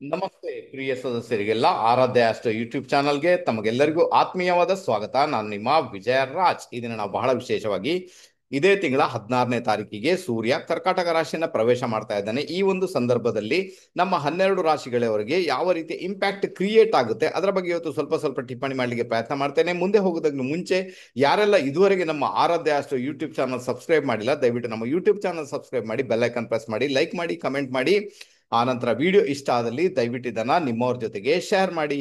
ನಮಸ್ತೆ ಪ್ರಿಯ ಸದಸ್ಯರಿಗೆಲ್ಲ ಆರಾಧ್ಯ ಅಷ್ಟು ಯೂಟ್ಯೂಬ್ ಚಾನಲ್ಗೆ ತಮಗೆಲ್ಲರಿಗೂ ಆತ್ಮೀಯವಾದ ಸ್ವಾಗತ. ನಾನು ನಿಮ್ಮ ವಿಜಯ ರಾಜ್. ಇದನ್ನ ನಾವು ಬಹಳ ವಿಶೇಷವಾಗಿ ಇದೇ ತಿಂಗಳ 16ನೇ ತಾರೀಕಿಗೆ ಸೂರ್ಯ ಕರ್ಕಾಟಕ ರಾಶಿಯನ್ನ ಪ್ರವೇಶ ಮಾಡ್ತಾ ಇದ್ದಾನೆ. ಈ ಒಂದು ಸಂದರ್ಭದಲ್ಲಿ ನಮ್ಮ 12 ರಾಶಿಗಳವರಿಗೆ ಯಾವ ರೀತಿ ಇಂಪ್ಯಾಕ್ಟ್ ಕ್ರಿಯೇಟ್ ಆಗುತ್ತೆ ಅದರ ಬಗ್ಗೆ ಇವತ್ತು ಸ್ವಲ್ಪ ಸ್ವಲ್ಪ ಟಿಪ್ಪಣಿ ಮಾಡಲಿಕ್ಕೆ ಪ್ರಯತ್ನ ಮಾಡ್ತೇನೆ. ಮುಂದೆ ಹೋಗೋದಕ್ಕೆ ಮುಂಚೆ ಯಾರೆಲ್ಲ ಇದುವರೆಗೆ ನಮ್ಮ ಆರಾಧ್ಯ ಅಷ್ಟು ಯೂಟ್ಯೂಬ್ ಚಾನಲ್ ಸಬ್ಸ್ಕ್ರೈಬ್ ಮಾಡಿಲ್ಲ, ದಯವಿಟ್ಟು ನಮ್ಮ ಯೂಟ್ಯೂಬ್ ಚಾನಲ್ ಸಬ್ಸ್ಕ್ರೈಬ್ ಮಾಡಿ, ಬೆಲ್ ಐಕನ್ ಪ್ರೆಸ್ ಮಾಡಿ, ಲೈಕ್ ಮಾಡಿ, ಕಮೆಂಟ್ ಮಾಡಿ. ಆ ನಂತರ ವಿಡಿಯೋ ಇಷ್ಟ ಆದಲ್ಲಿ ದಯವಿಟ್ಟು ಇದನ್ನ ನಿಮ್ಮವ್ರ ಜೊತೆಗೆ ಶೇರ್ ಮಾಡಿ.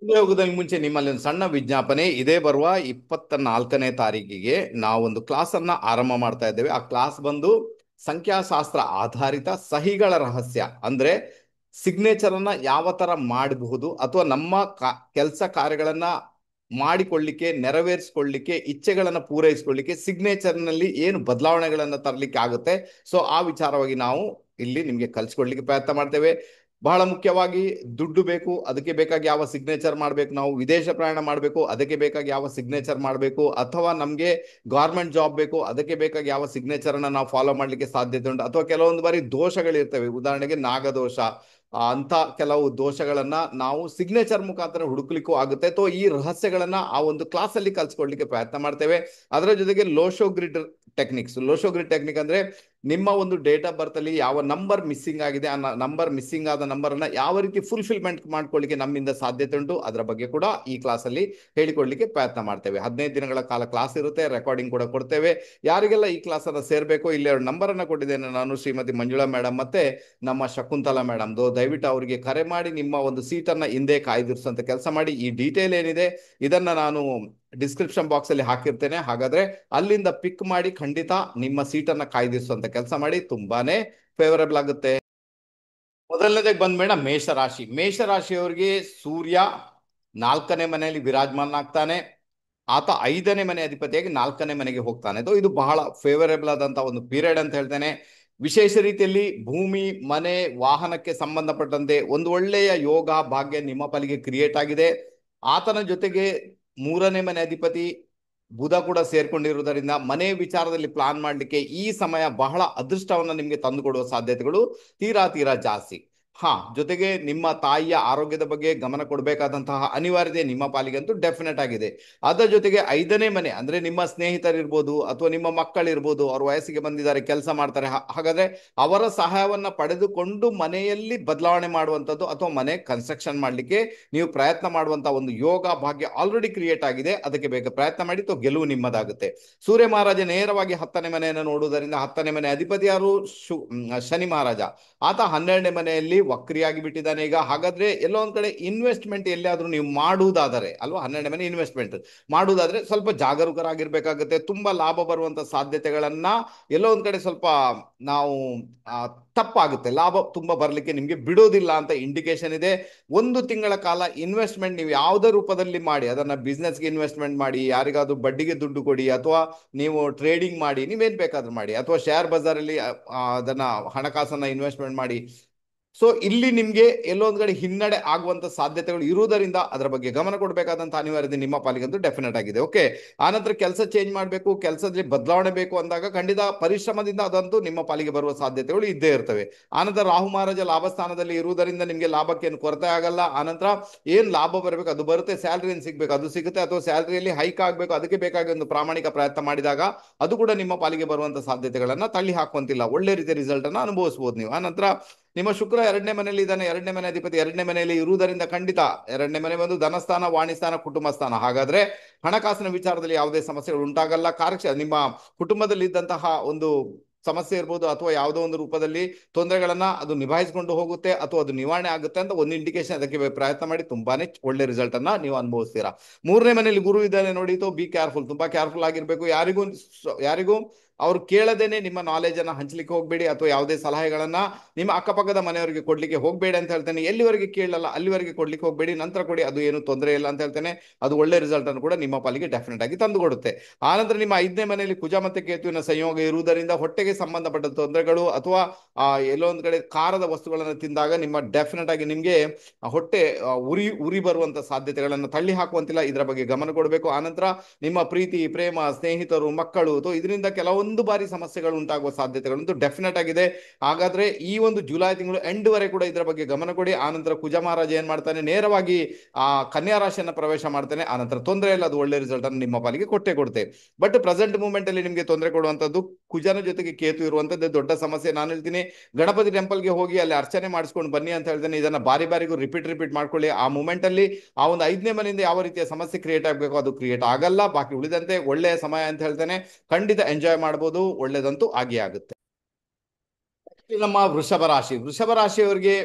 ಮುಂದೆ ಹೋಗೋದಕ್ಕೆ ಮುಂಚೆ ನಿಮ್ಮಲ್ಲಿ ಒಂದು ಸಣ್ಣ ವಿಜ್ಞಾಪನೆ ಇದೇ ಬರುವ 24ನೇ ತಾರೀಕಿಗೆ ನಾವೊಂದು ಕ್ಲಾಸ್ ಅನ್ನ ಆರಂಭ ಮಾಡ್ತಾ ಇದ್ದೇವೆ. ಆ ಕ್ಲಾಸ್ ಬಂದು ಸಂಖ್ಯಾಶಾಸ್ತ್ರ ಆಧಾರಿತ ಸಹಿಗಳ ರಹಸ್ಯ, ಅಂದ್ರೆ ಸಿಗ್ನೇಚರ್ ಅನ್ನ ಯಾವ ತರ ಮಾಡಬಹುದು ಅಥವಾ ನಮ್ಮ ಕೆಲಸ ಕಾರ್ಯಗಳನ್ನ ಮಾಡಿಕೊಳ್ಳಿಕ್ಕೆ, ನೆರವೇರಿಸಿಕೊಳ್ಳಿಕ್ಕೆ, ಇಚ್ಛೆಗಳನ್ನ ಪೂರೈಸಿಕೊಳ್ಳಿಕ್ಕೆ ಸಿಗ್ನೇಚರ್ ನಲ್ಲಿ ಏನು ಬದಲಾವಣೆಗಳನ್ನ ತರಲಿಕ್ಕೆ ಆಗುತ್ತೆ. ಸೊ ಆ ವಿಚಾರವಾಗಿ ನಾವು ಇಲ್ಲಿ ನಿಮ್ಗೆ ಕಲ್ಸ್ಕೊಡ್ಲಿಕ್ಕೆ ಪ್ರಯತ್ನ ಮಾಡ್ತೇವೆ. ಬಹಳ ಮುಖ್ಯವಾಗಿ ದುಡ್ಡು ಬೇಕು, ಅದಕ್ಕೆ ಬೇಕಾಗಿ ಯಾವ ಸಿಗ್ನೇಚರ್ ಮಾಡಬೇಕು, ನಾವು ವಿದೇಶ ಪ್ರಯಾಣ ಮಾಡಬೇಕು, ಅದಕ್ಕೆ ಬೇಕಾಗಿ ಯಾವ ಸಿಗ್ನೇಚರ್ ಮಾಡಬೇಕು, ಅಥವಾ ನಮಗೆ ಗೌರ್ಮೆಂಟ್ ಜಾಬ್ ಬೇಕು, ಅದಕ್ಕೆ ಬೇಕಾಗಿ ಯಾವ ಸಿಗ್ನೇಚರ್ ಅನ್ನ ನಾವು ಫಾಲೋ ಮಾಡ್ಲಿಕ್ಕೆ ಸಾಧ್ಯತೆ ಉಂಟು, ಅಥವಾ ಕೆಲವೊಂದು ಬಾರಿ ದೋಷಗಳಿರ್ತವೆ, ಉದಾಹರಣೆಗೆ ನಾಗದೋಷ, ಅಂತ ಕೆಲವು ದೋಷಗಳನ್ನ ನಾವು ಸಿಗ್ನೇಚರ್ ಮುಖಾಂತರ ಹುಡುಕ್ಲಿಕ್ಕೂ ಆಗುತ್ತೆ. ಸೊ ಈ ರಹಸ್ಯಗಳನ್ನ ಆ ಒಂದು ಕ್ಲಾಸ್ ಅಲ್ಲಿ ಕಲ್ಸ್ಕೊಡ್ಲಿಕ್ಕೆ ಪ್ರಯತ್ನ ಮಾಡ್ತೇವೆ. ಅದರ ಜೊತೆಗೆ ಲೋಶೋ ಗ್ರಿಡ್ ಟೆಕ್ನಿಕ್ಸ್. ಲೋಶೋ ಗ್ರಿಡ್ ಟೆಕ್ನಿಕ್ ಅಂದ್ರೆ ನಿಮ್ಮ ಒಂದು ಡೇಟ್ ಆಫ್ ಬರ್ತ್ ಅಲ್ಲಿ ಯಾವ ನಂಬರ್ ಮಿಸ್ಸಿಂಗ್ ಆಗಿದೆ, ಆ ನಂಬರ್ ಮಿಸ್ಸಿಂಗ್ ಆದ ನಂಬರ್ ಅನ್ನ ಯಾವ ರೀತಿ ಫುಲ್ಫಿಲ್ಮೆಂಟ್ ಮಾಡ್ಕೊಳ್ಳಿಕ್ಕೆ ನಮ್ಮಿಂದ ಸಾಧ್ಯತೆ ಉಂಟು, ಅದರ ಬಗ್ಗೆ ಕೂಡ ಈ ಕ್ಲಾಸ್ ಅಲ್ಲಿ ಹೇಳಿಕೊಡ್ಲಿಕ್ಕೆ ಪ್ರಯತ್ನ ಮಾಡ್ತೇವೆ. 15 ದಿನಗಳ ಕಾಲ ಕ್ಲಾಸ್ ಇರುತ್ತೆ, ರೆಕಾರ್ಡಿಂಗ್ ಕೂಡ ಕೊಡ್ತೇವೆ. ಯಾರಿಗೆಲ್ಲ ಈ ಕ್ಲಾಸ್ ಅನ್ನ ಸೇರ್ಬೇಕು, ಇಲ್ಲಿ 2 ನಂಬರ್ ಅನ್ನ ಕೊಟ್ಟಿದ್ದೇನೆ ನಾನು, ಶ್ರೀಮತಿ ಮಂಜುಳಾ ಮೇಡಮ್ ಮತ್ತೆ ನಮ್ಮ ಶಕುಂತಲಾ ಮೇಡಮ್ದು. ದಯವಿಟ್ಟು ಅವರಿಗೆ ಕರೆ ಮಾಡಿ ನಿಮ್ಮ ಒಂದು ಸೀಟನ್ನ ಹಿಂದೆ ಕಾಯ್ದಿರಿಸುವಂತ ಕೆಲಸ ಮಾಡಿ. ಈ ಡೀಟೇಲ್ ಏನಿದೆ ಇದನ್ನ ನಾನು ಡಿಸ್ಕ್ರಿಪ್ಷನ್ ಬಾಕ್ಸ್ ಅಲ್ಲಿ ಹಾಕಿರ್ತೇನೆ, ಹಾಗಾದ್ರೆ ಅಲ್ಲಿಂದ ಪಿಕ್ ಮಾಡಿ ಖಂಡಿತ ನಿಮ್ಮ ಸೀಟನ್ನ ಕಾಯ್ದಿರಿಸುವಂತ ಕೆಲಸ ಮಾಡಿ, ತುಂಬಾನೇ ಫೇವರಬಲ್ ಆಗುತ್ತೆ. ಮೊದಲನೇದಾಗಿ ಬಂದ್ಬೇಡ ಮೇಷರಾಶಿ. ಮೇಷರಾಶಿಯವರಿಗೆ ಸೂರ್ಯ 4ನೇ ಮನೆಯಲ್ಲಿ ವಿರಾಜಮಾನ ಆಗ್ತಾನೆ. ಆತ 5ನೇ ಮನೆ ಅಧಿಪತಿಯಾಗಿ 4ನೇ ಮನೆಗೆ ಹೋಗ್ತಾನೆ. ಇದು ಬಹಳ ಫೇವರೇಬಲ್ ಆದಂತಹ ಒಂದು ಪೀರಿಯಡ್ ಅಂತ ಹೇಳ್ತೇನೆ. ವಿಶೇಷ ರೀತಿಯಲ್ಲಿ ಭೂಮಿ, ಮನೆ, ವಾಹನಕ್ಕೆ ಸಂಬಂಧಪಟ್ಟಂತೆ ಒಂದು ಒಳ್ಳೆಯ ಯೋಗ ಭಾಗ್ಯ ನಿಮ್ಮ ಪಾಲಿಗೆ ಕ್ರಿಯೇಟ್ ಆಗಿದೆ. ಆತನ ಜೊತೆಗೆ 3ನೇ ಮನೆ ಅಧಿಪತಿ ಬುಧ ಕೂಡ ಸೇರ್ಕೊಂಡಿರುವುದರಿಂದ ಮನೆ ವಿಚಾರದಲ್ಲಿ ಪ್ಲಾನ್ ಮಾಡಲಿಕ್ಕೆ ಈ ಸಮಯ ಬಹಳ ಅದೃಷ್ಟವನ್ನ ನಿಮಗೆ ತಂದುಕೊಡುವ ಸಾಧ್ಯತೆಗಳು ತೀರಾ ತೀರಾ ಜಾಸ್ತಿ. ಜೊತೆಗೆ ನಿಮ್ಮ ತಾಯಿಯ ಆರೋಗ್ಯದ ಬಗ್ಗೆ ಗಮನ ಕೊಡಬೇಕಾದಂತಹ ಅನಿವಾರ್ಯತೆ ನಿಮ್ಮ ಪಾಲಿಗಂತೂ ಡೆಫಿನೆಟ್ ಆಗಿದೆ. ಅದರ ಜೊತೆಗೆ 5ನೇ ಮನೆ ಅಂದ್ರೆ ನಿಮ್ಮ ಸ್ನೇಹಿತರಿರ್ಬೋದು ಅಥವಾ ನಿಮ್ಮ ಮಕ್ಕಳಿರ್ಬೋದು, ಅವ್ರ ವಯಸ್ಸಿಗೆ ಬಂದಿದ್ದಾರೆ, ಕೆಲಸ ಮಾಡ್ತಾರೆ, ಹಾಗಾದ್ರೆ ಅವರ ಸಹಾಯವನ್ನ ಪಡೆದುಕೊಂಡು ಮನೆಯಲ್ಲಿ ಬದಲಾವಣೆ ಮಾಡುವಂಥದ್ದು ಅಥವಾ ಮನೆ ಕನ್ಸ್ಟ್ರಕ್ಷನ್ ಮಾಡಲಿಕ್ಕೆ ನೀವು ಪ್ರಯತ್ನ ಮಾಡುವಂತಹ ಒಂದು ಯೋಗ ಭಾಗ್ಯ ಆಲ್ರೆಡಿ ಕ್ರಿಯೇಟ್ ಆಗಿದೆ. ಅದಕ್ಕೆ ಬೇಕಾದ ಪ್ರಯತ್ನ ಮಾಡಿ, ಗೆಲುವು ನಿಮ್ಮದಾಗುತ್ತೆ. ಸೂರ್ಯ ಮಹಾರಾಜ ನೇರವಾಗಿ 10ನೇ ಮನೆಯನ್ನು ನೋಡುವುದರಿಂದ 10ನೇ ಮನೆ ಅಧಿಪತಿ ಯಾರು? ಶನಿ ಮಹಾರಾಜ. ಆತ 12ನೇ ಮನೆಯಲ್ಲಿ ವಕ್ರಿಯಾಗಿ ಬಿಟ್ಟಿದ್ದಾನೆ ಈಗ. ಹಾಗಾದ್ರೆ ಎಲ್ಲೋ ಒಂದ್ ಕಡೆ ಇನ್ವೆಸ್ಟ್ಮೆಂಟ್ ಎಲ್ಲಿಯಾದ್ರೂ ನೀವು ಮಾಡುವುದಾದರೆ ಅಲ್ವಾ, 12ನೇ ಮನೆ ಇನ್ವೆಸ್ಟ್ಮೆಂಟ್ ಮಾಡುವುದಾದ್ರೆ ಸ್ವಲ್ಪ ಜಾಗರೂಕರಾಗಿರ್ಬೇಕಾಗುತ್ತೆ. ತುಂಬಾ ಲಾಭ ಬರುವಂತ ಸಾಧ್ಯತೆಗಳನ್ನ ಎಲ್ಲೋ ಒಂದ್ ಕಡೆ ಸ್ವಲ್ಪ ನಾವು ತಪ್ಪಾಗುತ್ತೆ, ಲಾಭ ತುಂಬಾ ಬರ್ಲಿಕ್ಕೆ ನಿಮ್ಗೆ ಬಿಡೋದಿಲ್ಲ ಅಂತ ಇಂಡಿಕೇಶನ್ ಇದೆ. 1 ತಿಂಗಳ ಕಾಲ ಇನ್ವೆಸ್ಟ್ಮೆಂಟ್ ನೀವು ಯಾವುದೇ ರೂಪದಲ್ಲಿ ಮಾಡಿ, ಅದನ್ನ ಬಿಸ್ನೆಸ್ಗೆ ಇನ್ವೆಸ್ಟ್ಮೆಂಟ್ ಮಾಡಿ, ಯಾರಿಗಾದ್ರೂ ಬಡ್ಡಿಗೆ ದುಡ್ಡು ಕೊಡಿ, ಅಥವಾ ನೀವು ಟ್ರೇಡಿಂಗ್ ಮಾಡಿ, ನೀವೇನ್ ಬೇಕಾದ್ರೂ ಮಾಡಿ, ಅಥವಾ ಶೇರ್ ಬಜಾರಲ್ಲಿ ಅದನ್ನ ಹಣಕಾಸನ್ನ ಇನ್ವೆಸ್ಟ್ಮೆಂಟ್ ಮಾಡಿ. ಸೊ ಇಲ್ಲಿ ನಿಮ್ಗೆ ಎಲ್ಲೊಂದ್ ಕಡೆ ಹಿನ್ನಡೆ ಆಗುವಂತ ಸಾಧ್ಯತೆಗಳು ಇರುವುದರಿಂದ ಅದರ ಬಗ್ಗೆ ಗಮನ ಕೊಡಬೇಕಾದಂತ ಅನಿವಾರ್ಯತೆ ನಿಮ್ಮ ಪಾಲಿಗಂತೂ ಡೆಫಿನೆಟ್ ಆಗಿದೆ. ಓಕೆ, ಆನಂತರ ಕೆಲಸ ಚೇಂಜ್ ಮಾಡಬೇಕು, ಕೆಲಸದಲ್ಲಿ ಬದಲಾವಣೆ ಬೇಕು ಅಂದಾಗ ಖಂಡಿತ ಪರಿಶ್ರಮದಿಂದ ಅದಂತೂ ನಿಮ್ಮ ಪಾಲಿಗೆ ಬರುವ ಸಾಧ್ಯತೆಗಳು ಇದ್ದೇ ಇರ್ತವೆ. ಆನಂತರ ರಾಹು ಮಹಾರಾಜ ಲಾಭಸ್ಥಾನದಲ್ಲಿ ಇರುವುದರಿಂದ ನಿಮ್ಗೆ ಲಾಭಕ್ಕೆ ಏನು ಕೊರತೆ ಆಗಲ್ಲ. ಆನಂತರ ಏನ್ ಲಾಭ ಬರಬೇಕು ಅದು ಬರುತ್ತೆ, ಸ್ಯಾಲ್ರಿ ಏನ್ ಸಿಗ್ಬೇಕು ಅದು ಸಿಗುತ್ತೆ, ಅಥವಾ ಸ್ಯಾಲ್ರಿಯಲ್ಲಿ ಹೈಕ್ ಆಗ್ಬೇಕು ಅದಕ್ಕೆ ಬೇಕಾಗಿ ಒಂದು ಪ್ರಾಮಾಣಿಕ ಪ್ರಯತ್ನ ಮಾಡಿದಾಗ ಅದು ಕೂಡ ನಿಮ್ಮ ಪಾಲಿಗೆ ಬರುವಂತ ಸಾಧ್ಯತೆಗಳನ್ನ ತಳ್ಳಿ ಹಾಕುವಂತಿಲ್ಲ, ಒಳ್ಳೆ ರೀತಿಯ ರಿಸಲ್ಟ್ ಅನ್ನ ಅನುಭವಿಸಬಹುದು ನೀವು. ಆನಂತರ ನಿಮ್ಮ ಶುಕ್ರ 2ನೇ ಮನೆಯಲ್ಲಿ ಇದ್ದಾನೆ. 2ನೇ ಮನೆ ಅಧಿಪತಿ 2ನೇ ಮನೆಯಲ್ಲಿ ಇರುವುದರಿಂದ ಖಂಡಿತ 2ನೇ ಮನೆ ಒಂದು ಧನಸ್ಥಾನ, ವಾಣಿಸ್ಥಾನ, ಕುಟುಂಬ ಸ್ಥಾನ. ಹಾಗಾದ್ರೆ ಹಣಕಾಸಿನ ವಿಚಾರದಲ್ಲಿ ಯಾವುದೇ ಸಮಸ್ಯೆಗಳು ಉಂಟಾಗಲ್ಲ. ನಿಮ್ಮ ಕುಟುಂಬದಲ್ಲಿ ಇದ್ದಂತಹ ಒಂದು ಸಮಸ್ಯೆ ಇರ್ಬೋದು ಅಥವಾ ಯಾವುದೋ ಒಂದು ರೂಪದಲ್ಲಿ ತೊಂದರೆಗಳನ್ನ ಅದು ನಿಭಾಯಿಸಿಕೊಂಡು ಹೋಗುತ್ತೆ ಅಥವಾ ಅದು ನಿವಾರಣೆ ಆಗುತ್ತೆ ಅಂತ ಒಂದು ಇಂಡಿಕೇಶನ್. ಅದಕ್ಕೆ ಪ್ರಯತ್ನ ಮಾಡಿ, ತುಂಬಾನೇ ಒಳ್ಳೆ ರಿಸಲ್ಟ್ ಅನ್ನ ನೀವು ಅನುಭವಿಸ್ತೀರಾ. 3ನೇ ಮನೆಯಲ್ಲಿ ಗುರು ಇದ್ದಾನೆ ನೋಡಿ, ಬಿ ಕೇರ್ಫುಲ್, ತುಂಬಾ ಕೇರ್ಫುಲ್ ಆಗಿರ್ಬೇಕು. ಯಾರಿಗೂ ಅವ್ರು ಕೇಳದೇನೆ ನಿಮ್ಮ ನಾಲೆಜ್ ಅನ್ನ ಹಂಚ್ಲಿಕ್ಕೆ ಹೋಗ್ಬೇಡಿ, ಅಥವಾ ಯಾವುದೇ ಸಲಹೆಗಳನ್ನ ನಿಮ್ಮ ಅಕ್ಕಪಕ್ಕದ ಮನೆಯವರಿಗೆ ಕೊಡ್ಲಿಕ್ಕೆ ಹೋಗ್ಬೇಡಿ ಅಂತ ಹೇಳ್ತೇನೆ. ಎಲ್ಲಿವರೆಗೆ ಕೇಳಲ್ಲ ಅಲ್ಲಿವರೆಗೆ ಕೊಡ್ಲಿಕ್ಕೆ ಹೋಗ್ಬೇಡಿ, ನಂತರ ಕೊಡಿ, ಅದು ಏನು ತೊಂದರೆ ಇಲ್ಲ ಅಂತ ಹೇಳ್ತೇನೆ. ಅದು ಒಳ್ಳೆ ರಿಸಲ್ಟ್ ಅನ್ನು ಕೂಡ ನಿಮ್ಮ ಪಾಲಿಗೆ ಡೆಫಿನೆಟ್ ಆಗಿ ತಂದು ಕೊಡುತ್ತೆ. ಆನಂತರ ನಿಮ್ಮ 5ನೇ ಮನೆಯಲ್ಲಿ ಕುಜ ಮತ್ತೆ ಕೇತುವಿನ ಸಂಯೋಗ ಇರುವುದರಿಂದ ಹೊಟ್ಟೆಗೆ ಸಂಬಂಧಪಟ್ಟ ತೊಂದರೆಗಳು ಅಥವಾ ಎಲ್ಲೋ ಒಂದ್ ಕಡೆ ಖಾರದ ವಸ್ತುಗಳನ್ನು ತಿಂದಾಗ ನಿಮ್ಮ ಡೆಫಿನೆಟ್ ಆಗಿ ನಿಮ್ಗೆ ಹೊಟ್ಟೆ ಉರಿ ಬರುವಂತ ಸಾಧ್ಯತೆಗಳನ್ನು ತಳ್ಳಿ ಹಾಕುವಂತಿಲ್ಲ, ಇದರ ಬಗ್ಗೆ ಗಮನ ಕೊಡಬೇಕು. ಆನಂತರ ನಿಮ್ಮ ಪ್ರೀತಿ, ಪ್ರೇಮ, ಸ್ನೇಹಿತರು, ಮಕ್ಕಳು, ಇದರಿಂದ ಕೆಲವೊಂದು ಒಂದು ಬಾರಿ ಸಮಸ್ಯೆಗಳು ಉಂಟಾಗುವ ಸಾಧ್ಯತೆಗಳಂತೂ ಡೆಫಿನೆಟ್ ಆಗಿದೆ. ಹಾಗಾದ್ರೆ ಈ ಒಂದು ಜುಲೈ ತಿಂಗಳು ಎಂಡ್ ವರೆಗೆ ಕೂಡ ಇದರ ಬಗ್ಗೆ ಗಮನ ಕೊಡಿ. ಆನಂತರ ಕುಜ ಮಹಾರಾಜ ಏನ್ ಮಾಡ್ತಾನೆ, ನೇರವಾಗಿ ಆ ಕನ್ಯಾ ರಾಶಿಯನ್ನ ಪ್ರವೇಶ ಮಾಡ್ತಾನೆ. ಆನಂತರ ತೊಂದರೆ ಇಲ್ಲ, ಅದು ಒಳ್ಳೆ ರಿಸಲ್ಟ್ ಅನ್ನು ನಿಮ್ಮ ಪಾಲಿಗೆ ಕೊಟ್ಟೆ ಕೊಡುತ್ತೆ. ಬಟ್ ಪ್ರೆಸೆಂಟ್ ಮೂಮೆಂಟ್ ಅಲ್ಲಿ ನಿಮಗೆ ತೊಂದರೆ ಕೊಡುವಂತದ್ದು ಕುಜನ ಜೊತೆಗೆ ಕೇತು ಇರುವಂತದ್ದು ದೊಡ್ಡ ಸಮಸ್ಯೆ. ನಾನು ಹೇಳ್ತೀನಿ, ಗಣಪತಿ ಟೆಂಪಲ್ಗೆ ಹೋಗಿ ಅಲ್ಲಿ ಅರ್ಚನೆ ಮಾಡಿಸ್ಕೊಂಡು ಬನ್ನಿ ಅಂತ ಹೇಳ್ತೇನೆ. ಇದನ್ನ ಬಾರಿ ಬಾರಿಗೂ ರಿಪೀಟ್ ಮಾಡ್ಕೊಳ್ಳಿ. ಆ ಮೂಮೆಂಟ್ ಅಲ್ಲಿ ಆ ಒಂದು 5ನೇ ಮನೆಯಿಂದ ಯಾವ ರೀತಿಯ ಸಮಸ್ಯೆ ಕ್ರಿಯೇಟ್ ಆಗಬೇಕು ಅದು ಕ್ರಿಯೇಟ್ ಆಗಲ್ಲ. ಬಾಕಿ ಉಳಿದಂತೆ ಒಳ್ಳೆಯ ಸಮಯ ಅಂತ ಹೇಳ್ತೇನೆ. ಖಂಡಿತ ಎಂಜಾಯ್ ಮಾಡಬಹುದು, ಒಳ್ಳೇದಂತೂ ಆಗೇ ಆಗುತ್ತೆ. ನಮ್ಮ ವೃಷಭ ರಾಶಿಯವರಿಗೆ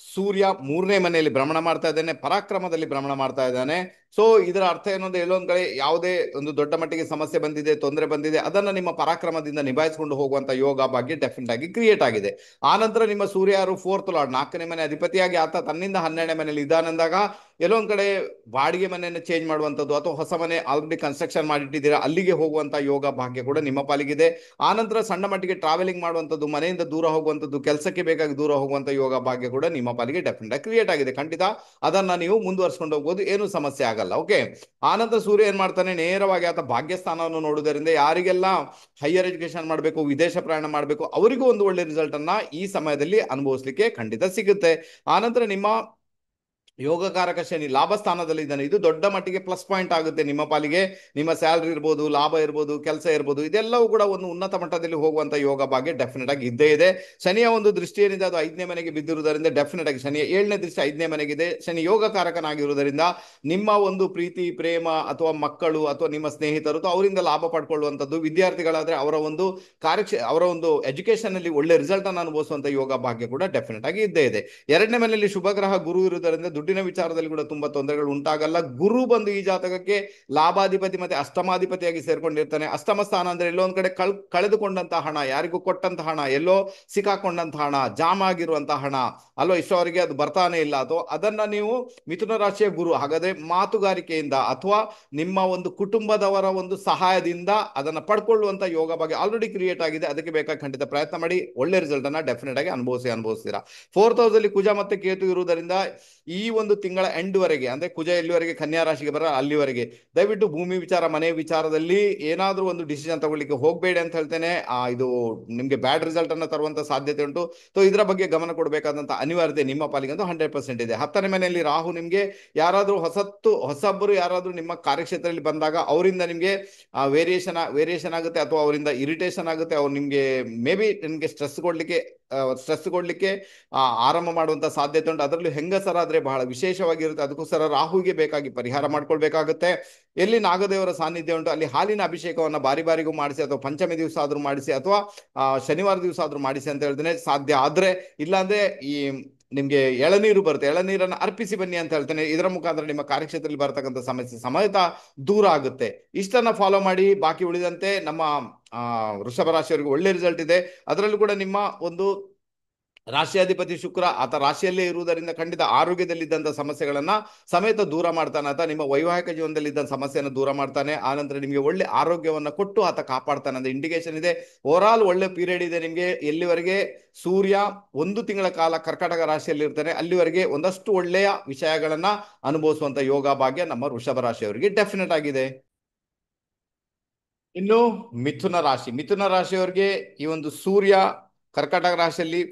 ಸೂರ್ಯ 3ನೇ ಮನೆಯಲ್ಲಿ ಭ್ರಮಣ ಮಾಡ್ತಾ ಇದ್ದಾನೆ, ಪರಾಕ್ರಮದಲ್ಲಿ ಭ್ರಮಣ ಮಾಡ್ತಾ ಇದ್ದಾನೆ. ಸೊ ಇದರ ಅರ್ಥ ಏನು ಅಂದ್ರೆ, ಎಲ್ಲೊಂದ್ ಕಡೆ ಯಾವುದೇ ಒಂದು ದೊಡ್ಡ ಮಟ್ಟಿಗೆ ಸಮಸ್ಯೆ ಬಂದಿದೆ, ತೊಂದರೆ ಬಂದಿದೆ, ಅದನ್ನ ನಿಮ್ಮ ಪರಾಕ್ರಮದಿಂದ ನಿಭಾಯಿಸಿಕೊಂಡು ಹೋಗುವಂತ ಯೋಗ ಭಾಗ್ಯ ಡೆಫಿನೆಟ್ ಆಗಿ ಕ್ರಿಯೇಟ್ ಆಗಿದೆ. ಆನಂತರ ನಿಮ್ಮ ಸೂರ್ಯ ಯಾರು, 4th ಲಾರ್ಡ್, 4ನೇ ಮನೆ ಅಧಿಪತಿಯಾಗಿ ಆತ ತನ್ನಿಂದ 12ನೇ ಮನೆಯಲ್ಲಿ ಇದ್ದಾನಂದಾಗ ಎಲ್ಲೊಂದ್ ಕಡೆ ಬಾಡಿಗೆ ಮನೆಯನ್ನು ಚೇಂಜ್ ಮಾಡುವಂಥದ್ದು ಅಥವಾ ಹೊಸ ಮನೆ ಆಲ್ರೆಡಿ ಕನ್ಸ್ಟ್ರಕ್ಷನ್ ಮಾಡಿಟ್ಟಿದ್ದೀರಾ ಅಲ್ಲಿಗೆ ಹೋಗುವಂತ ಯೋಗ ಭಾಗ್ಯ ಕೂಡ ನಿಮ್ಮ ಪಾಲಿಗಿದೆ. ಆನಂತರ ಸಣ್ಣ ಮಟ್ಟಿಗೆ ಟ್ರಾವೆಲಿಂಗ್ ಮಾಡುವಂಥದ್ದು, ಮನೆಯಿಂದ ದೂರ ಹೋಗುವಂಥದ್ದು, ಕೆಲಸಕ್ಕೆ ಬೇಕಾಗಿ ದೂರ ಹೋಗುವಂತ ಯೋಗ ಭಾಗ್ಯ ಕೂಡ ನಿಮ್ಮ ಪಾಲಿಗೆ ಡೆಫಿನೆಟ್ ಆಗಿ ಕ್ರಿಯೇಟ್ ಆಗಿದೆ. ಖಂಡಿತ ಅದನ್ನ ನೀವು ಮುಂದುವರ್ಸ್ಕೊಂಡು ಹೋಗ್ಬೋದು, ಏನು ಸಮಸ್ಯೆ ಆಗಲ್ಲ. ಓಕೆ. ಆನಂತರ ಸೂರ್ಯ ಏನ್ ಮಾಡ್ತಾನೆ, ನೇರವಾಗಿ ಆತ ಭಾಗ್ಯಸ್ಥಾನವನ್ನು ನೋಡುವುದರಿಂದ ಯಾರಿಗೆಲ್ಲ ಹೈಯರ್ ಎಜುಕೇಶನ್ ಮಾಡಬೇಕು, ವಿದೇಶ ಪ್ರಯಾಣ ಮಾಡಬೇಕು, ಅವರಿಗೂ ಒಂದು ಒಳ್ಳೆ ರಿಸಲ್ಟ್ ಅನ್ನ ಈ ಸಮಯದಲ್ಲಿ ಅನುಭವಿಸಲಿಕ್ಕೆ ಖಂಡಿತ ಸಿಗುತ್ತೆ. ಆನಂತರ ನಿಮ್ಮ ಯೋಗಕಾರಕ ಶನಿ ಲಾಭ ಸ್ಥಾನದಲ್ಲಿ ಇದ್ದಾನೆ. ಇದು ದೊಡ್ಡ ಮಟ್ಟಿಗೆ ಪ್ಲಸ್ ಪಾಯಿಂಟ್ ಆಗುತ್ತೆ ನಿಮ್ಮ ಪಾಲಿಗೆ. ನಿಮ್ಮ ಸ್ಯಾಲ್ರಿ ಇರ್ಬೋದು, ಲಾಭ ಇರ್ಬೋದು, ಕೆಲಸ ಇರ್ಬೋದು, ಇದೆಲ್ಲವೂ ಕೂಡ ಒಂದು ಉನ್ನತ ಮಟ್ಟದಲ್ಲಿ ಹೋಗುವಂತ ಯೋಗ ಭಾಗ್ಯ ಡೆಫಿನೆಟ್ ಆಗಿ ಇದ್ದೇ ಇದೆ. ಶನಿಯ ಒಂದು ದೃಷ್ಟಿ ಏನಿದೆ ಅದು 5ನೇ ಮನೆಗೆ ಬಿದ್ದಿರುವುದರಿಂದ ಡೆಫಿನೆಟ್ ಆಗಿ ಶನಿಯ 7ನೇ ದೃಷ್ಟಿ 5ನೇ ಮನೆಗಿದೆ. ಶನಿ ಯೋಗಕಾರಕನಾಗಿರುವುದರಿಂದ ನಿಮ್ಮ ಒಂದು ಪ್ರೀತಿ ಪ್ರೇಮ ಅಥವಾ ಮಕ್ಕಳು ಅಥವಾ ನಿಮ್ಮ ಸ್ನೇಹಿತರು ಅವರಿಂದ ಲಾಭ ಪಡ್ಕೊಳ್ಳುವಂಥದ್ದು, ವಿದ್ಯಾರ್ಥಿಗಳಾದ್ರೆ ಅವರ ಒಂದು ಎಜುಕೇಶನ್ ಅಲ್ಲಿ ಒಳ್ಳೆ ರಿಸಲ್ಟ್ ಅನ್ನು ಅನುಭವಿಸುವಂತ ಯೋಗ ಭಾಗ್ಯ ಕೂಡ ಡೆಫಿನೆಟ್ ಆಗಿ ಇದ್ದೇ ಇದೆ. 2ನೇ ಮನೆಯಲ್ಲಿ ಶುಭ ಗ್ರಹ ಗುರು ಇರುವುದರಿಂದ ದುಡ್ಡಿನ ವಿಚಾರದಲ್ಲಿ ಕೂಡ ತುಂಬಾ ತೊಂದರೆಗಳು ಉಂಟಾಗಲ್ಲ. ಗುರು ಬಂದು ಈ ಜಾತಕಕ್ಕೆ ಲಾಭಾಧಿಪತಿ ಮತ್ತೆ ಅಷ್ಟಮಾಧಿಪತಿಯಾಗಿ ಸೇರ್ಕೊಂಡಿರ್ತಾನೆ. ಅಷ್ಟಮ ಸ್ಥಾನ ಅಂದ್ರೆ ಎಲ್ಲೋ ಒಂದ್ ಕಡೆ ಕಳೆದುಕೊಂಡಂತಹ ಹಣ, ಯಾರಿಗೂ ಕೊಟ್ಟಂತಹ ಹಣ, ಎಲ್ಲೋ ಸಿಕ್ಕಾಕೊಂಡಂತಹ ಹಣ, ಜಾಮ್ ಆಗಿರುವಂತಹ ಹಣ ಅಲ್ಲೋ ಇಷ್ಟವರೆಗೆ ಅದು ಬರ್ತಾನೆ ಇಲ್ಲ, ಅಥವಾ ಅದನ್ನ ನೀವು ಮಿಥುನ ರಾಶಿಯ ಗುರು, ಹಾಗಾದ್ರೆ ಮಾತುಗಾರಿಕೆಯಿಂದ ಅಥವಾ ನಿಮ್ಮ ಒಂದು ಕುಟುಂಬದವರ ಒಂದು ಸಹಾಯದಿಂದ ಅದನ್ನ ಪಡ್ಕೊಳ್ಳುವಂತ ಯೋಗ ಬಗ್ಗೆ ಆಲ್ರೆಡಿ ಕ್ರಿಯೇಟ್ ಆಗಿದೆ. ಅದಕ್ಕೆ ಬೇಕಾಗಿ ಖಂಡಿತ ಪ್ರಯತ್ನ ಮಾಡಿ, ಒಳ್ಳೆ ರಿಸಲ್ಟ್ ಅನ್ನ ಡೆಫಿನೆಟ್ ಆಗಿ ಅನುಭವಿಸ್ತೀರಾ. 4th ಹೌಸ್ ಅಲ್ಲಿ ಕುಜ ಮತ್ತೆ ಕೇತು ಇರುವುದರಿಂದ ಈ ಒಂದು ತಿಂಗಳ ಎಂಡ್ ವರೆಗೆ, ಅಂದ್ರೆ ಕುಜ ಎಲ್ಲಿವರೆಗೆ ಕನ್ಯಾ ರಾಶಿಗೆ ಬರ ಅಲ್ಲಿವರೆಗೆ ದಯವಿಟ್ಟು ಭೂಮಿ ವಿಚಾರ, ಮನೆ ವಿಚಾರದಲ್ಲಿ ಏನಾದ್ರೂ ಒಂದು ಡಿಸಿಷನ್ ತಗೊಳ್ಳಿಕ್ಕೆ ಹೋಗಬೇಡಿ ಅಂತ ಹೇಳ್ತೇನೆ. ಇದು ನಿಮ್ಗೆ ಬ್ಯಾಡ್ ರಿಸಲ್ಟ್ ಅನ್ನ ತರುವಂತ ಸಾಧ್ಯತೆ ಉಂಟು. ಸೊ ಇದರ ಬಗ್ಗೆ ಗಮನ ಕೊಡಬೇಕಾದಂತ ಅನಿವಾರ್ಯತೆ ನಿಮ್ಮ ಪಾಲಿಗಂತೂ 100% ಇದೆ. 10ನೇ ಮನೆಯಲ್ಲಿ ರಾಹು, ನಿಮ್ಗೆ ಯಾರಾದ್ರೂ ಹೊಸಬ್ಬರು ಯಾರಾದ್ರೂ ನಿಮ್ಮ ಕಾರ್ಯಕ್ಷೇತ್ರದಲ್ಲಿ ಬಂದಾಗ ಅವರಿಂದ ನಿಮ್ಗೆ ವೇರಿಯೇಷನ್ ಆಗುತ್ತೆ, ಅಥವಾ ಅವರಿಂದ ಇರಿಟೇಷನ್ ಆಗುತ್ತೆ. ಅವ್ರು ನಿಮ್ಗೆ ಮೇ ಬಿ ನಿಮ್ಗೆ ಸ್ಟ್ರೆಸ್ ಕೊಡ್ಲಿಕ್ಕೆ ಆರಂಭ ಮಾಡುವಂತ ಸಾಧ್ಯತೆ ಉಂಟು. ಅದರಲ್ಲೂ ಹೆಂಗಸರಾದ್ರೆ ಬಹಳ ವಿಶೇಷವಾಗಿರುತ್ತೆ. ಅದಕ್ಕೋಸ್ಕರ ರಾಹುಗೆ ಬೇಕಾಗಿ ಪರಿಹಾರ ಮಾಡ್ಕೊಳ್ಬೇಕಾಗುತ್ತೆ. ಎಲ್ಲಿ ನಾಗದೇವರ ಸಾನ್ನಿಧ್ಯ ಉಂಟು ಅಲ್ಲಿ ಹಾಲಿನ ಅಭಿಷೇಕವನ್ನ ಬಾರಿ ಬಾರಿಗೂ ಮಾಡಿಸಿ, ಅಥವಾ ಪಂಚಮಿ ದಿವಸ ಆದ್ರೂ ಮಾಡಿಸಿ, ಅಥವಾ ಶನಿವಾರ ದಿವಸ ಆದ್ರೂ ಮಾಡಿಸಿ ಅಂತ ಹೇಳ್ತೇನೆ. ಸಾಧ್ಯ ಆದ್ರೆ, ಇಲ್ಲಾಂದ್ರೆ ಈ ನಿಮ್ಗೆ ಎಳನೀರು ಬರುತ್ತೆ, ಎಳನೀರನ್ನು ಅರ್ಪಿಸಿ ಬನ್ನಿ ಅಂತ ಹೇಳ್ತೇನೆ. ಇದರ ಮುಖಾಂತರ ನಿಮ್ಮ ಕಾರ್ಯಕ್ಷೇತ್ರದಲ್ಲಿ ಬರ್ತಕ್ಕಂಥ ಸಮಸ್ಯೆ ಸಮೇತ ದೂರ ಆಗುತ್ತೆ. ಇಷ್ಟನ್ನ ಫಾಲೋ ಮಾಡಿ. ಬಾಕಿ ಉಳಿದಂತೆ ನಮ್ಮ ವೃಷಭ ರಾಶಿಯವರಿಗೆ ಒಳ್ಳೆ ರಿಸಲ್ಟ್ ಇದೆ. ಅದರಲ್ಲೂ ಕೂಡ ನಿಮ್ಮ ಒಂದು ರಾಶಿಯಾಧಿಪತಿ ಶುಕ್ರ ಆತ ರಾಶಿಯಲ್ಲೇ ಇರುವುದರಿಂದ ಖಂಡಿತ ಆರೋಗ್ಯದಲ್ಲಿದ್ದಂಥ ಸಮಸ್ಯೆಗಳನ್ನ ಸಮೇತ ದೂರ ಮಾಡ್ತಾನೆ. ಆತ ನಿಮ್ಮ ವೈವಾಹಿಕ ಜೀವನದಲ್ಲಿದ್ದ ಸಮಸ್ಯೆಯನ್ನು ದೂರ ಮಾಡ್ತಾನೆ. ಆನಂತರ ನಿಮಗೆ ಒಳ್ಳೆ ಆರೋಗ್ಯವನ್ನ ಕೊಟ್ಟು ಆತ ಕಾಪಾಡ್ತಾನೆ ಅಂತ ಇಂಡಿಕೇಶನ್ ಇದೆ. ಓವರ್ ಆಲ್ ಒಳ್ಳೆ ಪೀರಿಯಡ್ ಇದೆ ನಿಮಗೆ. ಎಲ್ಲಿವರೆಗೆ ಸೂರ್ಯ 1 ತಿಂಗಳ ಕಾಲ ಕರ್ಕಾಟಕ ರಾಶಿಯಲ್ಲಿ ಇರ್ತಾನೆ ಅಲ್ಲಿವರೆಗೆ ಒಂದಷ್ಟು ಒಳ್ಳೆಯ ವಿಷಯಗಳನ್ನ ಅನುಭವಿಸುವಂತ ಯೋಗ ಭಾಗ್ಯ ನಮ್ಮ ವೃಷಭ ರಾಶಿಯವರಿಗೆ ಡೆಫಿನೆಟ್ ಆಗಿದೆ. ಇನ್ನು ಮಿಥುನ ರಾಶಿಯವರಿಗೆ ಈ ಒಂದು ಸೂರ್ಯ ಕರ್ಕಾಟಕ ರಾಶಿಯಲ್ಲಿ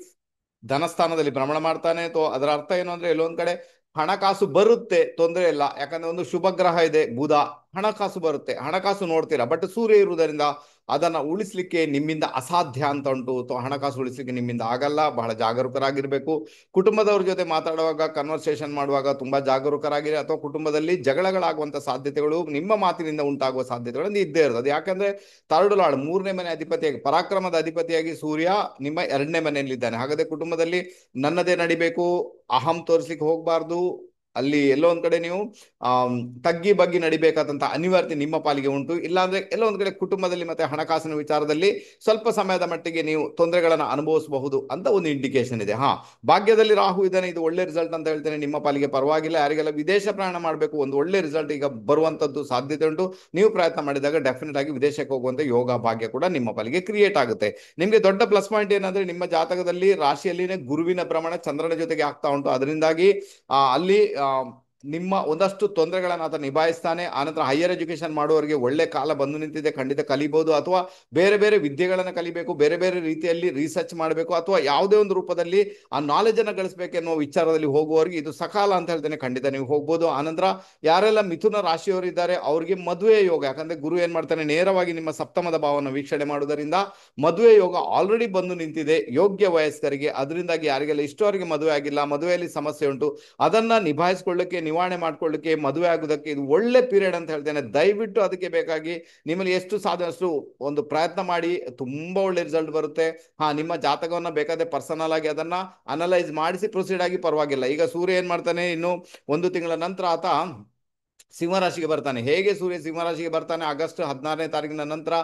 ಧನಸ್ಥಾನದಲ್ಲಿ ಭ್ರಮಣ ಮಾಡ್ತಾನೆ. ಅದರ ಅರ್ಥ ಏನು ಅಂದ್ರೆ, ಎಲ್ಲೊಂದ್ ಕಡೆ ಹಣಕಾಸು ಬರುತ್ತೆ, ತೊಂದರೆ ಇಲ್ಲ. ಯಾಕಂದ್ರೆ ಒಂದು ಶುಭ ಗ್ರಹ ಇದೆ ಬುಧ, ಹಣಕಾಸು ಬರುತ್ತೆ, ಹಣಕಾಸು ನೋಡ್ತೀರಾ. ಬಟ್ ಸೂರ್ಯ ಇರುವುದರಿಂದ ಅದನ್ನ ಉಳಿಸ್ಲಿಕ್ಕೆ ನಿಮ್ಮಿಂದ ಅಸಾಧ್ಯ ಅಂತ ಉಂಟು. ಹಣಕಾಸು ಉಳಿಸ್ಲಿಕ್ಕೆ ನಿಮ್ಮಿಂದ ಆಗಲ್ಲ. ಬಹಳ ಜಾಗರೂಕರಾಗಿರ್ಬೇಕು. ಕುಟುಂಬದವ್ರ ಜೊತೆ ಮಾತಾಡುವಾಗ, ಕನ್ವರ್ಸೇಷನ್ ಮಾಡುವಾಗ ತುಂಬಾ ಜಾಗರೂಕರಾಗಿರಿ. ಅಥವಾ ಕುಟುಂಬದಲ್ಲಿ ಜಗಳಗಳಾಗುವಂತ ಸಾಧ್ಯತೆಗಳು ನಿಮ್ಮ ಮಾತಿನಿಂದ ಉಂಟಾಗುವ ಸಾಧ್ಯತೆಗಳು ಇದ್ದೇ ಇರ್ತದೆ. ಯಾಕಂದ್ರೆ 3rd ಲಾರ್ಡ್ 3ನೇ ಮನೆ ಅಧಿಪತಿಯಾಗಿ, ಪರಾಕ್ರಮದ ಅಧಿಪತಿಯಾಗಿ ಸೂರ್ಯ ನಿಮ್ಮ 2ನೇ ಮನೆಯಲ್ಲಿದ್ದಾನೆ. ಹಾಗಾದ್ರೆ ಕುಟುಂಬದಲ್ಲಿ ನನ್ನದೇ ನಡಿಬೇಕು, ಅಹಂ ತೋರಿಸ್ಲಿಕ್ಕೆ ಹೋಗ್ಬಾರ್ದು. ಅಲ್ಲಿ ಎಲ್ಲೋ ಒಂದ್ ಕಡೆ ನೀವು ತಗ್ಗಿ ಬಗ್ಗಿ ನಡಿಬೇಕಾದಂತ ಅನಿವಾರ್ಯತೆ ನಿಮ್ಮ ಪಾಲಿಗೆ ಉಂಟು. ಇಲ್ಲಾಂದ್ರೆ ಎಲ್ಲೋ ಒಂದ್ ಕಡೆ ಕುಟುಂಬದಲ್ಲಿ ಮತ್ತೆ ಹಣಕಾಸಿನ ವಿಚಾರದಲ್ಲಿ ಸ್ವಲ್ಪ ಸಮಯದ ಮಟ್ಟಿಗೆ ನೀವು ತೊಂದರೆಗಳನ್ನ ಅನುಭವಿಸಬಹುದು ಅಂತ ಒಂದು ಇಂಡಿಕೇಶನ್ ಇದೆ. ಭಾಗ್ಯದಲ್ಲಿ ರಾಹು ಇದ್ದಾನೆ, ಇದು ಒಳ್ಳೆ ರಿಸಲ್ಟ್ ಅಂತ ಹೇಳ್ತೇನೆ. ನಿಮ್ಮ ಪಾಲಿಗೆ ಪರವಾಗಿಲ್ಲ. ಯಾರಿಗೆಲ್ಲ ವಿದೇಶ ಪ್ರಯಾಣ ಮಾಡಬೇಕು, ಒಂದು ಒಳ್ಳೆ ರಿಸಲ್ಟ್ ಈಗ ಬರುವಂತದ್ದು ಸಾಧ್ಯತೆ ಉಂಟು. ನೀವು ಪ್ರಯತ್ನ ಮಾಡಿದಾಗ ಡೆಫಿನೆಟ್ ಆಗಿ ವಿದೇಶಕ್ಕೆ ಹೋಗುವಂತ ಯೋಗ ಭಾಗ್ಯ ಕೂಡ ನಿಮ್ಮ ಪಾಲಿಗೆ ಕ್ರಿಯೇಟ್ ಆಗುತ್ತೆ. ನಿಮ್ಗೆ ದೊಡ್ಡ ಪ್ಲಸ್ ಪಾಯಿಂಟ್ ಏನಂದ್ರೆ, ನಿಮ್ಮ ಜಾತಕದಲ್ಲಿ ರಾಶಿಯಲ್ಲಿನೇ ಗುರುವಿನ ಭ್ರಮಣ ಚಂದ್ರನ ಜೊತೆಗೆ ಆಗ್ತಾ ಉಂಟು. ಅದರಿಂದಾಗಿ ಅಲ್ಲಿ ನಿಮ್ಮ ಒಂದಷ್ಟು ತೊಂದರೆಗಳನ್ನು ಆತ ನಿಭಾಯಿಸ್ತಾನೆ. ಆನಂತರ ಹೈಯರ್ ಎಜುಕೇಶನ್ ಮಾಡುವವರಿಗೆ ಒಳ್ಳೆ ಕಾಲ ಬಂದು ನಿಂತಿದೆ, ಖಂಡಿತ ಕಲಿಬಹುದು. ಅಥವಾ ಬೇರೆ ಬೇರೆ ವಿದ್ಯೆಗಳನ್ನು ಕಲಿಬೇಕು, ಬೇರೆ ಬೇರೆ ರೀತಿಯಲ್ಲಿ ರಿಸರ್ಚ್ ಮಾಡಬೇಕು, ಅಥವಾ ಯಾವುದೇ ಒಂದು ರೂಪದಲ್ಲಿ ಆ ನಾಲೆಜ್ ಅನ್ನು ಗಳಿಸಬೇಕೆನ್ನುವ ವಿಚಾರದಲ್ಲಿ ಹೋಗುವವರಿಗೆ ಇದು ಸಕಾಲ ಅಂತ ಹೇಳ್ತೇನೆ. ಖಂಡಿತ ನೀವು ಹೋಗ್ಬೋದು. ಆನಂತರ ಯಾರೆಲ್ಲ ಮಿಥುನ ರಾಶಿಯವರು ಇದ್ದಾರೆ ಅವರಿಗೆ ಮದುವೆ ಯೋಗ, ಯಾಕಂದ್ರೆ ಗುರು ಏನ್ ಮಾಡ್ತಾನೆ, ನೇರವಾಗಿ ನಿಮ್ಮ ಸಪ್ತಮದ ಭಾವವನ್ನು ವೀಕ್ಷಣೆ ಮಾಡುವುದರಿಂದ ಮದುವೆ ಯೋಗ ಆಲ್ರೆಡಿ ಬಂದು ನಿಂತಿದೆ ಯೋಗ್ಯ ವಯಸ್ಕರಿಗೆ. ಅದರಿಂದಾಗಿ ಯಾರಿಗೆಲ್ಲ ಇಷ್ಟವರೆಗೆ ಮದುವೆ ಆಗಿಲ್ಲ, ಮದುವೆಯಲ್ಲಿ ಸಮಸ್ಯೆ ಉಂಟು, ಅದನ್ನ ನಿಭಾಯಿಸ್ಕೊಳ್ಳಿಕ್ಕೆ, ನಿವಾರಣೆ ಮಾಡ್ಕೊಳ್ಳಿಕ್ಕೆ, ಮದುವೆ ಆಗೋದಕ್ಕೆ ಇದು ಒಳ್ಳೆ ಪೀರಿಯಡ್ ಅಂತ ಹೇಳ್ತೇನೆ. ದಯವಿಟ್ಟು ಅದಕ್ಕೆ ಬೇಕಾಗಿ ನಿಮ್ಮಲ್ಲಿ ಎಷ್ಟು ಸಾಧ್ಯ ಅಷ್ಟು ಒಂದು ಪ್ರಯತ್ನ ಮಾಡಿ, ತುಂಬಾ ಒಳ್ಳೆ ರಿಸಲ್ಟ್ ಬರುತ್ತೆ. ನಿಮ್ಮ ಜಾತಕವನ್ನ ಬೇಕಾದ್ರೆ ಪರ್ಸನಲ್ ಆಗಿ ಅದನ್ನ ಅನಲೈಸ್ ಮಾಡಿಸಿ ಪ್ರೊಸೀಡ್ ಆಗಿ ಪರವಾಗಿಲ್ಲ. ಈಗ ಸೂರ್ಯ ಏನ್ ಮಾಡ್ತಾನೆ, ಇನ್ನು 1 ತಿಂಗಳ ನಂತರ ಆತ ಸಿಂಹರಾಶಿಗೆ ಬರ್ತಾನೆ. ಹೇಗೆ ಸೂರ್ಯ ಸಿಂಹರಾಶಿಗೆ ಬರ್ತಾನೆ, ಆಗಸ್ಟ್ 16ನೇ ತಾರೀಕಿನ ನಂತರ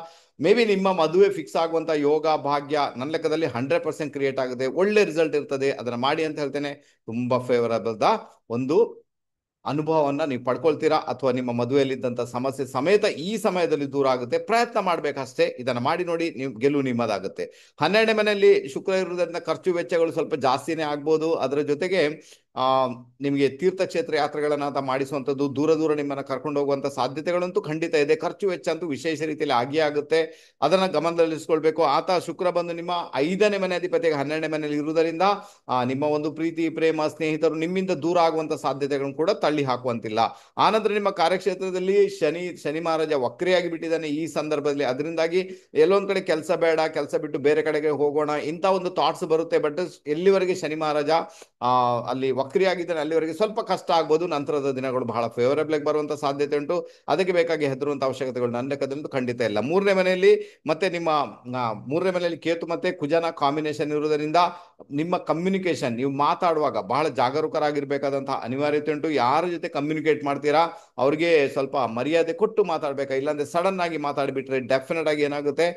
ಮೇ ಬಿ ನಿಮ್ಮ ಮದುವೆ ಫಿಕ್ಸ್ ಆಗುವಂತ ಯೋಗ ಭಾಗ್ಯ ನನ್ನ ಲೆಕ್ಕದಲ್ಲಿ 100% ಕ್ರಿಯೇಟ್ ಆಗುತ್ತೆ, ಒಳ್ಳೆ ರಿಸಲ್ಟ್ ಇರ್ತದೆ. ಅದನ್ನ ಮಾಡಿ ಅಂತ ಹೇಳ್ತೇನೆ. ತುಂಬಾ ಫೇವರಬಲ್ ಒಂದು ಅನುಭವವನ್ನ ನೀವು ಪಡ್ಕೊಳ್ತೀರಾ, ಅಥವಾ ನಿಮ್ಮ ಮದುವೆಯಲ್ಲಿದ್ದಂಥ ಸಮಸ್ಯೆ ಸಮೇತ ಈ ಸಮಯದಲ್ಲಿ ದೂರ ಆಗುತ್ತೆ. ಪ್ರಯತ್ನ ಮಾಡ್ಬೇಕಷ್ಟೇ. ಇದನ್ನ ಮಾಡಿ ನೋಡಿ, ನೀವು ಗೆಲುವು ನಿಮ್ಮದಾಗುತ್ತೆ. 12ನೇ ಮನೆಯಲ್ಲಿ ಶುಕ್ರ ಇರುವುದರಿಂದ ಖರ್ಚು ವೆಚ್ಚಗಳು ಸ್ವಲ್ಪ ಜಾಸ್ತಿನೇ ಆಗ್ಬೋದು. ಅದರ ಜೊತೆಗೆ ಆ ನಿಮಗೆ ತೀರ್ಥಕ್ಷೇತ್ರ ಯಾತ್ರೆಗಳನ್ನ ಮಾಡಿಸುವಂಥದ್ದು, ದೂರ ದೂರ ನಿಮ್ಮನ್ನ ಕರ್ಕೊಂಡು ಹೋಗುವಂತ ಸಾಧ್ಯತೆಗಳಂತೂ ಖಂಡಿತ ಇದೆ. ಖರ್ಚು ವೆಚ್ಚ ಅಂತೂ ವಿಶೇಷ ರೀತಿಯಲ್ಲಿ ಆಗಿಯೇ ಆಗುತ್ತೆ, ಅದನ್ನ ಗಮನದಲ್ಲಿರಿಸ್ಕೊಳ್ಬೇಕು. ಆತ ಶುಕ್ರ ಬಂದು ನಿಮ್ಮ 5ನೇ ಮನೆ ಅಧಿಪತಿಗೆ 12ನೇ ಮನೆಯಲ್ಲಿ ಇರುವುದರಿಂದ ನಿಮ್ಮ ಒಂದು ಪ್ರೀತಿ ಪ್ರೇಮ ಸ್ನೇಹಿತರು ನಿಮ್ಮಿಂದ ದೂರ ಆಗುವಂತ ಸಾಧ್ಯತೆಗಳನ್ನು ಕೂಡ ತಳ್ಳಿ ಹಾಕುವಂತಿಲ್ಲ. ಆನಂತರ ನಿಮ್ಮ ಕಾರ್ಯಕ್ಷೇತ್ರದಲ್ಲಿ ಶನಿ ಮಹಾರಾಜ ವಕ್ರಿಯಾಗಿ ಬಿಟ್ಟಿದ್ದಾನೆ ಈ ಸಂದರ್ಭದಲ್ಲಿ. ಅದರಿಂದಾಗಿ ಎಲ್ಲೊಂದ್ ಕಡೆ ಕೆಲಸ ಬೇಡ, ಕೆಲಸ ಬಿಟ್ಟು ಬೇರೆ ಕಡೆಗೆ ಹೋಗೋಣ ಇಂಥ ಒಂದು ಥಾಟ್ಸ್ ಬರುತ್ತೆ. ಬಟ್ ಎಲ್ಲಿವರೆಗೆ ಶನಿ ಮಹಾರಾಜ ಅಲ್ಲಿ ವಕ್ರಿಯಾಗಿದ್ದಾನೆ ಅಲ್ಲಿವರೆಗೆ ಸ್ವಲ್ಪ ಕಷ್ಟ ಆಗ್ಬೋದು. ನಂತರದ ದಿನಗಳು ಬಹಳ ಫೇವರೇಬಲ್ ಆಗಿ ಬರುವಂತ ಸಾಧ್ಯತೆ ಉಂಟು. ಅದಕ್ಕೆ ಬೇಕಾಗಿ ಹೆದರುವಂತ ಅವಶ್ಯಕತೆಗಳು ನನ್ನ ಲೆಕ್ಕದಂತೂ ಖಂಡಿತ ಇಲ್ಲ. 3ನೇ ಮನೆಯಲ್ಲಿ ಮತ್ತೆ ನಿಮ್ಮ 3ನೇ ಮನೆಯಲ್ಲಿ ಕೇತು ಮತ್ತೆ ಕುಜನ ಕಾಂಬಿನೇಷನ್ ಇರುವುದರಿಂದ ನಿಮ್ಮ ಕಮ್ಯುನಿಕೇಶನ್, ನೀವು ಮಾತಾಡುವಾಗ ಬಹಳ ಜಾಗರೂಕರಾಗಿರ್ಬೇಕಾದಂತಹ ಅನಿವಾರ್ಯತೆ ಉಂಟು. ಯಾರ ಜೊತೆ ಕಮ್ಯುನಿಕೇಟ್ ಮಾಡ್ತೀರಾ ಅವ್ರಿಗೆ ಸ್ವಲ್ಪ ಮರ್ಯಾದೆ ಕೊಟ್ಟು ಮಾತಾಡ್ಬೇಕಾ, ಇಲ್ಲಾಂದ್ರೆ ಸಡನ್ ಆಗಿ ಮಾತಾಡ್ಬಿಟ್ರೆ ಡೆಫಿನೆಟ್ ಆಗಿ ಏನಾಗುತ್ತೆ,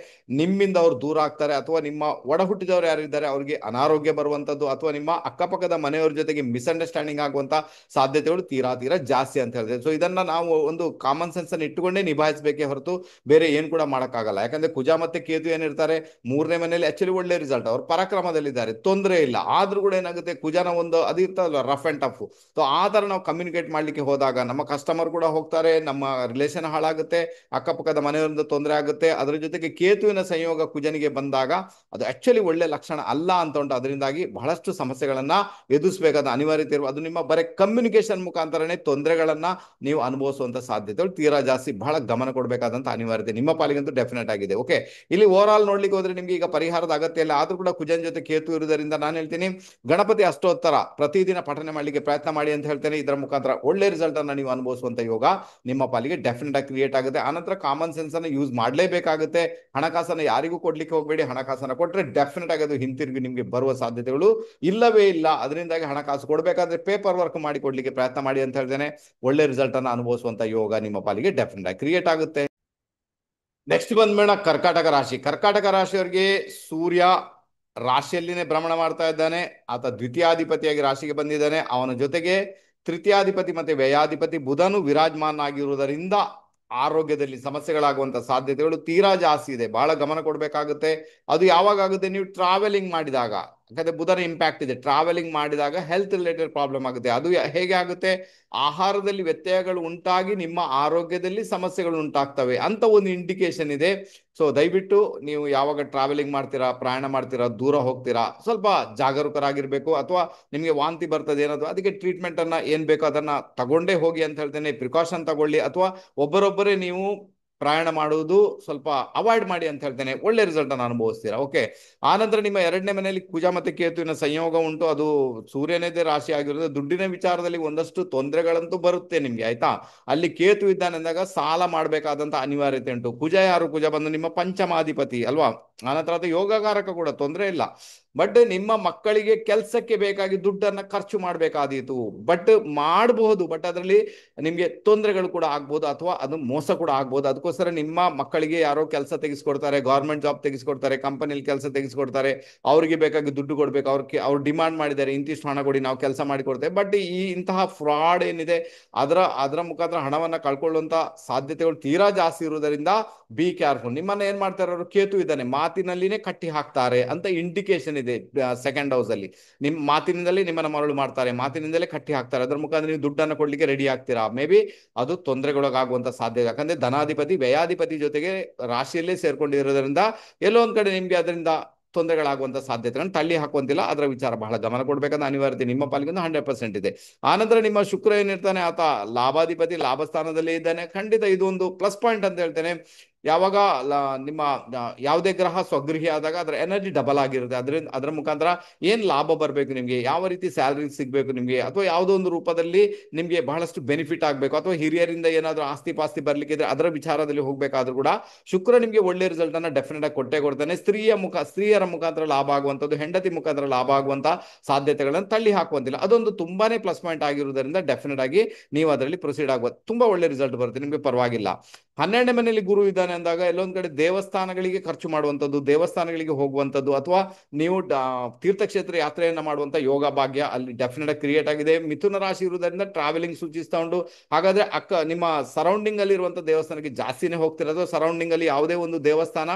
ನಿಮ್ಮಿಂದ ಅವ್ರು ದೂರ ಆಗ್ತಾರೆ, ಅಥವಾ ನಿಮ್ಮ ಒಡ ಹುಟ್ಟಿದವರು ಯಾರಿದ್ದಾರೆ ಅವ್ರಿಗೆ ಅನಾರೋಗ್ಯ ಬರುವಂತದ್ದು, ಅಥವಾ ನಿಮ್ಮ ಅಕ್ಕಪಕ್ಕದ ಮನೆಯವ್ರ ಜೊತೆಗೆ ಮಿಸ್ಅಂಡರ್ಸ್ಟ್ಯಾಂಡಿಂಗ್ ಆಗುವಂತ ಸಾಧ್ಯತೆಗಳು ತೀರಾ ಜಾಸ್ತಿ ಅಂತ ಹೇಳಿದೆ. ಸೊ ಇದನ್ನ ನಾವು ಒಂದು ಕಾಮನ್ ಸೆನ್ಸ್ ಅನ್ನು ಇಟ್ಟುಕೊಂಡೇ ನಿಭಾಯಿಸಬೇಕೇ ಹೊರತು ಬೇರೆ ಏನ್ ಕೂಡ ಮಾಡಕ್ಕಾಗಲ್ಲ. ಯಾಕಂದ್ರೆ ಕುಜ ಮತ್ತೆ ಕೇತು ಏನಿರ್ತಾರೆ 3ನೇ ಮನೆಯಲ್ಲಿ ಆಕ್ಚುಲಿ ಒಳ್ಳೆ ರಿಸಲ್ಟ್, ಅವ್ರು ಪರಾಕ್ರಮದಲ್ಲಿದ್ದಾರೆ, ತೊಂದರೆ ಇಲ್ಲ. ಆದ್ರೂ ಕೂಡ ಏನಾಗುತ್ತೆ, ಕುಜನ ಒಂದು ಅದು ಇರ್ತಲ್ಲ ರಫ್ ಅಂಡ್ ಟಫ್. ಸೊ ಆ ತರ ನಾವು ಕಮ್ಯುನಿಕೇಟ್ ಮಾಡ್ಲಿಕ್ಕೆ ಹೋದಾಗ ನಮ್ಮ ಕಸ್ಟಮರ್ ಕೂಡ ಹೋಗ್ತಾರೆ, ನಮ್ಮ ರಿಲೇಷನ್ ಹಾಳಾಗುತ್ತೆ, ಅಕ್ಕಪಕ್ಕದ ಮನೆಯವರಿಂದ ತೊಂದರೆ ಆಗುತ್ತೆ. ಅದರ ಜೊತೆಗೆ ಕೇತುವಿನ ಸಂಯೋಗ ಕುಜನಿಗೆ ಬಂದಾಗ ಅದು ಆಕ್ಚುಲಿ ಒಳ್ಳೆ ಲಕ್ಷಣ ಅಲ್ಲ ಅಂತ ಉಂಟು. ಅದರಿಂದಾಗಿ ಬಹಳಷ್ಟು ಸಮಸ್ಯೆಗಳನ್ನ ಎದುರಿಸಬೇಕಾದ ಅನಿವಾರ್ಯತೆ ಇರುವ, ಅದು ನಿಮ್ಮ ಬರೀ ಕಮ್ಯುನಿಕೇಶನ್ ಮುಖಾಂತರನೇ ತೊಂದರೆಗಳನ್ನ ನೀವು ಅನುಭವಿಸುವಂತ ಸಾಧ್ಯತೆಗಳು ತೀರಾ ಜಾಸ್ತಿ. ಬಹಳ ಗಮನ ಕೊಡಬೇಕಾದಂತ ಅನಿವಾರ್ಯತೆ ನಿಮ್ಮ ಪಾಲಿಗಂತೂ ಡೆಫಿನೆಟ್ ಆಗಿದೆ. ಓಕೆ, ಇಲ್ಲಿ ಓವರ್ ಆಲ್ ನೋಡ್ಲಿಕ್ಕೆ ಹೋದ್ರೆ ನಿಮ್ಗೆ ಈಗ ಪರಿಹಾರದ ಅಗತ್ಯ ಇಲ್ಲ. ಆದ್ರೂ ಕೂಡ ಕುಜನ್ ಜೊತೆ ಕೇತು ಇರುವುದರಿಂದ ನಾನು ಹೇಳ್ತೀನಿ, ಗಣಪತಿ ಅಷ್ಟೋತ್ತರ ಪ್ರತಿದಿನ ಪಠನೆ ಮಾಡ್ಲಿಕ್ಕೆ ಪ್ರಯತ್ನ ಮಾಡಿ ಅಂತ ಹೇಳ್ತೇನೆ. ಇದರ ಮುಖಾಂತರ ಒಳ್ಳೆ ರಿಸಲ್ಟ್ ಅನ್ನ ನೀವು ಅನುಭವಿಸುವಂತ ಯೋಗ ನಿಮ್ಮ ಪಾಲಿಗೆ ಡೆಫಿನೆಟ್ ಆಗಿ ಕ್ರಿಯೇಟ್ ಆಗುತ್ತೆ. ಆನಂತರ ಕಾಮನ್ ಸೆನ್ಸ್ ಅನ್ನು ಯೂಸ್ ಮಾಡಲೇಬೇಕಾಗುತ್ತೆ. ಹಣಕಾಸನ್ನ ಯಾರಿಗೂ ಕೊಡ್ಲಿಕ್ಕೆ ಹೋಗಬೇಡಿ. ಹಣಕಾಸನ್ನ ಕೊಟ್ರೆ ಡೆಫಿನೆಟ್ ಆಗಿ ಅದು ಹಿಂತಿರುಗಿ ನಿಮ್ಗೆ ಬರುವ ಸಾಧ್ಯತೆಗಳು ಇಲ್ಲವೇ ಇಲ್ಲ. ಅದರಿಂದಾಗಿ ಹಣಕಾಸು ಕೊಡಬೇಕಾದ್ರೆ ಪೇಪರ್ ವರ್ಕ್ ಮಾಡಿ ಕೊಡ್ಲಿಕ್ಕೆ ಪ್ರಯತ್ನ ಮಾಡಿ ಅಂತ ಹೇಳ್ತೇನೆ. ಒಳ್ಳೆ ರಿಸಲ್ಟ್ ಅನ್ನು ಅನುಭವಿಸುವಂತ ಯೋಗ ನಿಮ್ಮ ಪಾಲಿಗೆ ಡೆಫಿನೆಟ್ ಆಗಿ ಕ್ರಿಯೇಟ್ ಆಗುತ್ತೆ. ನೆಕ್ಸ್ಟ್ ಬಂದ್ಬೇಡ ಕರ್ಕಾಟಕ ರಾಶಿ. ಕರ್ಕಾಟಕ ರಾಶಿಯವರಿಗೆ ಸೂರ್ಯ ರಾಶಿಯಲ್ಲಿನೇ ಭ್ರಮಣ ಮಾಡ್ತಾ ಇದ್ದಾನೆ. ಆತ ದ್ವಿತೀಯಾಧಿಪತಿಯಾಗಿ ರಾಶಿಗೆ ಬಂದಿದ್ದಾನೆ. ಅವನ ಜೊತೆಗೆ ತೃತೀಯಾಧಿಪತಿ ಮತ್ತೆ ವ್ಯಯಾಧಿಪತಿ ಬುಧನು ವಿರಾಜಮಾನ ಆಗಿರುವುದರಿಂದ ಆರೋಗ್ಯದಲ್ಲಿ ಸಮಸ್ಯೆಗಳಾಗುವಂತ ಸಾಧ್ಯತೆಗಳು ತೀರಾ ಜಾಸ್ತಿ ಇದೆ. ಬಹಳ ಗಮನ ಕೊಡಬೇಕಾಗುತ್ತೆ. ಅದು ಯಾವಾಗ ಆಗುತ್ತೆ, ನೀವು ಟ್ರಾವೆಲಿಂಗ್ ಮಾಡಿದಾಗ. ಯಾಕಂದ್ರೆ ಬುಧನ ಇಂಪ್ಯಾಕ್ಟ್ ಇದೆ. ಟ್ರಾವೆಲಿಂಗ್ ಮಾಡಿದಾಗ ಹೆಲ್ತ್ ರಿಲೇಟೆಡ್ ಪ್ರಾಬ್ಲಮ್ ಆಗುತ್ತೆ. ಅದು ಹೇಗೆ ಆಗುತ್ತೆ, ಆಹಾರದಲ್ಲಿ ವ್ಯತ್ಯಯಗಳು ಉಂಟಾಗಿ ನಿಮ್ಮ ಆರೋಗ್ಯದಲ್ಲಿ ಸಮಸ್ಯೆಗಳು ಉಂಟಾಗ್ತವೆ ಅಂತ ಒಂದು ಇಂಡಿಕೇಶನ್ ಇದೆ. ಸೊ ದಯವಿಟ್ಟು ನೀವು ಯಾವಾಗ ಟ್ರಾವೆಲಿಂಗ್ ಮಾಡ್ತೀರಾ, ಪ್ರಯಾಣ ಮಾಡ್ತೀರಾ, ದೂರ ಹೋಗ್ತೀರಾ, ಸ್ವಲ್ಪ ಜಾಗರೂಕರಾಗಿರ್ಬೇಕು. ಅಥವಾ ನಿಮಗೆ ವಾಂತಿ ಬರ್ತದೆ ಏನಾದ್ರು, ಅದಕ್ಕೆ ಟ್ರೀಟ್ಮೆಂಟ್ ಅನ್ನ ಏನ್ ಬೇಕೋ ಅದನ್ನ ತಗೊಂಡೇ ಹೋಗಿ ಅಂತ ಹೇಳ್ತೇನೆ. ಪ್ರಿಕಾಷನ್ ತಗೊಳ್ಳಿ, ಅಥವಾ ಒಬ್ಬರೊಬ್ಬರೇ ನೀವು ಪ್ರಯಾಣ ಮಾಡುವುದು ಸ್ವಲ್ಪ ಅವಾಯ್ಡ್ ಮಾಡಿ ಅಂತ ಹೇಳ್ತೇನೆ. ಒಳ್ಳೆ ರಿಸಲ್ಟ್ ಅನ್ನು ಅನುಭವಿಸ್ತೀರಾ. ಓಕೆ, ಆನಂತರ ನಿಮ್ಮ 2ನೇ ಮನೆಯಲ್ಲಿ ಕುಜ ಮತ್ತೆ ಕೇತುವಿನ ಸಂಯೋಗ ಉಂಟು. ಅದು ಸೂರ್ಯನದೇ ರಾಶಿ ಆಗಿರೋದು. ದುಡ್ಡಿನ ವಿಚಾರದಲ್ಲಿ ಒಂದಷ್ಟು ತೊಂದರೆಗಳಂತೂ ಬರುತ್ತೆ ನಿಮ್ಗೆ, ಆಯ್ತಾ. ಅಲ್ಲಿ ಕೇತು ಇದ್ದಾನೆ ಅಂದಾಗ ಸಾಲ ಮಾಡಬೇಕಾದಂತ ಅನಿವಾರ್ಯತೆ ಉಂಟು. ಕುಜ ಯಾರು, ಕುಜ ಬಂದು ನಿಮ್ಮ ಪಂಚಮಾಧಿಪತಿ ಅಲ್ವಾ. ಆನಂತರ ಅದು ಯೋಗಕಾರಕ ಕೂಡ, ತೊಂದರೆ ಇಲ್ಲ. ಬಟ್ ನಿಮ್ಮ ಮಕ್ಕಳಿಗೆ ಕೆಲಸಕ್ಕೆ ಬೇಕಾಗಿ ದುಡ್ಡನ್ನ ಖರ್ಚು ಮಾಡಬೇಕಾದೀತು. ಬಟ್ ಮಾಡಬಹುದು, ಬಟ್ ಅದರಲ್ಲಿ ನಿಮ್ಗೆ ತೊಂದರೆಗಳು ಕೂಡ ಆಗ್ಬೋದು, ಅಥವಾ ಅದು ಮೋಸ ಕೂಡ ಆಗ್ಬೋದು. ಅದಕ್ಕೋಸ್ಕರ ನಿಮ್ಮ ಮಕ್ಕಳಿಗೆ ಯಾರೋ ಕೆಲಸ ತೆಗೆಸ್ಕೊಡ್ತಾರೆ, ಗೌರ್ಮೆಂಟ್ ಜಾಬ್ ತೆಗೆಸ್ಕೊಡ್ತಾರೆ, ಕಂಪನಿಲಿ ಕೆಲಸ ತೆಗೆಸ್ಕೊಡ್ತಾರೆ, ಅವ್ರಿಗೆ ಬೇಕಾಗಿ ದುಡ್ಡು ಕೊಡ್ಬೇಕು, ಅವ್ರು ಡಿಮಾಂಡ್ ಮಾಡಿದ್ದಾರೆ ಇಂತಿಷ್ಟು ಹಣ ಕೊಡಿ ನಾವು ಕೆಲಸ ಮಾಡಿಕೊಡ್ತೇವೆ. ಬಟ್ ಇಂತಹ ಫ್ರಾಡ್ ಏನಿದೆ ಅದರ ಮುಖಾಂತರ ಹಣವನ್ನ ಕಳ್ಕೊಳ್ಳುವಂತ ಸಾಧ್ಯತೆಗಳು ತೀರಾ ಜಾಸ್ತಿ ಇರುವುದರಿಂದ ಬಿ ಕೇರ್ಫುಲ್. ನಿಮ್ಮನ್ನ ಏನ್ ಮಾಡ್ತಾರೆ, ಅವರು ಕೇತು ಇದ್ದಾನೆ ಮಾತಿನಲ್ಲಿನೇ ಕಟ್ಟಿ ಹಾಕ್ತಾರೆ ಅಂತ ಇಂಡಿಕೇಶನ್ ಇದೆ. ಇದೆ ಸೆಕೆಂಡ್ ಹೌಸ್ ಅಲ್ಲಿ. ನಿಮ್ಮ ಮಾತಿನಿಂದಲೇ ನಿಮ್ಮನ್ನ ಮರಳು ಮಾಡ್ತಾರೆ, ಮಾತಿನಿಂದಲೇ ಕಟ್ಟಿ ಹಾಕ್ತಾರೆ, ಅದರ ಮುಖಾಂತರ ನೀವು ದುಡ್ಡನ್ನು ಕೊಡ್ಲಿಕ್ಕೆ ರೆಡಿ ಆಗ್ತೀರಾ, ಮೇ ಬಿ ಅದು ತೊಂದರೆಗೊಳಗಾಗುವಂತ ಸಾಧ್ಯತೆ. ಯಾಕಂದ್ರೆ ಧನಾಧಿಪತಿ ವ್ಯಯಾಧಿಪತಿ ಜೊತೆಗೆ ರಾಶಿಯಲ್ಲೇ ಸೇರ್ಕೊಂಡಿರೋದ್ರಿಂದ ಎಲ್ಲೋ ಒಂದ್ ಕಡೆ ನಿಮ್ಗೆ ಅದರಿಂದ ತೊಂದರೆಗಳಾಗುವಂತ ಸಾಧ್ಯತೆಗಳನ್ನು ತಳ್ಳಿ ಹಾಕುವಂತಿಲ್ಲ. ಅದರ ವಿಚಾರ ಬಹಳ ಗಮನ ಕೊಡ್ಬೇಕಂತ ಅನಿವಾರ್ಯತೆ ನಿಮ್ಮ ಪಾಲಿಗೆ 100% ಇದೆ. ಆನಂತರ ನಿಮ್ಮ ಶುಕ್ರ ಏನಿರ್ತಾನೆ ಆತ ಲಾಭಾಧಿಪತಿ ಲಾಭ ಸ್ಥಾನದಲ್ಲಿ ಇದ್ದಾನೆ. ಖಂಡಿತ ಇದು ಒಂದು ಪ್ಲಸ್ ಪಾಯಿಂಟ್ ಅಂತ ಹೇಳ್ತೇನೆ. ಯಾವಾಗ ನಿಮ್ಮ ಯಾವುದೇ ಗ್ರಹ ಸ್ವಗೃಹಿ ಆದಾಗ ಅದರ ಎನರ್ಜಿ ಡಬಲ್ ಆಗಿರುತ್ತೆ. ಅದರ ಮುಖಾಂತರ ಏನ್ ಲಾಭ ಬರಬೇಕು ನಿಮ್ಗೆ, ಯಾವ ರೀತಿ ಸ್ಯಾಲರಿ ಸಿಗ್ಬೇಕು ನಿಮ್ಗೆ, ಅಥವಾ ಯಾವುದೋ ಒಂದು ರೂಪದಲ್ಲಿ ನಿಮ್ಗೆ ಬಹಳಷ್ಟು ಬೆನಿಫಿಟ್ ಆಗಬೇಕು, ಅಥವಾ ಹಿರಿಯರಿಂದ ಏನಾದರೂ ಆಸ್ತಿ ಪಾಸ್ತಿ ಬರ್ಲಿಕ್ಕೆ ಇದ್ರೆ ಅದರ ವಿಚಾರದಲ್ಲಿ ಹೋಗ್ಬೇಕಾದ್ರೂ ಕೂಡ ಶುಕ್ರ ನಿಮ್ಗೆ ಒಳ್ಳೆ ರಿಸಲ್ಟ್ ಅನ್ನ ಡೆಫಿನೆಟ್ ಆಗಿ ಕೊಟ್ಟೆ ಕೊಡ್ತಾನೆ. ಸ್ತ್ರೀಯರ ಮುಖಾಂತರ ಲಾಭ ಆಗುವಂಥದ್ದು, ಹೆಂಡತಿ ಮುಖಾಂತರ ಲಾಭ ಆಗುವಂತ ಸಾಧ್ಯತೆಗಳನ್ನು ತಳ್ಳಿ ಹಾಕುವಂತಿಲ್ಲ. ಅದೊಂದು ತುಂಬಾನೇ ಪ್ಲಸ್ ಪಾಯಿಂಟ್ ಆಗಿರುವುದರಿಂದ ಡೆಫಿನೆಟ್ ಆಗಿ ನೀವು ಅದರಲ್ಲಿ ಪ್ರೊಸೀಡ್ ಆಗುವ ತುಂಬಾ ಒಳ್ಳೆ ರಿಸಲ್ಟ್ ಬರುತ್ತೆ ನಿಮ್ಗೆ, ಪರವಾಗಿಲ್ಲ. 12ನೇ ಮನೆಯಲ್ಲಿ ಗುರು ಇದ್ದಾನೆ ಅಂದಾಗ ಎಲ್ಲೊಂದ್ ಕಡೆ ದೇವಸ್ಥಾನಗಳಿಗೆ ಖರ್ಚು ಮಾಡುವಂಥದ್ದು, ದೇವಸ್ಥಾನಗಳಿಗೆ ಹೋಗುವಂಥದ್ದು, ಅಥವಾ ನೀವು ತೀರ್ಥಕ್ಷೇತ್ರ ಯಾತ್ರೆಯನ್ನ ಮಾಡುವಂತ ಯೋಗ ಭಾಗ್ಯ ಅಲ್ಲಿ ಡೆಫಿನೆಟ್ ಆಗಿ ಕ್ರಿಯೇಟ್ ಆಗಿದೆ. ಮಿಥುನ ರಾಶಿ ಇರುವುದರಿಂದ ಟ್ರಾವೆಲಿಂಗ್ ಸೂಚಿಸ್ತಾ ಉಂಟು. ಹಾಗಾದ್ರೆ ನಿಮ್ಮ ಸರೌಂಡಿಂಗ್ ಅಲ್ಲಿ ಇರುವಂತ ದೇವಸ್ಥಾನಕ್ಕೆ ಜಾಸ್ತಿನೇ ಹೋಗ್ತಿರೋದು. ಸರೌಂಡಿಂಗ್ ಅಲ್ಲಿ ಯಾವುದೇ ಒಂದು ದೇವಸ್ಥಾನ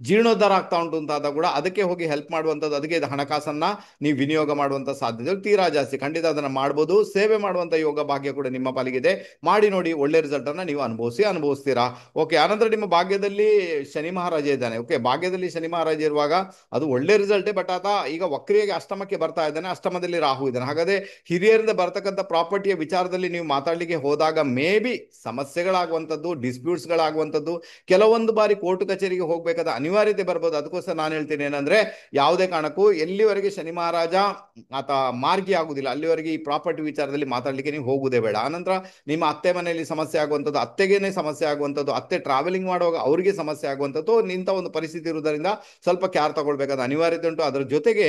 ಜೀರ್ಣೋದ್ಧಾರ ಆಗ್ತಾ ಉಂಟು ಅಂತಾದ ಕೂಡ ಅದಕ್ಕೆ ಹೋಗಿ ಹೆಲ್ಪ್ ಮಾಡುವಂಥದ್ದು, ಅದಕ್ಕೆ ಹಣಕಾಸನ್ನ ನೀವು ವಿನಿಯೋಗ ಮಾಡುವಂತ ಸಾಧ್ಯತೆ ತೀರಾ ಜಾಸ್ತಿ. ಖಂಡಿತ ಅದನ್ನ ಮಾಡ್ಬೋದು. ಸೇವೆ ಮಾಡುವಂತ ಯೋಗ ಭಾಗ್ಯ ಕೂಡ ನಿಮ್ಮ ಪಾಲಿಗಿದೆ. ಮಾಡಿ ನೋಡಿ, ಒಳ್ಳೆ ರಿಸಲ್ಟ್ ಅನ್ನ ನೀವು ಅನುಭವಿಸ್ತೀರಾ. ಓಕೆ, ಆನಂತರ ನಿಮ್ಮ ಭಾಗ್ಯದಲ್ಲಿ ಶನಿ ಮಹಾರಾಜ ಇದ್ದಾನೆ. ಓಕೆ, ಭಾಗ್ಯದಲ್ಲಿ ಶನಿ ಮಹಾರಾಜ ಇರುವಾಗ ಅದು ಒಳ್ಳೆ ರಿಸಲ್ಟೇ. ಬಟ್ ಆತ ಈಗ ವಕ್ರಿಯಾಗಿ ಅಷ್ಟಮಕ್ಕೆ ಬರ್ತಾ ಇದ್ದಾನೆ, ಅಷ್ಟಮದಲ್ಲಿ ರಾಹು ಇದ್ದಾನೆ. ಹಾಗಾದ್ರೆ ಹಿರಿಯರಿಂದ ಬರ್ತಕ್ಕಂಥ ಪ್ರಾಪರ್ಟಿಯ ವಿಚಾರದಲ್ಲಿ ನೀವು ಮಾತಾಡ್ಲಿಕ್ಕೆ ಹೋದಾಗ ಮೇ ಬಿ ಸಮಸ್ಯೆಗಳಾಗುವಂಥದ್ದು, ಡಿಸ್ಪ್ಯೂಟ್ಸ್ಗಳಾಗುವಂಥದ್ದು, ಕೆಲವೊಂದು ಬಾರಿ ಕೋರ್ಟ್ ಕಚೇರಿಗೆ ಹೋಗ್ಬೇಕಾದ ಅನಿವಾರ್ಯತೆ ಬರ್ಬೋದು. ಅದಕ್ಕೋಸ್ಕರ ನಾನು ಹೇಳ್ತೀನಿ ಏನಂದ್ರೆ, ಯಾವುದೇ ಕಾರಣಕ್ಕೂ ಎಲ್ಲಿವರೆಗೆ ಶನಿ ಮಹಾರಾಜ ಆತ ಮಾರ್ಗಿ ಆಗುದಿಲ್ಲ ಅಲ್ಲಿವರೆಗೆ ಈ ಪ್ರಾಪರ್ಟಿ ವಿಚಾರದಲ್ಲಿ ಮಾತಾಡ್ಲಿಕ್ಕೆ ನೀವು ಹೋಗುವುದೇ ಬೇಡ. ಆನಂತರ ನಿಮ್ಮ ಅತ್ತೆ ಮನೆಯಲ್ಲಿ ಸಮಸ್ಯೆ ಆಗುವಂಥದ್ದು, ಅತ್ತೆಗೇನೆ ಸಮಸ್ಯೆ ಆಗುವಂಥದ್ದು, ಅತ್ತೆ ಟ್ರಾವೆಲಿಂಗ್ ಮಾಡುವಾಗ ಅವರಿಗೆ ಸಮಸ್ಯೆ ಆಗುವಂಥದ್ದು, ಇಂಥ ಒಂದು ಪರಿಸ್ಥಿತಿ ಇರುವುದರಿಂದ ಸ್ವಲ್ಪ ಕೇರ್ ತಗೊಳ್ಬೇಕಾದ ಅನಿವಾರ್ಯತೆ ಉಂಟು. ಅದರ ಜೊತೆಗೆ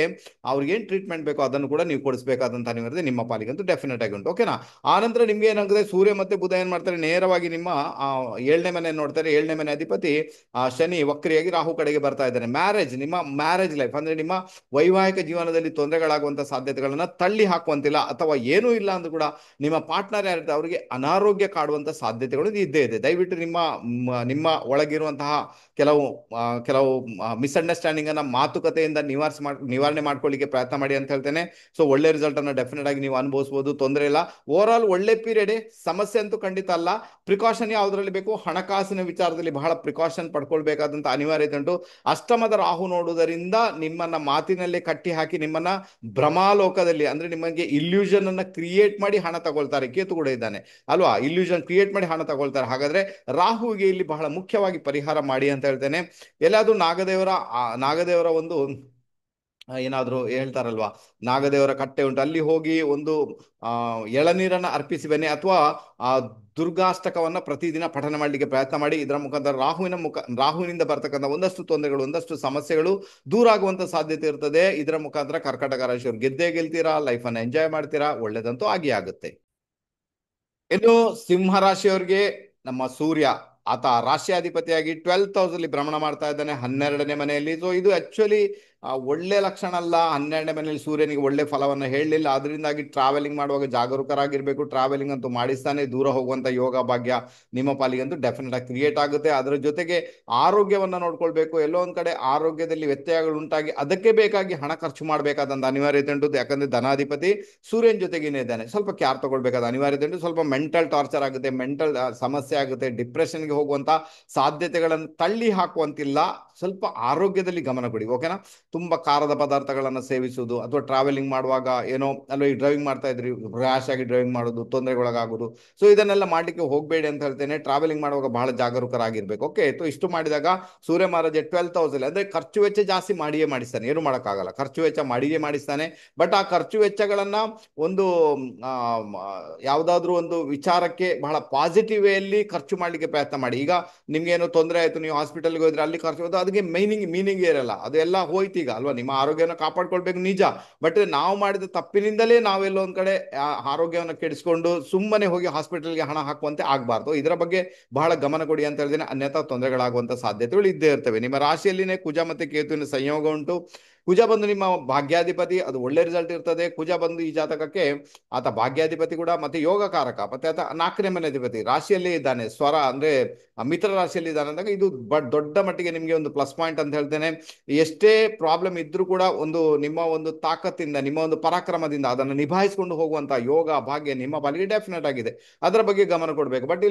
ಅವ್ರಿಗೆ ಏನ್ ಟ್ರೀಟ್ಮೆಂಟ್ ಬೇಕೋ ಅದನ್ನು ಕೂಡ ನೀವು ಕೊಡಿಸಬೇಕಾದಂತ ಅನಿವಾರ್ಯತೆ ನಿಮ್ಮ ಪಾಲಿಗಂತೂ ಡೆಫಿನೆಟ್ ಆಗಿ ಉಂಟು. ಓಕೆನಾ. ಆನಂತರ ನಿಮ್ಗೆ ಏನಾಗುತ್ತೆ, ಸೂರ್ಯ ಮತ್ತೆ ಬುಧ ಏನ್ ಮಾಡ್ತಾರೆ, ನೇರವಾಗಿ ನಿಮ್ಮ 7ನೇ ಮನೆ ನೋಡ್ತಾರೆ. 7ನೇ ಮನೆ ಅಧಿಪತಿ ಶನಿ ವಕ್ರಿಯಾಗಿ ರಾಹು ಕಡೆಗೆ ಬರ್ತಾ ಇದ್ದಾನೆ. ನಿಮ್ಮ ಮ್ಯಾರೇಜ್ ಲೈಫ್ ಅಂದ್ರೆ ನಿಮ್ಮ ವೈವಾಹಿಕ ಜೀವನದಲ್ಲಿ ತೊಂದರೆಗಳಾಗುವಂತ ಸಾಧ್ಯತೆಗಳನ್ನ ತಳ್ಳಿ ಹಾಕುವಂತಿಲ್ಲ. ಅಥವಾ ಏನೂ ಇಲ್ಲ ಅಂದ್ರೂ ಕೂಡ ನಿಮ್ಮ ಪಾರ್ಟ್ನರ್ ಯಾರಿರ್ತಾರೆ ಅವರಿಗೆ ಅನಾರೋಗ್ಯ ಕಾಡುವಂತ ಸಾಧ್ಯತೆಗಳು ಇದ್ದೇ ಇದೆ. ದಯವಿಟ್ಟು ನಿಮ್ಮ ಒಳಗಿರುವಂತಹ ಕೆಲವು ಮಿಸ್ಅಂಡರ್ಸ್ಟ್ಯಾಂಡಿಂಗ್ ಅನ್ನ ಮಾತುಕತೆಯಿಂದ ನಿವಾರಣೆ ಮಾಡ್ಕೊಳ್ಳಿಕ್ಕೆ ಪ್ರಯತ್ನ ಮಾಡಿ ಅಂತ ಹೇಳ್ತೇನೆ. ಸೊ ಒಳ್ಳೆ ರಿಸಲ್ಟ್ ಅನ್ನ ಡೆಫಿನೆಟ್ ಆಗಿ ನೀವು ಅನುಭವಿಸಬಹುದು, ತೊಂದರೆ ಇಲ್ಲ. ಓವರ್ ಆಲ್ ಒಳ್ಳೆ ಪೀರಿಯಡ್. ಸಮಸ್ಯೆ ಅಂತೂ ಖಂಡಿತ ಅಲ್ಲ. ಪ್ರಿಕಾಷನ್ ಯಾವ್ದ್ರಲ್ಲಿ ಬೇಕು, ಹಣಕಾಸಿನ ವಿಚಾರದಲ್ಲಿ ಬಹಳ ಪ್ರಿಕಾಷನ್ ಪಡ್ಕೊಳ್ಬೇಕಾದಂತ ಅನಿವಾರ್ಯತೆ ಉಂಟು. ಅಷ್ಟಮದ ರಾಹು ನೋಡುವುದರಿಂದ ನಿಮ್ಮನ್ನ ಮಾತಿನಲ್ಲೇ ಕಟ್ಟಿ ಹಾಕಿ ನಿಮ್ಮನ್ನ ಭ್ರಮಾಲೋಕದಲ್ಲಿ ಅಂದ್ರೆ ನಿಮಗೆ ಇಲ್ಯೂಷನ್ ಅನ್ನ ಕ್ರಿಯೇಟ್ ಮಾಡಿ ಹಣ ತಗೊಳ್ತಾರೆ. ಕೇತು ಕೂಡ ಇದ್ದಾನೆ ಅಲ್ವಾ, ಇಲ್ಯೂಷನ್ ಕ್ರಿಯೇಟ್ ಮಾಡಿ ಹಣ ತಗೊಳ್ತಾರೆ. ಹಾಗಾದ್ರೆ ರಾಹುವಿಗೆ ಇಲ್ಲಿ ಬಹಳ ಮುಖ್ಯವಾಗಿ ಪರಿಹಾರ ಮಾಡಿ ಅಂತ ಹೇಳ್ತೇನೆ. ಎಲ್ಲಾದ್ರೂ ನಾಗದೇವರ ಒಂದು ಏನಾದ್ರು ಹೇಳ್ತಾರಲ್ವಾ, ನಾಗದೇವರ ಕಟ್ಟೆ ಉಂಟು, ಅಲ್ಲಿ ಹೋಗಿ ಒಂದು ಎಳನೀರನ್ನ ಅರ್ಪಿಸಿ ಬನ್ನಿ, ಅಥವಾ ದುರ್ಗಾಷ್ಟಕವನ್ನ ಪ್ರತಿದಿನ ಪಠನ ಮಾಡಲಿಕ್ಕೆ ಪ್ರಯತ್ನ ಮಾಡಿ. ಇದರ ಮುಖಾಂತರ ರಾಹುವಿನಿಂದ ಬರ್ತಕ್ಕಂಥ ಒಂದಷ್ಟು ತೊಂದರೆಗಳು, ಒಂದಷ್ಟು ಸಮಸ್ಯೆಗಳು ದೂರ ಆಗುವಂತ ಸಾಧ್ಯತೆ ಇರ್ತದೆ. ಇದರ ಮುಖಾಂತರ ಕರ್ಕಾಟಕ ರಾಶಿಯವರು ಗೆದ್ದೇ ಗೆಲ್ತೀರಾ, ಲೈಫ್ ಅನ್ನ ಎಂಜಾಯ್ ಮಾಡ್ತೀರಾ, ಒಳ್ಳೇದಂತೂ ಆಗಿ ಆಗುತ್ತೆ. ಇನ್ನು ಸಿಂಹ ರಾಶಿಯವರಿಗೆ ನಮ್ಮ ಸೂರ್ಯ ಆತ ರಾಶಿಯಾಧಿಪತಿಯಾಗಿ 12th ಹೌಸ್ ಅಲ್ಲಿ ಭ್ರಮಣ ಮಾಡ್ತಾ ಇದ್ದಾನೆ, 12ನೇ ಮನೆಯಲ್ಲಿ. ಸೊ ಇದು ಆಕ್ಚುಲಿ ಒಳ್ಳೆ ಲಕ್ಷಣ ಅಲ್ಲ. 12ನೇ ಮನೆಯಲ್ಲಿ ಸೂರ್ಯನಿಗೆ ಒಳ್ಳೆ ಫಲವನ್ನು ಹೇಳಲಿಲ್ಲ. ಅದರಿಂದಾಗಿ ಟ್ರಾವೆಲಿಂಗ್ ಮಾಡುವಾಗ ಜಾಗರೂಕರಾಗಿರ್ಬೇಕು. ಟ್ರಾವೆಲಿಂಗ್ ಅಂತೂ ಮಾಡಿಸ್ತಾನೆ. ದೂರ ಹೋಗುವಂತ ಯೋಗ ಭಾಗ್ಯ ನಿಮ್ಮ ಪಾಲಿಗಂತೂ ಡೆಫಿನೆಟ್ ಆಗಿ ಕ್ರಿಯೇಟ್ ಆಗುತ್ತೆ. ಅದರ ಜೊತೆಗೆ ಆರೋಗ್ಯವನ್ನ ನೋಡ್ಕೊಳ್ಬೇಕು. ಎಲ್ಲೋ ಒಂದ್ ಕಡೆ ಆರೋಗ್ಯದಲ್ಲಿ ವ್ಯತ್ಯಯಗಳು ಉಂಟಾಗಿ ಅದಕ್ಕೆ ಬೇಕಾಗಿ ಹಣ ಖರ್ಚು ಮಾಡಬೇಕಾದಂತ ಅನಿವಾರ್ಯತೆ ಉಂಟು. ಯಾಕಂದ್ರೆ ಧನಾಧಿಪತಿ ಸೂರ್ಯನ ಜೊತೆಗೇನೆ ಇದ್ದಾನೆ. ಸ್ವಲ್ಪ ಕೇರ್ ತಗೊಳ್ಬೇಕಾದ ಅನಿವಾರ್ಯತೆ ಉಂಟು. ಸ್ವಲ್ಪ ಮೆಂಟಲ್ ಟಾರ್ಚರ್ ಆಗುತ್ತೆ, ಮೆಂಟಲ್ ಸಮಸ್ಯೆ ಆಗುತ್ತೆ, ಡಿಪ್ರೆಷನ್ಗೆ ಹೋಗುವಂತ ಸಾಧ್ಯತೆಗಳನ್ನು ತಳ್ಳಿ ಹಾಕುವಂತಿಲ್ಲ. ಸ್ವಲ್ಪ ಆರೋಗ್ಯದಲ್ಲಿ ಗಮನ ಕೊಡಿ, ಓಕೆನಾ. ತುಂಬಾ ಖಾರದ ಪದಾರ್ಥಗಳನ್ನು ಸೇವಿಸುವುದು, ಅಥವಾ ಟ್ರಾವೆಲಿಂಗ್ ಮಾಡುವಾಗ ಏನೋ ಅಲ್ವಾ, ಈ ಡ್ರೈವಿಂಗ್ ಮಾಡ್ತಾ ಇದ್ರಿ ರ್ಯಾಶ್ ಆಗಿ ಡ್ರೈವಿಂಗ್ ಮಾಡೋದು, ತೊಂದರೆಗೊಳಗಾಗೋದು, ಸೊ ಇದನ್ನೆಲ್ಲ ಮಾಡ್ಲಿಕ್ಕೆ ಹೋಗಬೇಡಿ ಅಂತ ಹೇಳ್ತೇನೆ. ಟ್ರಾವೆಲಿಂಗ್ ಮಾಡುವಾಗ ಬಹಳ ಜಾಗರೂಕರಾಗಿರ್ಬೇಕು. ಓಕೆ, ಇಷ್ಟು ಮಾಡಿದಾಗ ಸೂರ್ಯ ಮಹಾರಾಜ 12th ಹೌಸ್ ಅಲ್ಲಿ ಅಂದ್ರೆ ಖರ್ಚು ವೆಚ್ಚ ಜಾಸ್ತಿ ಮಾಡಿಯೇ ಮಾಡಿಸ್ತಾನೆ, ಏನು ಮಾಡೋಕ್ಕಾಗಲ್ಲ, ಖರ್ಚು ವೆಚ್ಚ ಮಾಡಿಯೇ ಮಾಡಿಸ್ತಾನೆ. ಬಟ್ ಆ ಖರ್ಚು ವೆಚ್ಚಗಳನ್ನ ಒಂದು ಯಾವ್ದಾದ್ರು ಒಂದು ವಿಚಾರಕ್ಕೆ ಬಹಳ ಪಾಸಿಟಿವ್ ವೇಯಲ್ಲಿ ಖರ್ಚು ಮಾಡ್ಲಿಕ್ಕೆ ಪ್ರಯತ್ನ ಮಾಡಿ. ಈಗ ನಿಮ್ಗೆ ಏನೋ ತೊಂದರೆ ಆಯ್ತು, ನೀವು ಹಾಸ್ಪಿಟಲ್ಗೆ ಹೋದ್ರೆ ಅಲ್ಲಿ ಖರ್ಚು ಹೋದ, ಅದಕ್ಕೆ ಮೀನಿಂಗ್ ಇರಲ್ಲ, ಅದೆಲ್ಲ ಹೋಯ್ತು ಈಗ ಅಲ್ವಾ. ನಿಮ್ಮ ಆರೋಗ್ಯನ ಕಾಪಾಡ್ಕೊಳ್ಬೇಕು ನಿಜ, ಬಟ್ ನಾವು ಮಾಡಿದ ತಪ್ಪಿನಿಂದಲೇ ನಾವೆಲ್ಲೋ ಒಂದ್ ಕಡೆ ಆರೋಗ್ಯವನ್ನು ಕೆಡಿಸ್ಕೊಂಡು ಸುಮ್ಮನೆ ಹೋಗಿ ಹಾಸ್ಪಿಟಲ್ಗೆ ಹಣ ಹಾಕುವಂತೆ ಆಗ್ಬಾರ್ದು. ಇದರ ಬಗ್ಗೆ ಬಹಳ ಗಮನ ಕೊಡಿ ಅಂತ ಹೇಳಿದ್ರೆ, ಅನ್ಯಥಾ ತೊಂದರೆಗಳಾಗುವಂತ ಸಾಧ್ಯತೆಗಳು ಇದ್ದೇ ಇರ್ತವೆ. ನಿಮ್ಮ ರಾಶಿಯಲ್ಲಿನೇ ಕುಜ ಮತ್ತೆ ಕೇತುವಿನ ಸಂಯೋಗ ಉಂಟು. ಕುಜ ಬಂದು ನಿಮ್ಮ ಭಾಗ್ಯಾಧಿಪತಿ, ಅದು ಒಳ್ಳೆ ರಿಸಲ್ಟ್ ಇರ್ತದೆ. ಕುಜ ಬಂದು ಈ ಜಾತಕಕ್ಕೆ ಆತ ಭಾಗ್ಯಾಧಿಪತಿ ಕೂಡ, ಮತ್ತೆ ಯೋಗಕಾರಕ, ಮತ್ತೆ ಆತ 4ನೇ ಮನೆ ಅಧಿಪತಿ, ರಾಶಿಯಲ್ಲಿ ಇದ್ದಾನೆ, ಸ್ವರ ಅಂದ್ರೆ ಮಿತ್ರ ರಾಶಿಯಲ್ಲಿ ಇದ್ದಾನೆ ಅಂದಾಗ ಇದು ದೊಡ್ಡ ಮಟ್ಟಿಗೆ ನಿಮಗೆ ಒಂದು ಪ್ಲಸ್ ಪಾಯಿಂಟ್ ಅಂತ ಹೇಳ್ತೇನೆ. ಎಷ್ಟೇ ಪ್ರಾಬ್ಲಮ್ ಇದ್ರೂ ಕೂಡ ನಿಮ್ಮ ಒಂದು ತಾಕತ್ತಿಂದ, ನಿಮ್ಮ ಒಂದು ಪರಾಕ್ರಮದಿಂದ ಅದನ್ನು ನಿಭಾಯಿಸಿಕೊಂಡು ಹೋಗುವಂತ ಯೋಗ ಭಾಗ್ಯ ನಿಮ್ಮ ಪಾಲಿಗೆ ಡೆಫಿನೆಟ್ ಆಗಿದೆ. ಅದರ ಬಗ್ಗೆ ಗಮನ ಕೊಡಬೇಕು. ಬಟ್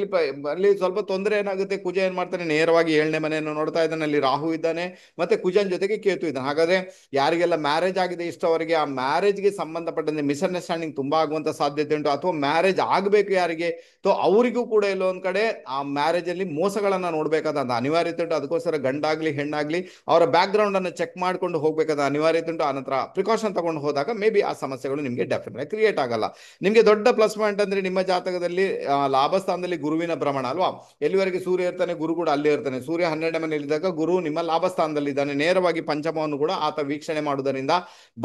ಅಲ್ಲಿ ಸ್ವಲ್ಪ ತೊಂದರೆ ಏನಾಗುತ್ತೆ, ಕುಜ ಏನ್ ಮಾಡ್ತಾನೆ, ನೇರವಾಗಿ 7ನೇ ಮನೆಯನ್ನು ನೋಡ್ತಾ ಇದ್ದಾನೆ, ಅಲ್ಲಿ ರಾಹು ಇದ್ದಾನೆ, ಮತ್ತೆ ಕುಜನ್ ಜೊತೆಗೆ ಕೇತು ಇದ್ದಾನೆ. ಹಾಗಾದ್ರೆ ಯಾರಿಗೆಲ್ಲ ಮ್ಯಾರೇಜ್ ಆಗಿದೆ ಇಷ್ಟವರೆಗೆ, ಆ ಮ್ಯಾರೇಜ್ಗೆ ಸಂಬಂಧಪಟ್ಟಂತೆ ಮಿಸ್ಅಂಡರ್ಸ್ಟ್ಯಾಂಡಿಂಗ್ ತುಂಬಾ ಆಗುವಂತ ಸಾಧ್ಯತೆ ಉಂಟು. ಅಥವಾ ಮ್ಯಾರೇಜ್ ಆಗಬೇಕು ಯಾರಿಗೆ, ಅವರಿಗೂ ಕೂಡ ಎಲ್ಲೋ ಒಂದ್ ಕಡೆ ಆ ಮ್ಯಾರೇಜ್ ಅಲ್ಲಿ ಮೋಸಗಳನ್ನ ನೋಡ್ಬೇಕಾದ ಅನಿವಾರ್ಯತೆ ಉಂಟು. ಅದಕ್ಕೋಸ್ಕರ ಗಂಡಾಗ್ಲಿ ಹೆಣ್ಣಾಗ್ಲಿ ಅವರ ಬ್ಯಾಕ್ ಗ್ರೌಂಡ್ ಅನ್ನು ಚೆಕ್ ಮಾಡ್ಕೊಂಡು ಹೋಗ್ಬೇಕಾದ ಅನಿವಾರ್ಯತೆ ಉಂಟು. ಆನಂತರ ಪ್ರಿಕಾಷನ್ ತಗೊಂಡು ಹೋದಾಗ ಮೇ ಬಿ ಆ ಸಮಸ್ಯೆಗಳು ನಿಮಗೆ ಡೆಫಿನೆಟ್ ಕ್ರಿಯೇಟ್ ಆಗಲ್ಲ. ನಿಮಗೆ ದೊಡ್ಡ ಪ್ಲಸ್ ಪಾಯಿಂಟ್ ಅಂದ್ರೆ ನಿಮ್ಮ ಜಾತಕದಲ್ಲಿ ಲಾಭ ಸ್ಥಾನದಲ್ಲಿ ಗುರುವಿನ ಭ್ರಮಣ ಅಲ್ವಾ. ಎಲ್ಲಿವರೆಗೆ ಸೂರ್ಯ ಇರ್ತಾನೆ, ಗುರು ಕೂಡ ಅಲ್ಲೇ ಇರ್ತಾನೆ. ಸೂರ್ಯ 12ನೇ ಮನೆಯಲ್ಲಿದ್ದಾಗ ಗುರು ನಿಮ್ಮ ಲಾಭ ಸ್ಥಾನದಲ್ಲಿ ಇದ್ದಾನೆ, ನೇರವಾಗಿ ಪಂಚಮವನ್ನು ಕೂಡ ಆತ ವೀಕ್ಷಣೆ ಮಾಡುವುದರಿಂದ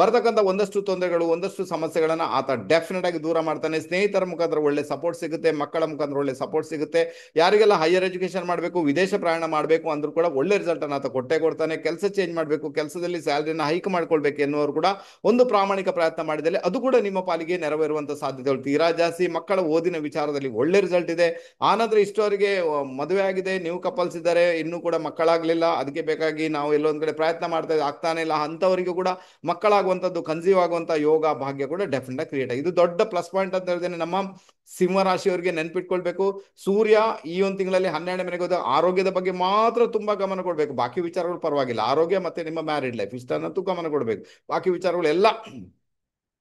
ಬರ್ತಕ್ಕಂಥ ಒಂದಷ್ಟು ತೊಂದರೆಗಳು, ಒಂದಷ್ಟು ಸಮಸ್ಯೆಗಳನ್ನ ಆತ ಡೆಫಿನೆಟ್ ಆಗಿ ದೂರ ಮಾಡ್ತಾನೆ. ಸ್ನೇಹಿತರ ಮುಖಾಂತರ ಒಳ್ಳೆ ಸಪೋರ್ಟ್ ಸಿಗುತ್ತೆ, ಮಕ್ಕಳ ಮುಖಾಂತರ ಒಳ್ಳೆ ಸಪೋರ್ಟ್ ಸಿಗುತ್ತೆ. ಯಾರಿಗೆಲ್ಲ ಹೈಯರ್ ಎಜುಕೇಶನ್ ಮಾಡಬೇಕು, ವಿದೇಶ ಪ್ರಯಾಣ ಮಾಡಬೇಕು ಅಂದ್ರೂ ಕೂಡ ಒಳ್ಳೆ ರಿಸಲ್ಟ್ ಅನ್ನ ಆತ ಕೊಟ್ಟೆ ಕೊಡ್ತಾನೆ. ಕೆಲಸ ಚೇಂಜ್ ಮಾಡಬೇಕು, ಕೆಲಸದಲ್ಲಿ ಸ್ಯಾಲರಿನ ಹೈಕ್ ಮಾಡ್ಕೊಳ್ಬೇಕು ಎನ್ನುವರು ಕೂಡ ಒಂದು ಪ್ರಾಮಾಣಿಕ ಪ್ರಯತ್ನ ಮಾಡಿದಲ್ಲಿ ಅದು ಕೂಡ ನಿಮ್ಮ ಪಾಲಿಗೆ ನೆರವೇರುವಂತ ಸಾಧ್ಯತೆಗಳು ತೀರಾ ಜಾಸ್ತಿ. ಮಕ್ಕಳ ಓದಿನ ವಿಚಾರದಲ್ಲಿ ಒಳ್ಳೆ ರಿಸಲ್ಟ್ ಇದೆ. ಆನಂತರ ಇಷ್ಟವರೆಗೆ ಮದುವೆ ಆಗಿದೆ, ನೀವು ಕಪಲ್ಸ್ ಇದ್ದಾರೆ, ಇನ್ನೂ ಕೂಡ ಮಕ್ಕಳಾಗ್ಲಿಲ್ಲ, ಅದಕ್ಕೆ ಬೇಕಾಗಿ ನಾವು ಎಲ್ಲೊಂದ್ ಕಡೆ ಪ್ರಯತ್ನ ಮಾಡ್ತಾ ಆಗ್ತಾನೆ ಇಲ್ಲ, ಅಂತವರಿಗೂ ಕೂಡ ಮಕ್ಕಳಾಗುವಂತದ್ದು, ಕನ್ಸೀವ್ ಆಗುವಂತ ಯೋಗ ಭಾಗ್ಯ ಕೂಡ ಡೆಫಿನೆಟ್ ಕ್ರಿಯೇಟ್ ಆಗಿದೆ. ಇದು ದೊಡ್ಡ ಪ್ಲಸ್ ಪಾಯಿಂಟ್ ಅಂತ ಹೇಳ್ತೇನೆ. ನಮ್ಮ ಸಿಂಹ ರಾಶಿಯವರಿಗೆ ನೆನ್ಪಿಟ್ಕೊಳ್ಬೇಕು, ಸೂರ್ಯ ಈ ಒಂದು ತಿಂಗಳಲ್ಲಿ 12ನೇ ಮನೆಗೆ ಹೋದ ಆರೋಗ್ಯದ ಬಗ್ಗೆ ಮಾತ್ರ ತುಂಬಾ ಗಮನ ಕೊಡ್ಬೇಕು. ಬಾಕಿ ವಿಚಾರಗಳು ಪರವಾಗಿಲ್ಲ, ಆರೋಗ್ಯ ಮತ್ತೆ ನಿಮ್ಮ ಮ್ಯಾರಿಡ್ ಲೈಫ್ ಇಷ್ಟನ್ನಂತೂ ಗಮನ ಕೊಡ್ಬೇಕು. ಬಾಕಿ ವಿಚಾರಗಳು ಎಲ್ಲ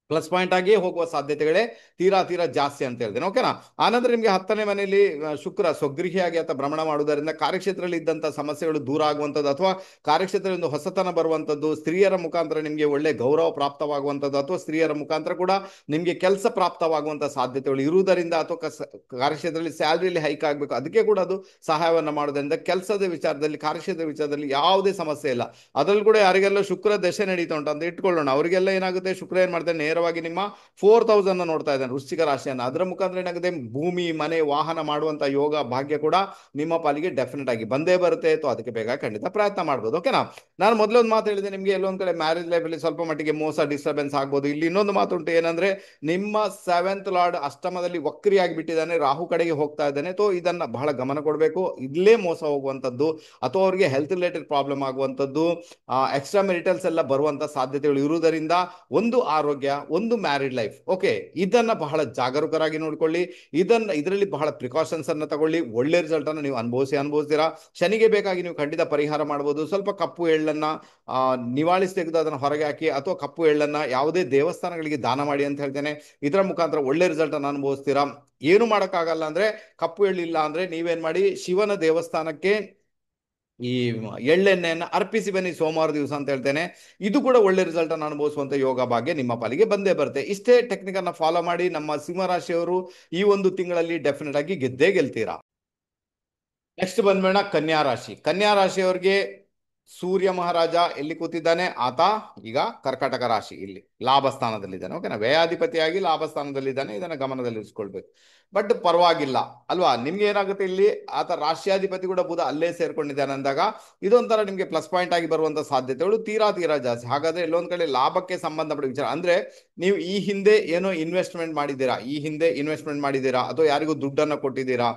ಪ್ಲಸ್ ಪಾಯಿಂಟ್ ಆಗಿ ಹೋಗುವ ಸಾಧ್ಯತೆಗಳೇ ತೀರಾ ಜಾಸ್ತಿ ಅಂತ ಹೇಳ್ತೇನೆ. ಓಕೆನಾ. ಆನಂತರ ನಿಮಗೆ 10ನೇ ಮನೆಯಲ್ಲಿ ಶುಕ್ರ ಸ್ವಗೃಹಿಯಾಗಿ ಅಥವಾ ಭ್ರಮಣ ಮಾಡುವುದರಿಂದ ಕಾರ್ಯಕ್ಷೇತ್ರದಲ್ಲಿ ಇದ್ದಂಥ ಸಮಸ್ಯೆಗಳು ದೂರ ಆಗುವಂಥದ್ದು, ಅಥವಾ ಕಾರ್ಯಕ್ಷೇತ್ರದಲ್ಲಿ ಒಂದು ಹೊಸತನ ಬರುವಂಥದ್ದು, ಸ್ತ್ರೀಯರ ಮುಖಾಂತರ ನಿಮಗೆ ಒಳ್ಳೆ ಗೌರವ ಪ್ರಾಪ್ತವಾಗುವಂಥದ್ದು, ಅಥವಾ ಸ್ತ್ರೀಯರ ಮುಖಾಂತರ ಕೂಡ ನಿಮಗೆ ಕೆಲಸ ಪ್ರಾಪ್ತವಾಗುವಂಥ ಸಾಧ್ಯತೆಗಳು ಇರುವುದರಿಂದ, ಅಥವಾ ಕಾರ್ಯಕ್ಷೇತ್ರದಲ್ಲಿ ಸ್ಯಾಲರಿಯಲ್ಲಿ ಹೈಕ್ ಆಗಬೇಕು, ಅದಕ್ಕೆ ಕೂಡ ಅದು ಸಹಾಯವನ್ನು ಮಾಡೋದ್ರಿಂದ ಕೆಲಸದ ವಿಚಾರದಲ್ಲಿ, ಕಾರ್ಯಕ್ಷೇತ್ರದ ವಿಚಾರದಲ್ಲಿ ಯಾವುದೇ ಸಮಸ್ಯೆ ಇಲ್ಲ. ಅದರಲ್ಲಿ ಕೂಡ ಯಾರಿಗೆಲ್ಲ ಶುಕ್ರ ದಶೆ ನಡೀತಾ ಉಂಟು ಅಂತ ಇಟ್ಕೊಳ್ಳೋಣ, ಅವರಿಗೆಲ್ಲ ಏನಾಗುತ್ತೆ, ಶುಕ್ರ ಏನ್ ಮಾಡ್ತಾನೆ, ನೇರವಾಗಿ ನಿಮ್ಮ 4000 ನೋಡ್ತಾ ಇದ್ದಾನೆ, ವೃಶ್ಚಿಕ ರಾಶಿಯನ್ನು. ಅದರ ಮುಖಾಂತರ ಏನಾಗುತ್ತೆ, ಭೂಮಿ ಮನೆ ವಾಹನ ಮಾಡುವಂತ ಯೋಗ ಭಾಗ್ಯ ಕೂಡ ನಿಮ್ಮ ಪಾಲಿಗೆ ಡೆಫಿನೆಟ್ ಆಗಿ ಬಂದೇ ಬರುತ್ತೆ. ಅಥವಾ ಅದಕ್ಕೆ ಬೇಗ ಖಂಡಿತ ಪ್ರಯತ್ನ ಮಾಡ್ಬೋದು. ಓಕೆನಾ. ನಾನು ಮೊದಲೊಂದು ಮಾತು ಹೇಳಿದೆ ನಿಮಗೆ, ಎಲ್ಲೊಂದ್ ಕಡೆ ಮ್ಯಾರೇಜ್ ಲೈಫ್ ಅಲ್ಲಿ ಸ್ವಲ್ಪ ಮಟ್ಟಿಗೆ ಮೋಸ, ಡಿಸ್ಟರ್ಬೆನ್ಸ್ ಆಗ್ಬೋದು. ಇಲ್ಲಿ ಇನ್ನೊಂದು ಮಾತು ಉಂಟು, ಏನಂದ್ರೆ ನಿಮ್ಮ 7th ಲಾರ್ಡ್ ಅಷ್ಟಮದಲ್ಲಿ ವಕ್ರಿಯಾಗಿ ಬಿಟ್ಟಿದ್ದಾನೆ, ರಾಹು ಕಡೆಗೆ ಹೋಗ್ತಾ ಇದ್ದಾನೆ. ಸೊ ಇದನ್ನ ಬಹಳ ಗಮನ ಕೊಡಬೇಕು. ಇಲ್ಲೇ ಮೋಸ ಹೋಗುವಂತದ್ದು, ಅಥವಾ ಅವರಿಗೆ ಹೆಲ್ತ್ ರಿಲೇಟೆಡ್ ಪ್ರಾಬ್ಲಮ್ ಆಗುವಂತದ್ದು, ಎಕ್ಸ್ಟ್ರಾ ಮೆರಿಟಲ್ಸ್ ಎಲ್ಲ ಬರುವಂತ ಸಾಧ್ಯತೆಗಳು ಇರುವುದರಿಂದ ಒಂದು ಆರೋಗ್ಯ, ಒಂದು ಮ್ಯಾರಿಡ್ ಲೈಫ್, ಓಕೆ, ಇದನ್ನ ಬಹಳ ಜಾಗರೂಕರಾಗಿ ನೋಡ್ಕೊಳ್ಳಿ. ಇದರಲ್ಲಿ ಬಹಳ ಪ್ರಿಕಾಷನ್ಸ್ ಅನ್ನ ತಗೊಳ್ಳಿ. ಒಳ್ಳೆ ರಿಸಲ್ಟ್ ಅನ್ನು ನೀವು ಅನುಭವಿಸ್ತೀರಾ. ಶನಿಗೆ ಬೇಕಾಗಿ ನೀವು ಖಂಡಿತ ಪರಿಹಾರ ಮಾಡಬಹುದು. ಸ್ವಲ್ಪ ಕಪ್ಪು ಎಳ್ಳನ್ನ ನಿವಾಳಿಸಿ ತೆಗೆದು ಅದನ್ನು ಹೊರಗೆ ಹಾಕಿ, ಅಥವಾ ಕಪ್ಪು ಎಳ್ಳನ್ನ ಯಾವುದೇ ದೇವಸ್ಥಾನಗಳಿಗೆ ದಾನ ಮಾಡಿ ಅಂತ ಹೇಳ್ತೇನೆ. ಇದರ ಮುಖಾಂತರ ಒಳ್ಳೆ ರಿಸಲ್ಟ್ ಅನ್ನು ಅನುಭವಿಸ್ತೀರಾ. ಏನು ಮಾಡಕ್ಕಾಗಲ್ಲ ಅಂದ್ರೆ, ಕಪ್ಪು ಎಳ್ಳಿಲ್ಲ ಅಂದ್ರೆ ನೀವೇನ್ ಮಾಡಿ, ಶಿವನ ದೇವಸ್ಥಾನಕ್ಕೆ ಈ ಎಳ್ಳೆಣ್ಣೆಯನ್ನು ಅರ್ಪಿಸಿ ಬನ್ನಿ ಸೋಮವಾರ ದಿವಸ ಅಂತ ಹೇಳ್ತೇನೆ. ಇದು ಕೂಡ ಒಳ್ಳೆ ರಿಸಲ್ಟ್ ಅನ್ನು ಅನುಭವಿಸುವಂತ ಯೋಗ ಭಾಗ್ಯ ನಿಮ್ಮ ಪಾಲಿಗೆ ಬಂದೇ ಬರುತ್ತೆ. ಇಷ್ಟೇ ಟೆಕ್ನಿಕ್ ಅನ್ನ ಫಾಲೋ ಮಾಡಿ ನಮ್ಮ ಸಿಂಹರಾಶಿಯವರು ಈ ಒಂದು ತಿಂಗಳಲ್ಲಿ ಡೆಫಿನೆಟ್ ಆಗಿ ಗೆದ್ದೇ ಗೆಲ್ತೀರಾ. ನೆಕ್ಸ್ಟ್ ಬಂದ್ಬೇಡ ಕನ್ಯಾ ರಾಶಿ. ಕನ್ಯಾ ರಾಶಿಯವರಿಗೆ ಸೂರ್ಯ ಮಹಾರಾಜ ಎಲ್ಲಿ ಕೂತಿದ್ದಾನೆ, ಆತ ಈಗ ಕರ್ಕಾಟಕ ರಾಶಿ, ಇಲ್ಲಿ ಲಾಭ ಸ್ಥಾನದಲ್ಲಿದ್ದಾನೆ. ಓಕೆನಾ. ವ್ಯಯಾಧಿಪತಿಯಾಗಿ ಲಾಭ ಸ್ಥಾನದಲ್ಲಿದ್ದಾನೆ, ಇದನ್ನ ಗಮನದಲ್ಲಿ ಇರಿಸ್ಕೊಳ್ಬೇಕು. ಬಟ್ ಪರವಾಗಿಲ್ಲ ಅಲ್ವಾ. ನಿಮ್ಗೆ ಏನಾಗುತ್ತೆ, ಇಲ್ಲಿ ಆತ ರಾಷ್ಟ್ರಾಧಿಪತಿ ಕೂಡ ಬುಧ ಅಲ್ಲೇ ಸೇರ್ಕೊಂಡಿದ್ದಾನೆ ಅಂದಾಗ ಇದೊಂಥರ ನಿಮ್ಗೆ ಪ್ಲಸ್ ಪಾಯಿಂಟ್ ಆಗಿ ಬರುವಂತ ಸಾಧ್ಯತೆಗಳು ತೀರಾ ಜಾಸ್ತಿ. ಹಾಗಾದ್ರೆ ಎಲ್ಲೊಂದ್ ಕಡೆ ಲಾಭಕ್ಕೆ ಸಂಬಂಧಪಟ್ಟ ವಿಚಾರ ಅಂದ್ರೆ, ನೀವು ಈ ಹಿಂದೆ ಏನೋ ಇನ್ವೆಸ್ಟ್ಮೆಂಟ್ ಮಾಡಿದ್ದೀರಾ, ಅಥವಾ ಯಾರಿಗೂ ದುಡ್ಡನ್ನು ಕೊಟ್ಟಿದ್ದೀರಾ,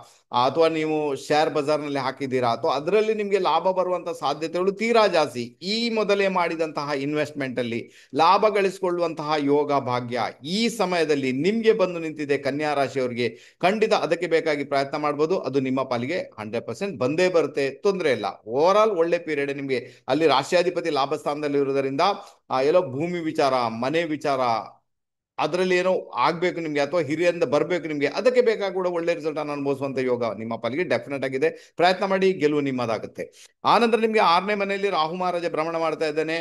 ಅಥವಾ ನೀವು ಶೇರ್ ಬಜಾರ್ನಲ್ಲಿ ಹಾಕಿದ್ದೀರಾ, ಅಥವಾ ಅದರಲ್ಲಿ ನಿಮ್ಗೆ ಲಾಭ ಬರುವಂತ ಸಾಧ್ಯತೆಗಳು ತೀರಾ ಜಾಸ್ತಿ. ಈ ಮೊದಲೇ ಮಾಡಿದಂತಹ ಇನ್ವೆಸ್ಟ್ಮೆಂಟ್ ಅಲ್ಲಿ ಲಾಭ ಗಳಿಸಿಕೊಳ್ಳುವಂತಹ ಯೋಗ ಭಾಗ್ಯ ಈ ಸಮಯದಲ್ಲಿ ನಿಮ್ಗೆ ಬಂದು ನಿಂತಿದೆ. ಕನ್ಯಾ ರಾಶಿಯವರಿಗೆ ಖಂಡಿತ ಅದಕ್ಕೆ ಬೇಕಾಗಿ ಪ್ರಯತ್ನ ಮಾಡ್ಬೋದು. ಅದು ನಿಮ್ಮ ಪಾಲಿಗೆ 100% ಬಂದೇ ಬರುತ್ತೆ, ತೊಂದರೆ ಇಲ್ಲ. ಓವರ್ ಆಲ್ ಒಳ್ಳೆ ಪೀರಿಯಡ್ ನಿಮ್ಗೆ. ಅಲ್ಲಿ ರಾಷ್ಟ್ರಾಧಿಪತಿ ಲಾಭ ಸ್ಥಾನದಲ್ಲಿ ಇರುವುದರಿಂದ ಎಲ್ಲೋ ಭೂಮಿ ವಿಚಾರ, ಮನೆ ವಿಚಾರ, ಅದರಲ್ಲಿ ಏನೋ ಆಗ್ಬೇಕು ನಿಮ್ಗೆ, ಅಥವಾ ಹಿರಿಯರಿಂದ ಬರ್ಬೇಕು ನಿಮ್ಗೆ, ಅದಕ್ಕೆ ಬೇಕಾಗಿ ಕೂಡ ಒಳ್ಳೆ ರಿಸಲ್ಟ್ ಅನ್ನು ಅನುಭವಿಸುವಂತ ಯೋಗ ನಿಮ್ಮ ಪಾಲಿಗೆ ಡೆಫಿನೆಟ್ ಆಗಿದೆ. ಪ್ರಯತ್ನ ಮಾಡಿ, ಗೆಲುವು ನಿಮ್ಮದಾಗುತ್ತೆ. ಆನಂತರ ನಿಮ್ಗೆ 6ನೇ ಮನೆಯಲ್ಲಿ ರಾಹು ಮಹಾರಾಜ ಭ್ರಮಣ ಮಾಡ್ತಾ ಇದ್ದಾನೆ.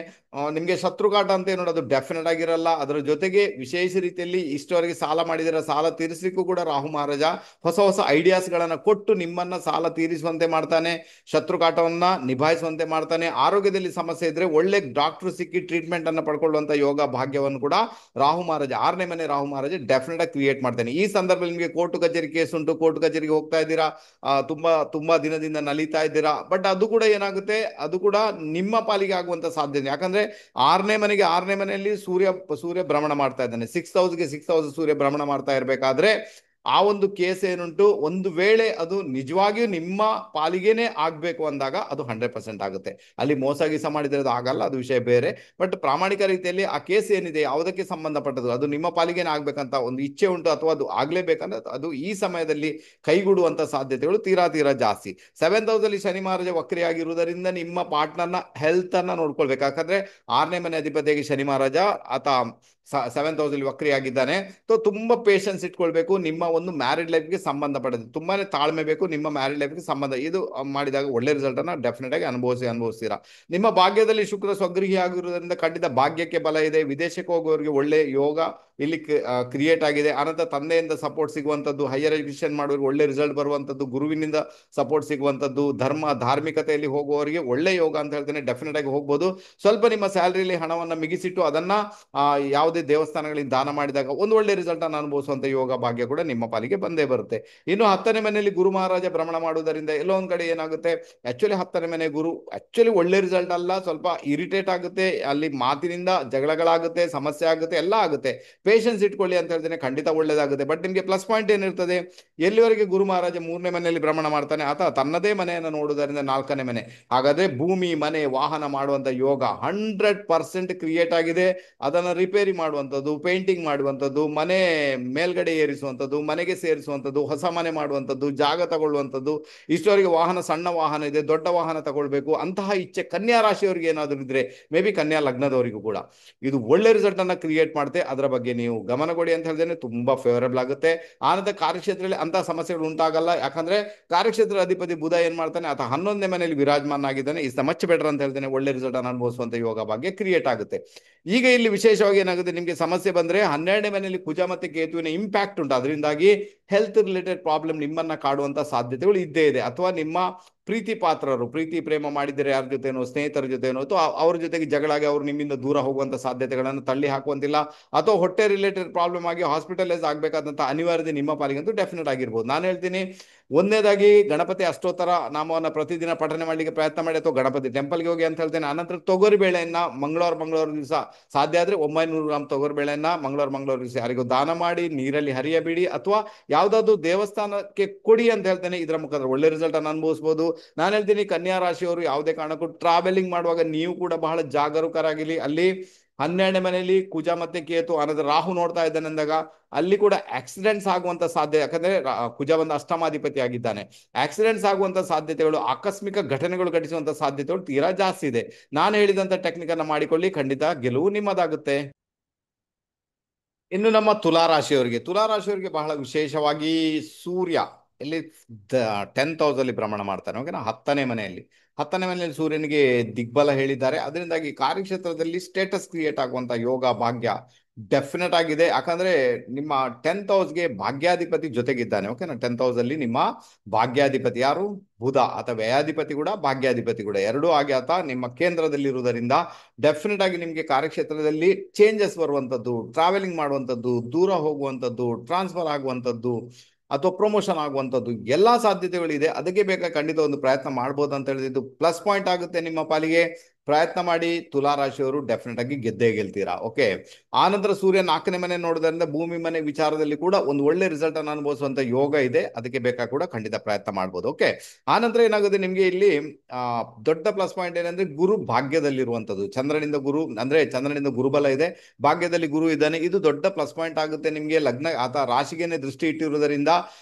ನಿಮ್ಗೆ ಶತ್ರುಕಾಟ ಅಂತ ಏನೋ ಅದು ಡೆಫಿನೆಟ್ ಆಗಿರಲ್ಲ. ಅದರ ಜೊತೆಗೆ ವಿಶೇಷ ರೀತಿಯಲ್ಲಿ ಇಷ್ಟವರೆಗೆ ಸಾಲ ಮಾಡಿದಿರ, ಸಾಲ ತೀರಿಸಲಿಕ್ಕೂ ಕೂಡ ರಾಹು ಮಹಾರಾಜ ಹೊಸ ಐಡಿಯಾಸ್ ಗಳನ್ನ ಕೊಟ್ಟು ನಿಮ್ಮನ್ನ ಸಾಲ ತೀರಿಸುವಂತೆ ಮಾಡ್ತಾನೆ, ಶತ್ರುಕಾಟವನ್ನ ನಿಭಾಯಿಸುವಂತೆ ಮಾಡ್ತಾನೆ. ಆರೋಗ್ಯದಲ್ಲಿ ಸಮಸ್ಯೆ ಇದ್ರೆ ಒಳ್ಳೆ ಡಾಕ್ಟರ್ ಸಿಕ್ಕಿ ಟ್ರೀಟ್ಮೆಂಟ್ ಅನ್ನ ಪಡ್ಕೊಳ್ಳುವಂತ ಯೋಗ ಭಾಗ್ಯವನ್ನು ಕೂಡ ರಾಹು ಮಹಾರಾಜ, 6ನೇ ಮನೆ ರಾಹು ಮಹಾರಾಜ ಡೆಫಿನೆಟ್ ಆಗಿ ಕ್ರಿಯೇಟ್ ಮಾಡ್ತಾನೆ. ಈ ಸಂದರ್ಭದಲ್ಲಿ ನಿಮಗೆ ಕೋರ್ಟ್ ಕಚೇರಿ ಕೇಸ್ ಉಂಟು, ಕೋರ್ಟ್ ಕಚೇರಿಗೆ ಹೋಗ್ತಾ ಇದ್ದೀರಾ, ತುಂಬಾ ದಿನದಿಂದ ನಲಿತಾ ಇದ್ದೀರಾ. ಬಟ್ ಅದು ಕೂಡ ಏನಾಗುತ್ತೆ, ಅದು ಕೂಡ ನಿಮ್ಮ ಪಾಲಿಗೆ ಆಗುವಂತ ಸಾಧ್ಯತೆ. ಯಾಕಂದ್ರೆ ಯಾಕಂದ್ರೆ ಆರನೇ ಮನೆಯಲ್ಲಿ ಸೂರ್ಯ ಭ್ರಮಣ ಮಾಡ್ತಾ ಇದ್ದಾನೆ. 6th ಹೌಸ್ ಸೂರ್ಯ ಭ್ರಮಣ ಮಾಡ್ತಾ ಇರಬೇಕಾದ್ರೆ ಆ ಒಂದು ಕೇಸ್ ಏನುಂಟು, ಒಂದು ವೇಳೆ ಅದು ನಿಜವಾಗಿಯೂ ನಿಮ್ಮ ಪಾಲಿಗೆನೆ ಆಗ್ಬೇಕು ಅಂದಾಗ ಅದು 100% ಆಗುತ್ತೆ. ಅಲ್ಲಿ ಮೋಸ ಗೀಸ ಮಾಡಿದ್ರೆ ಅದು ಆಗಲ್ಲ, ಅದು ವಿಷಯ ಬೇರೆ. ಬಟ್ ಪ್ರಾಮಾಣಿಕ ರೀತಿಯಲ್ಲಿ ಆ ಕೇಸ್ ಏನಿದೆ ಯಾವುದಕ್ಕೆ ಸಂಬಂಧಪಟ್ಟದ್ದು, ಅದು ನಿಮ್ಮ ಪಾಲಿಗೆನೆ ಆಗ್ಬೇಕಂತ ಒಂದು ಇಚ್ಛೆ ಉಂಟು ಅಥವಾ ಅದು ಆಗ್ಲೇಬೇಕಂದ್ರೆ ಅದು ಈ ಸಮಯದಲ್ಲಿ ಕೈಗೂಡುವಂತ ಸಾಧ್ಯತೆಗಳು ತೀರಾ ತೀರಾ ಜಾಸ್ತಿ. 7th ಹೌಸ್ ಅಲ್ಲಿ ಶನಿ ಮಹಾರಾಜ ವಕ್ರಿಯಾಗಿರುವುದರಿಂದ ನಿಮ್ಮ ಪಾರ್ಟ್ನರ್ನ ಹೆಲ್ತ್ ಅನ್ನ ನೋಡ್ಕೊಳ್ಬೇಕು. ಯಾಕಂದ್ರೆ 6ನೇ ಮನೆ ಅಧಿಪತಿಯಾಗಿ ಶನಿ ಮಹಾರಾಜ ಆತ 7th ಹೌಸ್ ಅಲ್ಲಿ ವಕ್ರಿಯಾಗಿದ್ದಾನೆ. ಸೊ ತುಂಬಾ ಪೇಷನ್ಸ್ ಇಟ್ಕೊಳ್ಬೇಕು. ನಿಮ್ಮ ಒಂದು ಮ್ಯಾರಿಡ್ ಲೈಫ್ಗೆ ಸಂಬಂಧಪಟ್ಟದ್ದು ತುಂಬಾನೇ ತಾಳ್ಮೆ ಬೇಕು. ನಿಮ್ಮ ಮ್ಯಾರಿಡ್ ಲೈಫ್ಗೆ ಸಂಬಂಧ ಇದು ಮಾಡಿದಾಗ ಒಳ್ಳೆ ರಿಸಲ್ಟ್ ಅನ್ನ ಡೆಫಿನೆಟ್ ಆಗಿ ಅನುಭವಿಸ್ತೀರಾ. ನಿಮ್ಮ ಭಾಗ್ಯದಲ್ಲಿ ಶುಕ್ರ ಸ್ವಗೃಹಿ ಆಗಿರುವುದರಿಂದ ಖಂಡಿತ ಭಾಗ್ಯಕ್ಕೆ ಬಲ ಇದೆ. ವಿದೇಶಕ್ಕೆ ಹೋಗುವವರಿಗೆ ಒಳ್ಳೆ ಯೋಗ ಇಲ್ಲಿ ಕ್ರಿಯೇಟ್ ಆಗಿದೆ. ಅನಂತರ ತಂದೆಯಿಂದ ಸಪೋರ್ಟ್ ಸಿಗುವಂಥದ್ದು, ಹೈಯರ್ ಎಜುಕೇಶನ್ ಮಾಡುವವರಿಗೆ ಒಳ್ಳೆ ರಿಸಲ್ಟ್ ಬರುವಂಥದ್ದು, ಗುರುವಿನಿಂದ ಸಪೋರ್ಟ್ ಸಿಗುವಂಥದ್ದು, ಧಾರ್ಮಿಕತೆಯಲ್ಲಿ ಹೋಗುವವರಿಗೆ ಒಳ್ಳೆ ಯೋಗ ಅಂತ ಹೇಳ್ತೇನೆ. ಡೆಫಿನೆಟ್ ಆಗಿ ಹೋಗ್ಬೋದು. ಸ್ವಲ್ಪ ನಿಮ್ಮ ಸ್ಯಾಲರಿಯಲ್ಲಿ ಹಣವನ್ನು ಮಿಗಿಸಿಟ್ಟು ಅದನ್ನ ಯಾವುದೇ ದೇವಸ್ಥಾನಗಳಿಗೆ ದಾನ ಮಾಡಿದಾಗ ಒಂದು ಒಳ್ಳೆ ರಿಸಲ್ಟ್ ಅನ್ನು ಅನುಭವಿಸುವಂತ ಯೋಗ ಭಾಗ್ಯ ಕೂಡ ನಿಮ್ಮ ಪಾಲಿಗೆ ಬಂದೇ ಬರುತ್ತೆ. ಇನ್ನು 10ನೇ ಮನೆಯಲ್ಲಿ ಗುರು ಮಹಾರಾಜ ಭ್ರಮಣ ಮಾಡುವುದರಿಂದ ಎಲ್ಲೋ ಒಂದ್ ಕಡೆ ಏನಾಗುತ್ತೆ, ಆಕ್ಚುಲಿ 10ನೇ ಮನೆ ಗುರು ಆಕ್ಚುಲಿ ಒಳ್ಳೆ ರಿಸಲ್ಟ್ ಅಲ್ಲ, ಸ್ವಲ್ಪ ಇರಿಟೇಟ್ ಆಗುತ್ತೆ, ಅಲ್ಲಿ ಮಾತಿನಿಂದ ಜಗಳಗಳಾಗುತ್ತೆ, ಸಮಸ್ಯೆ ಆಗುತ್ತೆ, ಎಲ್ಲ ಆಗುತ್ತೆ. ಪೇಷನ್ಸ್ ಇಟ್ಕೊಳ್ಳಿ ಅಂತ ಹೇಳ್ತೇನೆ, ಖಂಡಿತ ಒಳ್ಳೇದಾಗುತ್ತೆ. ಬಟ್ ನಿಮಗೆ ಪ್ಲಸ್ ಪಾಯಿಂಟ್ ಏನಿರ್ತದೆ, ಎಲ್ಲಿವರೆಗೆ ಗುರು ಮಹಾರಾಜ 3ನೇ ಮನೆಯಲ್ಲಿ ಭ್ರಮಣ ಮಾಡ್ತಾನೆ, ಆತ ತನ್ನದೇ ಮನೆಯನ್ನು ನೋಡುವುದರಿಂದ 4ನೇ ಮನೆ. ಹಾಗಾದ್ರೆ ಭೂಮಿ ಮನೆ ವಾಹನ ಮಾಡುವಂತ ಯೋಗ 100% ಕ್ರಿಯೇಟ್ ಆಗಿದೆ. ಅದನ್ನ ರಿಪೇರಿ ಮಾಡುವಂಥದ್ದು, ಪೇಂಟಿಂಗ್ ಮಾಡುವಂಥದ್ದು, ಮನೆ ಮೇಲ್ಗಡೆ ಏರಿಸುವಂಥದ್ದು, ಮನೆಗೆ ಸೇರಿಸುವಂಥದ್ದು, ಹೊಸ ಮನೆ ಮಾಡುವಂಥದ್ದು, ಜಾಗ ತಗೊಳ್ಳುವಂಥದ್ದು, ಇಷ್ಟವರೆಗೆ ವಾಹನ, ಸಣ್ಣ ವಾಹನ ಇದೆ, ದೊಡ್ಡ ವಾಹನ ತಗೊಳ್ಬೇಕು ಅಂತಹ ಇಚ್ಛೆ ಕನ್ಯಾ ರಾಶಿಯವರಿಗೆ ಏನಾದರೂ ಇದ್ರೆ, ಮೇ ಬಿ ಕನ್ಯಾ ಲಗ್ನದವರಿಗೂ ಕೂಡ ಇದು ಒಳ್ಳೆ ರಿಸಲ್ಟ್ ಅನ್ನ ಕ್ರಿಯೇಟ್ ಮಾಡುತ್ತೆ. ಅದರ ಬಗ್ಗೆ ನೀವು ಗಮನ ಕೊಡಿ ಅಂತ ಹೇಳಿದ್ರೆ ತುಂಬಾ ಫೇವರಬಲ್ ಆಗುತ್ತೆ. ಆನಂತರ ಕಾರ್ಯಕ್ಷೇತ್ರದಲ್ಲಿ ಅಂತಹ ಸಮಸ್ಯೆಗಳು ಉಂಟಾಗಲ್ಲ. ಯಾಕಂದ್ರೆ ಕಾರ್ಯಕ್ಷೇತ್ರ ಅಧಿಪತಿ ಬುಧ ಏನ್ ಮಾಡ್ತಾನೆ, ಆತ 11ನೇ ಮನೆಯಲ್ಲಿ ವಿರಾಜಮಾನ ಆಗಿದ್ದಾನೆ. ಇಸ್ ದ ಮಚ್ ಬೆಟರ್ ಅಂತ ಹೇಳ್ತೇನೆ. ಒಳ್ಳೆ ರಿಸಲ್ಟ್ ಅನ್ನು ಅನುಭವಿಸುವಂತ ಯೋಗ ಭಾಗ್ಯ ಕ್ರಿಯೇಟ್ ಆಗುತ್ತೆ. ಈಗ ಇಲ್ಲಿ ವಿಶೇಷವಾಗಿ ಏನಾಗುತ್ತೆ, ನಿಮಗೆ ಸಮಸ್ಯೆ ಬಂದ್ರೆ 12ನೇ ಮನೆಯಲ್ಲಿ ಕುಜ ಮತ್ತೆ ಕೇತುವಿನ ಇಂಪ್ಯಾಕ್ಟ್ ಉಂಟು. ಅದರಿಂದಾಗಿ ಹೆಲ್ತ್ ರಿಲೇಟೆಡ್ ಪ್ರಾಬ್ಲಮ್ ನಿಮ್ಮನ್ನ ಕಾಡುವಂತ ಸಾಧ್ಯತೆಗಳು ಇದ್ದೇ ಇದೆ. ಅಥವಾ ನಿಮ್ಮ ಪ್ರೀತಿ ಪಾತ್ರರು ಪ್ರೀತಿ ಪ್ರೇಮ ಮಾಡಿದರೆ ಯಾರ ಜೊತೆನೋ, ಸ್ನೇಹಿತರ ಜೊತೆನೋ, ಅಥವಾ ಅವ್ರ ಜೊತೆಗೆ ಜಗಳಾಗಿ ಅವ್ರು ನಿಮ್ಮಿಂದ ದೂರ ಹೋಗುವಂತ ಸಾಧ್ಯತೆಗಳನ್ನು ತಳ್ಳಿ ಹಾಕುವಂತಿಲ್ಲ. ಅಥವಾ ಹೊಟ್ಟೆ ರಿಲೇಟೆಡ್ ಪ್ರಾಬ್ಲಮ್ ಆಗಿ ಹಾಸ್ಪಿಟಲೈಸ್ ಆಗಬೇಕಾದಂತ ಅನಿವಾರ್ಯತೆ ನಿಮ್ಮ ಪಾಲಿಗಂತೂ ಡೆಫಿನೆಟ್ ಆಗಿರ್ಬೋದು. ನಾನು ಹೇಳ್ತೀನಿ, ಒಂದನೇದಾಗಿ ಗಣಪತಿ ಅಷ್ಟೋತ್ತರ ನಾಮವನ್ನ ಪ್ರತಿದಿನ ಪಠನೆ ಮಾಡಲಿಕ್ಕೆ ಪ್ರಯತ್ನ ಮಾಡಿ, ಅಥವಾ ಗಣಪತಿ ಟೆಂಪಲ್ಗೆ ಹೋಗಿ ಅಂತ ಹೇಳ್ತೇನೆ. ಅನಂತರ ತೊಗರಿ ಬೇಳೆಯನ್ನ ಮಂಗಳವಾರ ದಿವಸ ಸಾಧ್ಯ ಆದ್ರೆ 900 ಗ್ರಾಮ್ ತೊಗರಿ ಬೇಳೆಯನ್ನ ಮಂಗಳವಾರ ದಿವಸ ಯಾರಿಗೂ ದಾನ ಮಾಡಿ ನೀರಲ್ಲಿ ಹರಿಯಬಿಡಿ, ಅಥವಾ ಯಾವ್ದಾದ್ರು ದೇವಸ್ಥಾನಕ್ಕೆ ಕೊಡಿ ಅಂತ ಹೇಳ್ತೇನೆ. ಇದರ ಮುಖಾಂತರ ಒಳ್ಳೆ ರಿಸಲ್ಟ್ ಅನ್ನು ಅನುಭವಿಸಬಹುದು. ನಾನು ಹೇಳ್ತೀನಿ, ಕನ್ಯಾ ರಾಶಿಯವರು ಯಾವುದೇ ಕಾರಣಕ್ಕೂ ಟ್ರಾವೆಲಿಂಗ್ ಮಾಡುವಾಗ ನೀವು ಕೂಡ ಬಹಳ ಜಾಗರೂಕರಾಗಿರಿ. ಅಲ್ಲಿ 12ನೇ ಮನೆಯಲ್ಲಿ ಕುಜ ಮತ್ತೆ ಕೇತು, ಅನಂತರ ರಾಹು ನೋಡ್ತಾ ಇದ್ದಾನೆ ಅಂದಾಗ ಅಲ್ಲಿ ಕೂಡ ಆಕ್ಸಿಡೆಂಟ್ಸ್ ಆಗುವಂತ ಸಾಧ್ಯ. ಯಾಕಂದ್ರೆ ಕುಜ ಒಂದು ಅಷ್ಟಮಾಧಿಪತಿ ಆಗಿದ್ದಾನೆ. ಆಕ್ಸಿಡೆಂಟ್ಸ್ ಆಗುವಂತ ಸಾಧ್ಯತೆಗಳು, ಆಕಸ್ಮಿಕ ಘಟನೆಗಳು ಘಟಿಸುವಂತ ಸಾಧ್ಯತೆಗಳು ತೀರಾ ಜಾಸ್ತಿ ಇದೆ. ನಾನು ಹೇಳಿದಂತ ಟೆಕ್ನಿಕ್ ಅನ್ನ ಮಾಡಿಕೊಳ್ಳಿ, ಖಂಡಿತ ಗೆಲುವು ನಿಮ್ಮದಾಗುತ್ತೆ. ಇನ್ನು ನಮ್ಮ ತುಲಾರಾಶಿಯವರಿಗೆ ಬಹಳ ವಿಶೇಷವಾಗಿ ಸೂರ್ಯ ಇಲ್ಲಿ 10th ಹೌಸ್ ಅಲ್ಲಿ ಭ್ರಮಣ ಮಾಡ್ತಾನೆ. ಓಕೆನಾ, 10ನೇ ಮನೆಯಲ್ಲಿ ಸೂರ್ಯನಿಗೆ ದಿಗ್ಬಲ ಹೇಳಿದ್ದಾರೆ. ಅದರಿಂದಾಗಿ ಕಾರ್ಯಕ್ಷೇತ್ರದಲ್ಲಿ ಸ್ಟೇಟಸ್ ಕ್ರಿಯೇಟ್ ಆಗುವಂತ ಯೋಗ ಭಾಗ್ಯ ಡೆಫಿನೆಟ್ ಆಗಿದೆ. ಯಾಕಂದ್ರೆ ನಿಮ್ಮ 10th ಹೌಸ್ಗೆ ಭಾಗ್ಯಾಧಿಪತಿ ಜೊತೆಗಿದ್ದಾನೆ. ಓಕೆನಾ, 10th ಹೌಸ್ ಅಲ್ಲಿ ನಿಮ್ಮ ಭಾಗ್ಯಾಧಿಪತಿ ಯಾರು, ಬುಧ. ಆತ ವ್ಯಯಾಧಿಪತಿ ಕೂಡ ಭಾಗ್ಯಾಧಿಪತಿ ಕೂಡ, ಎರಡೂ ಆಗಿ ಆತ ನಿಮ್ಮ ಕೇಂದ್ರದಲ್ಲಿರುವುದರಿಂದ ಡೆಫಿನೆಟ್ ಆಗಿ ನಿಮಗೆ ಕಾರ್ಯಕ್ಷೇತ್ರದಲ್ಲಿ ಚೇಂಜಸ್ ಬರುವಂಥದ್ದು, ಟ್ರಾವೆಲಿಂಗ್ ಮಾಡುವಂಥದ್ದು, ದೂರ ಹೋಗುವಂಥದ್ದು, ಟ್ರಾನ್ಸ್ಫರ್ ಆಗುವಂಥದ್ದು, ಅಥವಾ ಪ್ರಮೋಷನ್ ಆಗುವಂಥದ್ದು ಎಲ್ಲಾ ಸಾಧ್ಯತೆಗಳಿದೆ. ಅದಕ್ಕೆ ಬೇಕಾದ ಖಂಡಿತ ಒಂದು ಪ್ರಯತ್ನ ಮಾಡ್ಬೋದು ಅಂತ ಹೇಳಿದ್ದು ಪ್ಲಸ್ ಪಾಯಿಂಟ್ ಆಗುತ್ತೆ ನಿಮ್ಮ ಪಾಲಿಗೆ. ಪ್ರಯತ್ನ ಮಾಡಿ, ತುಲಾರಾಶಿಯವರು ಡೆಫಿನೆಟ್ ಆಗಿ ಗೆದ್ದೇ ಗೆಲ್ತೀರಾ. ಓಕೆ, ಆನಂತರ ಸೂರ್ಯ 4ನೇ ಮನೆ ನೋಡೋದ್ರಿಂದ ಭೂಮಿ ಮನೆ ವಿಚಾರದಲ್ಲಿ ಕೂಡ ಒಂದು ಒಳ್ಳೆ ರಿಸಲ್ಟ್ ಅನ್ನು ಅನುಭವಿಸುವಂತ ಯೋಗ ಇದೆ. ಅದಕ್ಕೆ ಬೇಕಾ ಕೂಡ ಖಂಡಿತ ಪ್ರಯತ್ನ ಮಾಡ್ಬೋದು. ಓಕೆ, ಆನಂತರ ಏನಾಗುತ್ತೆ ನಿಮ್ಗೆ ಇಲ್ಲಿ ದೊಡ್ಡ ಪ್ಲಸ್ ಪಾಯಿಂಟ್ ಏನಂದ್ರೆ ಗುರು ಭಾಗ್ಯದಲ್ಲಿರುವಂತದ್ದು. ಚಂದ್ರನಿಂದ ಗುರುಬಲ ಇದೆ, ಭಾಗ್ಯದಲ್ಲಿ ಗುರು ಇದ್ದಾನೆ. ಇದು ದೊಡ್ಡ ಪ್ಲಸ್ ಪಾಯಿಂಟ್ ಆಗುತ್ತೆ ನಿಮ್ಗೆ. ಲಗ್ನ ಆತ ರಾಶಿಗೆನೆ ದೃಷ್ಟಿ ಇಟ್ಟಿರುವುದರಿಂದ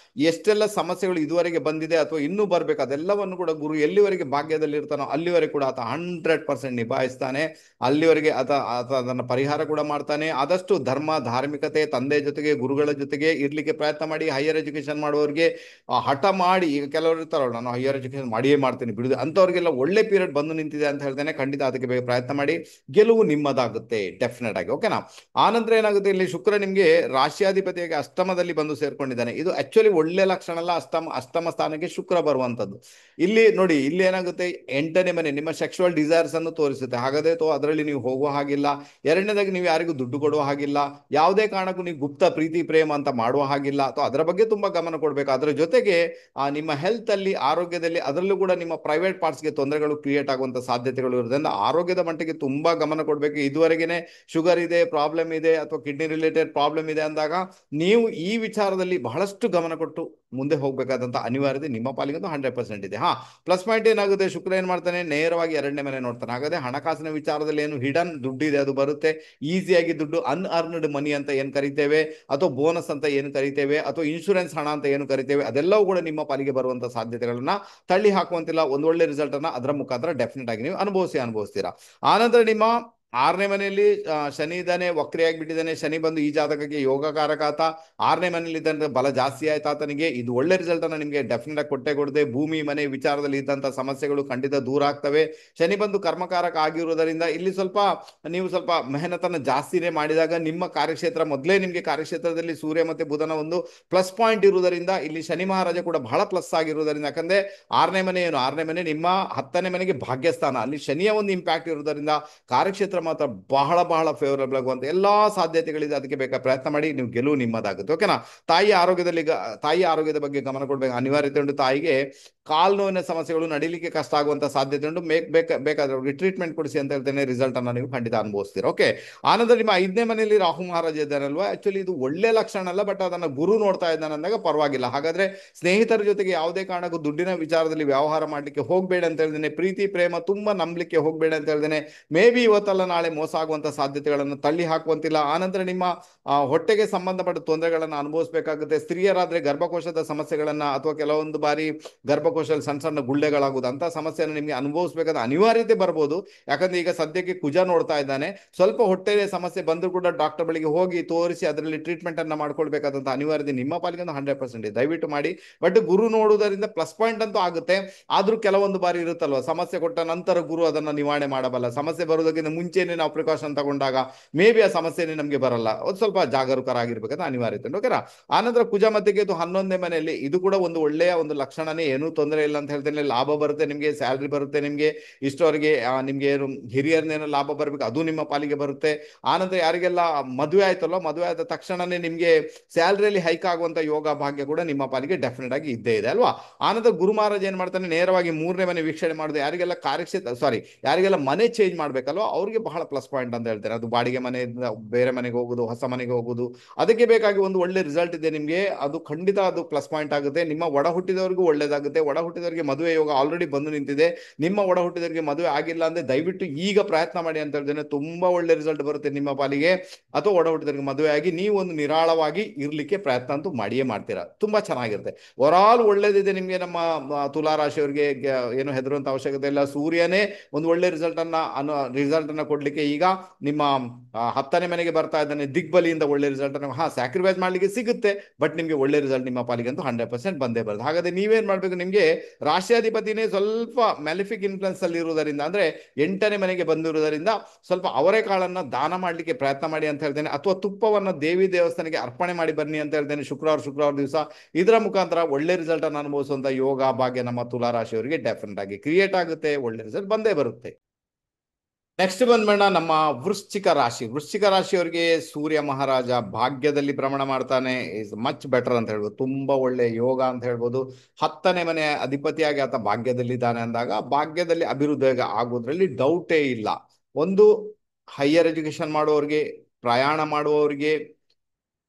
ಎಷ್ಟೆಲ್ಲ ಸಮಸ್ಯೆಗಳು ಇದುವರೆಗೆ ಬಂದಿದೆ ಅಥವಾ ಇನ್ನೂ ಬರ್ಬೇಕು, ಅದೆಲ್ಲವನ್ನು ಕೂಡ ಗುರು ಎಲ್ಲಿವರೆಗೆ ಭಾಗ್ಯದಲ್ಲಿ ಇರ್ತಾನೋ ಅಲ್ಲಿವರೆಗೆ ಕೂಡ ಆತ 100% ನಿಭಾಯಿಸ್ತಾನೆ. ಅಲ್ಲಿವರೆಗೆ ಆತ ಅದನ್ನ ಪರಿಹಾರ ಕೂಡ ಮಾಡ್ತಾನೆ. ಆದಷ್ಟು ಧರ್ಮ ಧಾರ್ಮಿಕತೆ ತಂದೆ ಜೊತೆಗೆ ಗುರುಗಳ ಜೊತೆಗೆ ಇರ್ಲಿಕ್ಕೆ ಪ್ರಯತ್ನ ಮಾಡಿ. ಹೈಯರ್ ಎಜುಕೇಶನ್ ಮಾಡುವವರಿಗೆ ಹಠ ಮಾಡಿ, ಈಗ ಕೆಲವರು ಇರ್ತಾರಲ್ಲ, ನಾನು ಹೈಯರ್ ಎಜುಕೇಶನ್ ಮಾಡಿಯೇ ಮಾಡ್ತೀನಿ ಬಿಡುದು ಅಂತವ್ರಿಗೆಲ್ಲ ಒಳ್ಳೆ ಪೀರಿಯಡ್ ಬಂದು ನಿಂತಿದೆ ಅಂತ ಹೇಳ್ತೇನೆ. ಖಂಡಿತ ಅದಕ್ಕೆ ಬೇಗ ಪ್ರಯತ್ನ ಮಾಡಿ, ಗೆಲುವು ನಿಮ್ಮದಾಗುತ್ತೆ ಡೆಫಿನೆಟ್ ಆಗಿ. ಓಕೆನಾ, ಆನಂತರ ಏನಾಗುತ್ತೆ, ಇಲ್ಲಿ ಶುಕ್ರ ನಿಮ್ಗೆ ರಾಶ್ಯಾಧಿಪತಿಯಾಗಿ ಅಷ್ಟಮದಲ್ಲಿ ಬಂದು ಸೇರ್ಕೊಂಡಿದ್ದಾನೆ. ಇದು ಆಕ್ಚುಲಿ ಒಳ್ಳೆ ಲಕ್ಷಣ ಅಲ್ಲ. ಅಷ್ಟಮ ಸ್ಥಾನಕ್ಕೆ ಶುಕ್ರ ಬರುವಂತದ್ದು. ಇಲ್ಲಿ ನೋಡಿ, ಇಲ್ಲಿ ಏನಾಗುತ್ತೆ, 8ನೇ ಮನೆ ನಿಮ್ಮ ಸೆಕ್ಸುವಲ್ ಡಿಸೈರ್ಸ್ ಬೆಳಕನ್ನು ತೋರಿಸುತ್ತೆ. ಹಾಗಾದ್ರೆ ಅದರಲ್ಲಿ ನೀವು ಹೋಗುವ ಹಾಗಿಲ್ಲ. ಎರಡನೇದಾಗಿ ನೀವು ಯಾರಿಗೂ ದುಡ್ಡು ಕೊಡುವ ಹಾಗಿಲ್ಲ. ಯಾವುದೇ ಕಾರಣಕ್ಕೂ ನೀವು ಗುಪ್ತ ಪ್ರೀತಿ ಪ್ರೇಮ ಅಂತ ಮಾಡುವ ಹಾಗಿಲ್ಲ. ಅಥವಾ ಅದರ ಬಗ್ಗೆ ತುಂಬಾ ಗಮನ ಕೊಡಬೇಕು. ಅದರ ಜೊತೆಗೆ ನಿಮ್ಮ ಹೆಲ್ತ್ ಅಲ್ಲಿ, ಆರೋಗ್ಯದಲ್ಲಿ, ಅದರಲ್ಲೂ ಕೂಡ ನಿಮ್ಮ ಪ್ರೈವೇಟ್ ಪಾರ್ಟ್ಸ್ಗೆ ತೊಂದರೆಗಳು ಕ್ರಿಯೇಟ್ ಆಗುವಂತ ಸಾಧ್ಯತೆಗಳು ಇರೋದ್ರಿಂದ ಆರೋಗ್ಯದ ಮಟ್ಟಿಗೆ ತುಂಬಾ ಗಮನ ಕೊಡಬೇಕು. ಇದುವರೆಗೆನೆ ಶುಗರ್ ಇದೆ, ಪ್ರಾಬ್ಲಮ್ ಇದೆ, ಅಥವಾ ಕಿಡ್ನಿ ರಿಲೇಟೆಡ್ ಪ್ರಾಬ್ಲಮ್ ಇದೆ ಅಂದಾಗ ನೀವು ಈ ವಿಚಾರದಲ್ಲಿ ಬಹಳಷ್ಟು ಗಮನ ಕೊಟ್ಟು ಮುಂದೆ ಹೋಗಬೇಕಾದಂತ ಅನಿವಾರ್ಯತೆ ನಿಮ್ಮ ಪಾಲಿಗಂತೂ 100% ಇದೆ. ಪ್ಲಸ್ ಪಾಯಿಂಟ್ ಏನಾಗುತ್ತೆ, ಶುಕ್ರ ಏನ್ ಮಾಡ್ತಾನೆ, ನೇರವಾಗಿ ಎರಡನೇ ಮನೆ ನೋಡ್ತಾನೆ. ಹಾಗಾದ್ರೆ ಹಣಕಾಸಿನ ವಿಚಾರದಲ್ಲಿ ಏನು ಹಿಡನ್ ದುಡ್ಡು ಇದೆ ಅದು ಬರುತ್ತೆ. ಈಸಿಯಾಗಿ ದುಡ್ಡು, ಅನ್ಅರ್ನ್ಡ್ ಮನಿ ಅಂತ ಏನ್ ಕರಿತೇವೆ, ಅಥವಾ ಬೋನಸ್ ಅಂತ ಏನು ಕರಿತೇವೆ, ಅಥವಾ ಇನ್ಶೂರೆನ್ಸ್ ಹಣ ಅಂತ ಏನು ಕರಿತೇವೆ, ಅದೆಲ್ಲವೂ ಕೂಡ ನಿಮ್ಮ ಪಾಲಿಗೆ ಬರುವಂತ ಸಾಧ್ಯತೆಗಳನ್ನ ತಳ್ಳಿ ಹಾಕುವಂತಿಲ್ಲ. ಒಂದು ಒಳ್ಳೆ ರಿಸಲ್ಟ್ ಅನ್ನ ಅದರ ಮುಖಾಂತರ ಡೆಫಿನೆಟ್ ಆಗಿ ನೀವು ಅನುಭವಿಸ್ತೀರಾ. ಆನಂತರ ನಿಮ್ಮ ಆರನೇ ಮನೆಯಲ್ಲಿ ಶನಿ ಇದ್ದಾನೆ, ವಕ್ರಿಯಾಗಿ ಬಿಟ್ಟಿದ್ದಾನೆ. ಶನಿ ಬಂದು ಈ ಜಾತಕಕ್ಕೆ ಯೋಗಕಾರಕ ಆತ. ಆರನೇ ಮನೆಯಲ್ಲಿ ಇದ್ದಂತ ಬಲ ಜಾಸ್ತಿ ಆಯ್ತು ಆತನಿಗೆ. ಇದು ಒಳ್ಳೆ ರಿಸಲ್ಟ್ ಅನ್ನ ನಿಮಗೆ ಡೆಫಿನೆಟ್ ಆಗಿ ಕೊಟ್ಟೆ ಕೊಡುತ್ತೆ. ಭೂಮಿ ಮನೆ ವಿಚಾರದಲ್ಲಿ ಇದ್ದಂತ ಸಮಸ್ಯೆಗಳು ಖಂಡಿತ ದೂರ ಆಗ್ತವೆ. ಶನಿ ಬಂದು ಕರ್ಮಕಾರಕ ಆಗಿರುವುದರಿಂದ ಇಲ್ಲಿ ನೀವು ಸ್ವಲ್ಪ ಮೆಹನತನ್ನ ಜಾಸ್ತಿನೇ ಮಾಡಿದಾಗ ನಿಮ್ಮ ಕಾರ್ಯಕ್ಷೇತ್ರ, ಮೊದಲೇ ನಿಮಗೆ ಕಾರ್ಯಕ್ಷೇತ್ರದಲ್ಲಿ ಸೂರ್ಯ ಮತ್ತೆ ಬುಧನ ಒಂದು ಪ್ಲಸ್ ಪಾಯಿಂಟ್ ಇರುವುದರಿಂದ ಇಲ್ಲಿ ಶನಿ ಮಹಾರಾಜ ಕೂಡ ಬಹಳ ಪ್ಲಸ್ ಆಗಿರುವುದರಿಂದ, ಯಾಕಂದ್ರೆ ಆರನೇ ಮನೆ ನಿಮ್ಮ 10ನೇ ಮನೆಗೆ ಭಾಗ್ಯಸ್ಥಾನ, ಅಲ್ಲಿ ಶನಿಯ ಒಂದು ಇಂಪ್ಯಾಕ್ಟ್ ಇರುವುದರಿಂದ ಕಾರ್ಯಕ್ಷೇತ್ರ ಮಾತ್ರ ಬಹಳ ಬಹಳ ಫೇವರಬಲ್ ಆಗುವಂತ ಎಲ್ಲಾ ಸಾಧ್ಯತೆಗಳಿದೆ. ಅದಕ್ಕೆ ಬೇಕಾದ ಪ್ರಯತ್ನ ಮಾಡಿ, ನೀವು ಗೆಲುವು ನಿಮ್ಮದಾಗುತ್ತೆ. ಓಕೆನಾ. ತಾಯಿ ಆರೋಗ್ಯದ ಬಗ್ಗೆ ಗಮನ ಕೊಡಬೇಕು, ಅನಿವಾರ್ಯತೆ ಉಂಟು. ತಾಯಿಗೆ ಕಾಲು ನೋವಿನ ಸಮಸ್ಯೆಗಳು, ನಡಿಲಿಕ್ಕೆ ಕಷ್ಟ ಆಗುವಂತ ಸಾಧ್ಯತೆ ಉಂಟು. ಬೇಕಾದ್ರೆ ಅವ್ರಿಗೆ ಟ್ರೀಟ್ಮೆಂಟ್ ಕೊಡಿಸಿ ಅಂತ ಹೇಳ್ತೇನೆ. ರಿಸಲ್ಟ್ ಅನ್ನ ನೀವು ಖಂಡಿತ ಅನುಭವಿಸ್ತೀರ. ಓಕೆ. ಆನಂತರ ನಿಮ್ಮ 5ನೇ ಮನೆಯಲ್ಲಿ ರಾಹು ಮಹಾರಾಜ ಇದ್ದಾನಲ್ವಾ, ಆಕ್ಚುಲಿ ಇದು ಒಳ್ಳೆ ಲಕ್ಷಣ ಅಲ್ಲ, ಬಟ್ ಅದನ್ನ ಗುರು ನೋಡ್ತಾ ಇದ್ದಾನೆ ಅಂದಾಗ ಪರವಾಗಿಲ್ಲ. ಹಾಗಾದ್ರೆ ಸ್ನೇಹಿತರ ಜೊತೆಗೆ ಯಾವುದೇ ಕಾರಣಕ್ಕೂ ದುಡ್ಡಿನ ವಿಚಾರದಲ್ಲಿ ವ್ಯವಹಾರ ಮಾಡ್ಲಿಕ್ಕೆ ಹೋಗ್ಬೇಡ ಅಂತ ಹೇಳ್ದೇನೆ. ಪ್ರೀತಿ ಪ್ರೇಮ ತುಂಬಾ ನಂಬಲಿಕ್ಕೆ ಹೋಗ್ಬೇಡ ಅಂತ ಹೇಳ್ದೇನೆ. ಮೇ ಬಿ ಇವತ್ತಲ್ಲ ನಾಳೆ ಮೋಸ ಆಗುವಂತ ಸಾಧ್ಯತೆಗಳನ್ನು ತಳ್ಳಿ ಹಾಕುವಂತಿಲ್ಲ. ಆನಂತರ ನಿಮ್ಮ ಹೊಟ್ಟೆಗೆ ಸಂಬಂಧಪಟ್ಟ ತೊಂದರೆಗಳನ್ನು ಅನುಭವಿಸಬೇಕಾಗುತ್ತೆ. ಸ್ತ್ರೀಯರಾದ್ರೆ ಗರ್ಭಕೋಶದ ಸಮಸ್ಯೆಗಳನ್ನ, ಅಥವಾ ಕೆಲವೊಂದು ಬಾರಿ ಗರ್ಭಕೋಶದಲ್ಲಿ ಸಣ್ಣ ಸಣ್ಣ ಗುಳ್ಳೆಗಳಾಗುವುದು, ಅಂತ ಸಮಸ್ಯೆಯನ್ನು ನಿಮಗೆ ಅನುಭವಿಸಬೇಕಾದ ಅನಿವಾರ್ಯತೆ ಬರ್ಬೋದು. ಯಾಕಂದ್ರೆ ಈಗ ಸದ್ಯಕ್ಕೆ ಕುಜ ನೋಡ್ತಾ ಇದ್ದಾನೆ. ಸ್ವಲ್ಪ ಹೊಟ್ಟೆ ಸಮಸ್ಯೆ ಬಂದರೂ ಕೂಡ ಡಾಕ್ಟರ್ ಬಳಿಗೆ ಹೋಗಿ ತೋರಿಸಿ ಅದರಲ್ಲಿ ಟ್ರೀಟ್ಮೆಂಟ್ ಅನ್ನ ಮಾಡ್ಕೊಳ್ಬೇಕಾದಂತ ಅನಿವಾರ್ಯತೆ ನಿಮ್ಮ ಪಾಲಿಗೆ 100% ಇದೆ. ದಯವಿಟ್ಟು ಮಾಡಿ. ಬಟ್ ಗುರು ನೋಡುವುದರಿಂದ ಪ್ಲಸ್ ಪಾಯಿಂಟ್ ಅಂತೂ ಆಗುತ್ತೆ. ಆದ್ರೂ ಕೆಲವೊಂದು ಬಾರಿ ಇರುತ್ತಲ್ವ, ಸಮಸ್ಯೆ ಕೊಟ್ಟ ನಂತರ ಗುರು ಅದನ್ನ ನಿವಾರಣೆ ಮಾಡಬಲ್ಲ. ಸಮಸ್ಯೆ ಬರುವುದಕ್ಕಿಂತ ಮುಂಚೆನೆ ನಾವು ಪ್ರಿಕಾಷನ್ ತಗೊಂಡಾಗ ಮೇ ಬಿ ಆ ಸಮಸ್ಯೆನೇ ನಮಗೆ ಬರಲ್ಲ. ಒಂದು ಸ್ವಲ್ಪ ಜಾಗರೂಕರಾಗಿರ್ಬೇಕಂತ ಅನಿವಾರ್ಯತೆ ಉಂಟು. ಓಕೆನಾ. ಆನಂತರ ಕುಜ ಮತ್ತೆ ಕೇತು 11ನೇ ಮನೆಯಲ್ಲಿ, ಇದು ಕೂಡ ಒಂದು ಒಳ್ಳೆಯ ಒಂದು ಲಕ್ಷಣನೇ, ಏನೂ ತೊಂದರೆ ಇಲ್ಲ ಅಂತ ಹೇಳ್ತೇನೆ. ಲಾಭ ಬರುತ್ತೆ ನಿಮಗೆ, ಸ್ಯಾಲ್ರಿ ಬರುತ್ತೆ ನಿಮಗೆ. ಇಷ್ಟವರೆಗೆ ನಿಮ್ಗೆ ಏನು ಹಿರಿಯರನ್ನೇನೋ ಲಾಭ ಬರಬೇಕು, ಅದು ನಿಮ್ಮ ಪಾಲಿಗೆ ಬರುತ್ತೆ. ಆನಂತರ ಯಾರಿಗೆಲ್ಲ ಮದುವೆ ಆಯ್ತಲ್ಲ, ಮದುವೆ ಆದ ತಕ್ಷಣನೇ ನಿಮ್ಗೆ ಸ್ಯಾಲ್ರಿಯಲ್ಲಿ ಹೈಕ್ ಆಗುವಂತ ಯೋಗ ಭಾಗ್ಯ ಕೂಡ ನಿಮ್ಮ ಪಾಲಿಗೆ ಡೆಫಿನೆಟ್ ಆಗಿ ಇದ್ದೇ ಇದೆ ಅಲ್ವಾ. ಆನಂತರ ಗುರು ಮಹಾರಾಜ್ ಏನ್ ಮಾಡ್ತಾನೆ, ನೇರವಾಗಿ 3ನೇ ಮನೆ ವೀಕ್ಷಣೆ ಮಾಡುದು. ಯಾರಿಗೆಲ್ಲ ಯಾರಿಗೆಲ್ಲ ಮನೆ ಚೇಂಜ್ ಮಾಡ್ಬೇಕಲ್ವಾ, ಅವ್ರಿಗೆ ಬಹಳ ಪ್ಲಸ್ ಪಾಯಿಂಟ್ ಅಂತ ಹೇಳ್ತಾರೆ. ಅದು ಬಾಡಿಗೆ ಮನೆಯಿಂದ ಬೇರೆ ಮನೆಗೆ ಹೋಗುದು, ಹೊಸ ಮನೆಗೆ ಹೋಗುದು, ಅದಕ್ಕೆ ಬೇಕಾಗಿ ಒಂದು ಒಳ್ಳೆ ರಿಸಲ್ಟ್ ಇದೆ ನಿಮ್ಗೆ. ಅದು ಖಂಡಿತ ಅದು ಪ್ಲಸ್ ಪಾಯಿಂಟ್ ಆಗುತ್ತೆ. ನಿಮ್ಮ ಒಡ ಹುಟ್ಟಿದವರಿಗೂ ಒಳ್ಳೇದಾಗುತ್ತೆ. ಒಡ ಹುಟ್ಟಿದವರಿಗೆ ಮದುವೆ ಯೋಗ ಆಲ್ರೆಡಿ ಬಂದು ನಿಂತಿದೆ. ನಿಮ್ಮ ಒಡ ಹುಟ್ಟಿದವರಿಗೆ ಮದುವೆ ಆಗಿಲ್ಲ ಅಂದ್ರೆ ದಯವಿಟ್ಟು ಈಗ ಪ್ರಯತ್ನ ಮಾಡಿ ಅಂತ ಹೇಳ್ತೇನೆ. ತುಂಬಾ ಒಳ್ಳೆ ರಿಸಲ್ಟ್ ಬರುತ್ತೆ ನಿಮ್ಮ ಪಾಲಿಗೆ. ಅಥವಾ ಒಡ ಹುಟ್ಟಿದವರಿಗೆ ಮದುವೆ ಆಗಿ ನೀವು ಒಂದು ನಿರಾಳವಾಗಿ ಇರ್ಲಿಕ್ಕೆ ಪ್ರಯತ್ನ ಅಂತೂ ಮಾಡಿಯೇ ಮಾಡ್ತೀರಾ. ತುಂಬಾ ಚೆನ್ನಾಗಿರುತ್ತೆ. ಓವರಾಲ್ ಒಳ್ಳೇದಿದೆ ನಿಮ್ಗೆ. ನಮ್ಮ ತುಲಾ ರಾಶಿಯವರಿಗೆ ಏನು ಹೆದರುವಂತ ಅವಶ್ಯಕತೆ ಇಲ್ಲ. ಸೂರ್ಯನೇ ಒಂದು ಒಳ್ಳೆ ರಿಸಲ್ಟ್ ಅನ್ನ ಕೊಡ್ಲಿಕ್ಕೆ ಈಗ ನಿಮ್ಮ 10ನೇ ಮನೆಗೆ ಬರ್ತಾ ಇದ್ದಾನೆ. ದಿಗ್ಬಲಿಯಿಂದ ಒಳ್ಳೆ ರಿಸಲ್ಟ್ ಅನ್ನು ಸ್ಯಾಕ್ರಿಫೈಸ್ ಮಾಡ್ಲಿಕ್ಕೆ ಸಿಗುತ್ತೆ, ಬಟ್ ನಿಮ್ಗೆ ಒಳ್ಳೆ ರಿಸಲ್ಟ್ ನಿಮ್ಮ ಪಾಲಿಗಂತೂ 100% ಬಂದೇ ಬರುತ್ತೆ. ಹಾಗಾದ್ರೆ ನೀವೇನ್ ಮಾಡ್ಬೇಕು, ನಿಮ್ಗೆ ರಾಶಿಯಾಧಿಪತಿನೇ ಸ್ವಲ್ಪ ಮೆಲಿಫಿಕ್ ಇನ್ಫ್ಲುಯೆನ್ಸ್ ಅಲ್ಲಿ ಇರುವುದರಿಂದ, ಅಂದ್ರೆ 8ನೇ ಮನೆಗೆ ಬಂದಿರುವುದರಿಂದ ಸ್ವಲ್ಪ ಅವರೆಕಾಳನ್ನ ದಾನ ಮಾಡ್ಲಿಕ್ಕೆ ಪ್ರಯತ್ನ ಮಾಡಿ ಅಂತ ಹೇಳ್ತೇನೆ. ಅಥವಾ ತುಪ್ಪವನ್ನ ದೇವಿ ದೇವಸ್ಥಾನಕ್ಕೆ ಅರ್ಪಣೆ ಮಾಡಿ ಬನ್ನಿ ಅಂತ ಹೇಳ್ತೇನೆ ಶುಕ್ರವಾರ ದಿವಸ. ಇದರ ಮುಖಾಂತರ ಒಳ್ಳೆ ರಿಸಲ್ಟ್ ಅನ್ನು ಅನುಭವಿಸುವಂತ ಯೋಗ ಭಾಗ್ಯ ನಮ್ಮ ತುಲಾ ರಾಶಿಯವರಿಗೆ ಡೆಫಿನೆಟ್ ಆಗಿ ಕ್ರಿಯೇಟ್ ಆಗುತ್ತೆ. ಒಳ್ಳೆ ರಿಸಲ್ಟ್ ಬಂದೇ ಬರುತ್ತೆ. ನೆಕ್ಸ್ಟ್ ಬಂದ್ಬೇಡ ನಮ್ಮ ವೃಶ್ಚಿಕ ರಾಶಿಯವರಿಗೆ ಸೂರ್ಯ ಮಹಾರಾಜ ಭಾಗ್ಯದಲ್ಲಿ ಭ್ರಮಣ ಮಾಡ್ತಾನೆ. ಇಸ್ ಮಚ್ ಬೆಟರ್ ಅಂತ ಹೇಳ್ಬೋದು. ತುಂಬಾ ಒಳ್ಳೆ ಯೋಗ ಅಂತ ಹೇಳ್ಬೋದು. 10ನೇ ಮನೆ ಅಧಿಪತಿಯಾಗಿ ಆತ ಭಾಗ್ಯದಲ್ಲಿದ್ದಾನೆ ಅಂದಾಗ ಭಾಗ್ಯದಲ್ಲಿ ಅಭಿವೃದ್ಧಿ ಆಗೋದ್ರಲ್ಲಿ ಡೌಟೇ ಇಲ್ಲ. ಒಂದು ಹೈಯರ್ ಎಜುಕೇಶನ್ ಮಾಡುವವರಿಗೆ, ಪ್ರಯಾಣ ಮಾಡುವವರಿಗೆ,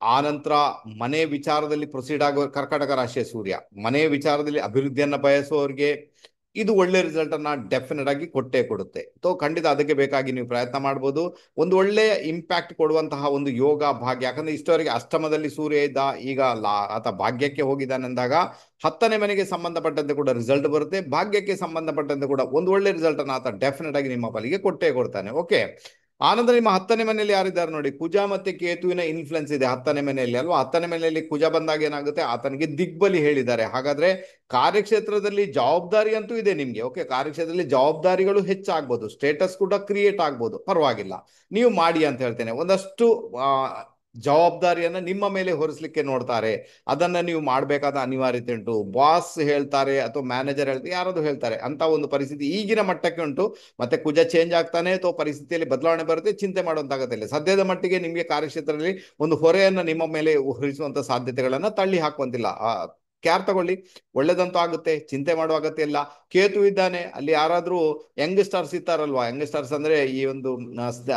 ಆನಂತರ ಮನೆ ವಿಚಾರದಲ್ಲಿ ಪ್ರೊಸೀಡ್ ಆಗೋ ಕರ್ಕಾಟಕ ರಾಶಿಯ ಸೂರ್ಯ ಮನೆ ವಿಚಾರದಲ್ಲಿ ಅಭಿವೃದ್ಧಿಯನ್ನ ಬಯಸುವವರಿಗೆ ಇದು ಒಳ್ಳೆ ರಿಸಲ್ಟ್ ಅನ್ನ ಡೆಫಿನೆಟ್ ಆಗಿ ಕೊಟ್ಟೇ ಕೊಡುತ್ತೆ. ಖಂಡಿತ ಅದಕ್ಕೆ ಬೇಕಾಗಿ ನೀವು ಪ್ರಯತ್ನ ಮಾಡ್ಬೋದು. ಒಂದು ಒಳ್ಳೆಯ ಇಂಪ್ಯಾಕ್ಟ್ ಕೊಡುವಂತಹ ಒಂದು ಯೋಗ ಭಾಗ್ಯ. ಯಾಕಂದ್ರೆ ಇಷ್ಟವರೆಗೆ ಅಷ್ಟಮದಲ್ಲಿ ಸೂರ್ಯ ಇದ್ದ, ಈಗ ಆತ ಭಾಗ್ಯಕ್ಕೆ ಹೋಗಿದ್ದಾನೆ ಅಂದಾಗ 10ನೇ ಮನೆಗೆ ಸಂಬಂಧಪಟ್ಟಂತೆ ಕೂಡ ರಿಸಲ್ಟ್ ಬರುತ್ತೆ. ಭಾಗ್ಯಕ್ಕೆ ಸಂಬಂಧಪಟ್ಟಂತೆ ಕೂಡ ಒಂದು ಒಳ್ಳೆ ರಿಸಲ್ಟ್ ಅನ್ನ ಆತ ಡೆಫಿನೆಟ್ ಆಗಿ ನಿಮ್ಮ ಪಾಲಿಗೆ ಕೊಟ್ಟೇ ಕೊಡ್ತಾನೆ. ಓಕೆ. ಆನಂತರ ನಿಮ್ಮ 10ನೇ ಮನೆಯಲ್ಲಿ ಯಾರಿದ್ದಾರೆ ನೋಡಿ, ಕುಜ ಮತ್ತೆ ಕೇತುವಿನ ಇನ್ಫ್ಲುಯೆನ್ಸ್ ಇದೆ 10ನೇ ಮನೆಯಲ್ಲಿ ಅಲ್ವಾ. 10ನೇ ಮನೆಯಲ್ಲಿ ಕುಜ ಬಂದಾಗ ಏನಾಗುತ್ತೆ, ಆತನಿಗೆ ದಿಗ್ಬಲಿ ಹೇಳಿದ್ದಾರೆ. ಹಾಗಾದ್ರೆ ಕಾರ್ಯಕ್ಷೇತ್ರದಲ್ಲಿ ಜವಾಬ್ದಾರಿ ಅಂತೂ ಇದೆ ನಿಮ್ಗೆ. ಓಕೆ. ಕಾರ್ಯಕ್ಷೇತ್ರದಲ್ಲಿ ಜವಾಬ್ದಾರಿಗಳು ಹೆಚ್ಚಾಗ್ಬೋದು, ಸ್ಟೇಟಸ್ ಕೂಡ ಕ್ರಿಯೇಟ್ ಆಗ್ಬೋದು, ಪರವಾಗಿಲ್ಲ, ನೀವು ಮಾಡಿ ಅಂತ ಹೇಳ್ತೇನೆ. ಒಂದಷ್ಟು ಜವಾಬ್ದಾರಿಯನ್ನ ನಿಮ್ಮ ಮೇಲೆ ಹೊರಿಸ್ಲಿಕ್ಕೆ ನೋಡ್ತಾರೆ. ಅದನ್ನ ನೀವು ಮಾಡಬೇಕಾದ ಅನಿವಾರ್ಯತೆ ಉಂಟು. ಬಾಸ್ ಹೇಳ್ತಾರೆ ಅಥವಾ ಮ್ಯಾನೇಜರ್ ಹೇಳ್ತಾರೆ, ಯಾರಾದ್ರು ಹೇಳ್ತಾರೆ, ಅಂತ ಒಂದು ಪರಿಸ್ಥಿತಿ ಈಗಿನ ಮಟ್ಟಕ್ಕೆ ಉಂಟು. ಮತ್ತೆ ಕುಜ ಚೇಂಜ್ ಆಗ್ತಾನೆ ಅಥವಾ ಪರಿಸ್ಥಿತಿಯಲ್ಲಿ ಬದಲಾವಣೆ ಬರುತ್ತೆ, ಚಿಂತೆ ಮಾಡುವಂತಾಗತ್ತಿಲ್ಲ. ಸದ್ಯದ ಮಟ್ಟಿಗೆ ನಿಮಗೆ ಕಾರ್ಯಕ್ಷೇತ್ರದಲ್ಲಿ ಒಂದು ಹೊರೆಯನ್ನ ನಿಮ್ಮ ಮೇಲೆ ಹೊರಿಸುವಂತ ಸಾಧ್ಯತೆಗಳನ್ನ ತಳ್ಳಿ ಹಾಕುವಂತಿಲ್ಲ. ಕ್ಯಾರ್ ತಗೊಳ್ಳಿ, ಒಳ್ಳೇದಂತೂ ಆಗುತ್ತೆ, ಚಿಂತೆ ಮಾಡುವ ಅಗತ್ಯ ಇಲ್ಲ. ಕೇತು ಇದ್ದಾನೆ ಅಲ್ಲಿ, ಯಾರಾದ್ರೂ ಯಂಗ್ಸ್ಟರ್ಸ್ ಇರ್ತಾರಲ್ವಾ, ಯಂಗ್ಸ್ಟರ್ಸ್ ಅಂದ್ರೆ ಈ ಒಂದು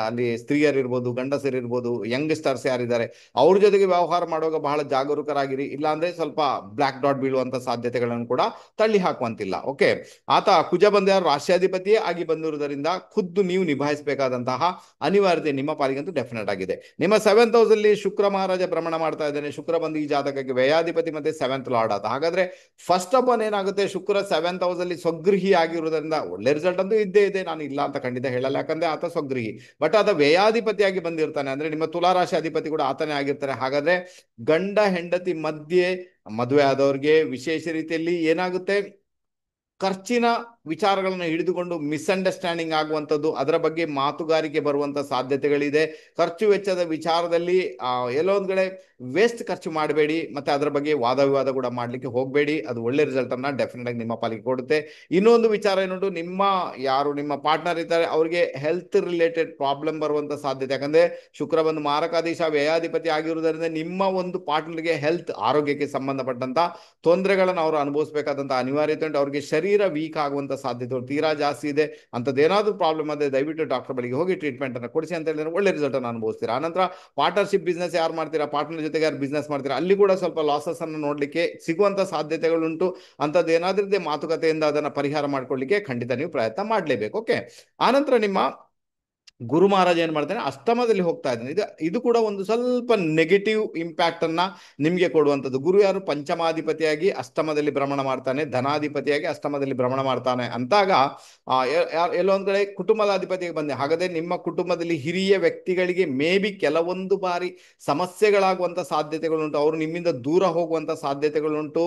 ಅಲ್ಲಿ ಸ್ತ್ರೀಯರಿರ್ಬೋದು, ಗಂಡಸರಿರ್ಬೋದು, ಯಂಗ್ಸ್ಟರ್ಸ್ ಯಾರಿದ್ದಾರೆ ಅವ್ರ ಜೊತೆಗೆ ವ್ಯವಹಾರ ಮಾಡುವಾಗ ಬಹಳ ಜಾಗರೂಕರಾಗಿರಿ. ಇಲ್ಲಾಂದ್ರೆ ಸ್ವಲ್ಪ ಬ್ಲಾಕ್ ಡಾಟ್ ಬೀಳುವಂತ ಸಾಧ್ಯತೆಗಳನ್ನು ಕೂಡ ತಳ್ಳಿ ಹಾಕುವಂತಿಲ್ಲ. ಓಕೆ, ಆತ ಕುಜ ಬಂದ ಯಾರು ರಾಷ್ಟ್ರಾಧಿಪತಿಯೇ ಆಗಿ ಬಂದಿರುವುದರಿಂದ ಖುದ್ದು ನೀವು ನಿಭಾಯಿಸಬೇಕಾದಂತಹ ಅನಿವಾರ್ಯತೆ ನಿಮ್ಮ ಪಾಲಿಗಂತೂ ಡೆಫಿನೆಟ್ ಆಗಿದೆ. ನಿಮ್ಮ 7th ಹೌಸ್ ಅಲ್ಲಿ ಶುಕ್ರ ಮಹಾರಾಜ ಭ್ರಮಣ ಮಾಡ್ತಾ ಇದ್ದಾನೆ. ಶುಕ್ರ ಬಂದು ಈ ಜಾತಕಕ್ಕೆ ವ್ಯಯಾಧಿಪತಿ ಮತ್ತೆ 7th ಲಾರ್ಡ್ ಆತ. ಹಾಗಾದ್ರೆ ಫಸ್ಟ್ ಆಫ್ ಆಲ್ ಏನಾಗುತ್ತೆ, ಶುಕ್ರ 7th ಹೌಸ್ ಅಲ್ಲಿ ಸ್ವಗೃಹಿ ಆಗಿರುವುದರಿಂದ ಒಳ್ಳೆ ರಿಸಲ್ಟ್ ಅಂತೂ ಇದ್ದೇ ಇದೆ, ನಾನು ಇಲ್ಲ ಅಂತ ಖಂಡಿತ ಹೇಳಲ್ಲ, ಯಾಕಂದ್ರೆ ಆತ ಸ್ವಗೃಹಿ. ಬಟ್ ಆತ ವ್ಯಯಾಧಿಪತಿಯಾಗಿ ಬಂದಿರ್ತಾನೆ, ಅಂದ್ರೆ ನಿಮ್ಮ ತುಲಾರಾಶಿ ಅಧಿಪತಿ ಕೂಡ ಆತನೇ ಆಗಿರ್ತಾರೆ. ಹಾಗಾದ್ರೆ ಗಂಡ ಹೆಂಡತಿ ಮಧ್ಯೆ ಮದುವೆ ಆದವ್ರಿಗೆ ವಿಶೇಷ ರೀತಿಯಲ್ಲಿ ಏನಾಗುತ್ತೆ, ಖರ್ಚಿನ ವಿಚಾರಗಳನ್ನು ಹಿಡಿದುಕೊಂಡು ಮಿಸ್ಅಂಡರ್ಸ್ಟ್ಯಾಂಡಿಂಗ್ ಆಗುವಂಥದ್ದು, ಅದರ ಬಗ್ಗೆ ಮಾತುಗಾರಿಕೆ ಬರುವಂತ ಸಾಧ್ಯತೆಗಳಿದೆ. ಖರ್ಚು ವೆಚ್ಚದ ವಿಚಾರದಲ್ಲಿ ಎಲ್ಲೋ ಒಂದ್ ಕಡೆ ವೇಸ್ಟ್ ಖರ್ಚು ಮಾಡಬೇಡಿ, ಮತ್ತೆ ಅದರ ಬಗ್ಗೆ ವಾದ ವಿವಾದ ಕೂಡ ಮಾಡ್ಲಿಕ್ಕೆ ಹೋಗಬೇಡಿ. ಅದು ಒಳ್ಳೆ ರಿಸಲ್ಟ್ ಅನ್ನ ಡೆಫಿನೆಟ್ ಆಗಿ ನಿಮ್ಮ ಪಾಲಿಗೆ ಕೊಡುತ್ತೆ. ಇನ್ನೊಂದು ವಿಚಾರ ಏನುಂಟು, ನಿಮ್ಮ ಪಾರ್ಟ್ನರ್ ಇದ್ದಾರೆ ಅವರಿಗೆ ಹೆಲ್ತ್ ರಿಲೇಟೆಡ್ ಪ್ರಾಬ್ಲಮ್ ಬರುವಂತ ಸಾಧ್ಯತೆ. ಯಾಕಂದ್ರೆ ಶುಕ್ರ ಬಂದು ಮಾರಕಾಧೀಶ ವ್ಯಯಾಧಿಪತಿ ಆಗಿರುವುದರಿಂದ ನಿಮ್ಮ ಒಂದು ಪಾರ್ಟ್ನರ್ಗೆ ಹೆಲ್ತ್, ಆರೋಗ್ಯಕ್ಕೆ ಸಂಬಂಧಪಟ್ಟಂತ ತೊಂದರೆಗಳನ್ನು ಅವರು ಅನುಭವಿಸಬೇಕಾದಂತ ಅನಿವಾರ್ಯತೆ ಉಂಟು. ಅವರಿಗೆ ಶರೀರ ವೀಕ್ ಆಗುವಂತ ಸಾಧ್ಯತೆಗಳು ತೀರಾ ಜಾಸ್ತಿ ಇದೆ. ಅಂತದ್ದೇನಾದ್ರೂ ಪ್ರಾಬ್ಲಮ್ ಆದ್ರೆ ದಯವಿಟ್ಟು ಡಾಕ್ಟರ್ ಬಳಿಗೆ ಹೋಗಿ ಟ್ರೀಟ್ಮೆಂಟ್ ಅನ್ನು ಕೊಡಿಸಿ ಅಂತ ಹೇಳಿದ್ರೆ ಒಳ್ಳೆ ರಿಸಲ್ಟ್ ಅನ್ನು ಅನುಭವಿಸ್ತೀರಾ. ಆನಂತರ ಪಾರ್ಟ್ನರ್ಶಿಪ್ ಬಿಸ್ನೆಸ್ ಯಾರು ಮಾಡ್ತೀರಾ, ಪಾರ್ಟ್ನರ್ ಜೊತೆಗೆ ಯಾರು ಬಿಸ್ನೆಸ್ ಮಾಡ್ತೀರಾ, ಅಲ್ಲಿ ಕೂಡ ಸ್ವಲ್ಪ ಲಾಸಸ್ ಅನ್ನು ನೋಡ್ಲಿಕ್ಕೆ ಸಿಗುವಂತ ಸಾಧ್ಯತೆಗಳುಂಟು. ಅಂತದ್ದು ಏನಾದ್ರೂ ಮಾತುಕತೆಯಿಂದ ಅದನ್ನ ಪರಿಹಾರ ಮಾಡ್ಕೊಳ್ಳಿಕ್ಕೆ ಖಂಡಿತ ನೀವು ಪ್ರಯತ್ನ ಮಾಡಲೇಬೇಕು. ಓಕೆ, ಆನಂತರ ನಿಮ್ಮ ಗುರು ಮಹಾರಾಜ ಏನ್ ಮಾಡ್ತಾನೆ, ಅಷ್ಟಮದಲ್ಲಿ ಹೋಗ್ತಾ ಇದ್ದಾನೆ. ಇದು ಕೂಡ ಒಂದು ಸ್ವಲ್ಪ ನೆಗೆಟಿವ್ ಇಂಪ್ಯಾಕ್ಟ್ ಅನ್ನ ನಿಮ್ಗೆ ಕೊಡುವಂಥದ್ದು. ಗುರು ಯಾರು, ಪಂಚಮಾಧಿಪತಿಯಾಗಿ ಅಷ್ಟಮದಲ್ಲಿ ಭ್ರಮಣ ಮಾಡ್ತಾನೆ, ಧನಾಧಿಪತಿಯಾಗಿ ಅಷ್ಟಮದಲ್ಲಿ ಭ್ರಮಣ ಮಾಡ್ತಾನೆ ಅಂತಾಗ ಎಲ್ಲೊಂದ್ ಕಡೆ ಕುಟುಂಬದ ಅಧಿಪತಿಗೆ ಬಂದೆ. ಹಾಗಾದ್ರೆ ನಿಮ್ಮ ಕುಟುಂಬದಲ್ಲಿ ಹಿರಿಯ ವ್ಯಕ್ತಿಗಳಿಗೆ ಮೇ ಬಿ ಕೆಲವೊಂದು ಬಾರಿ ಸಮಸ್ಯೆಗಳಾಗುವಂತ ಸಾಧ್ಯತೆಗಳುಂಟು. ಅವರು ನಿಮ್ಮಿಂದ ದೂರ ಹೋಗುವಂತ ಸಾಧ್ಯತೆಗಳುಂಟು,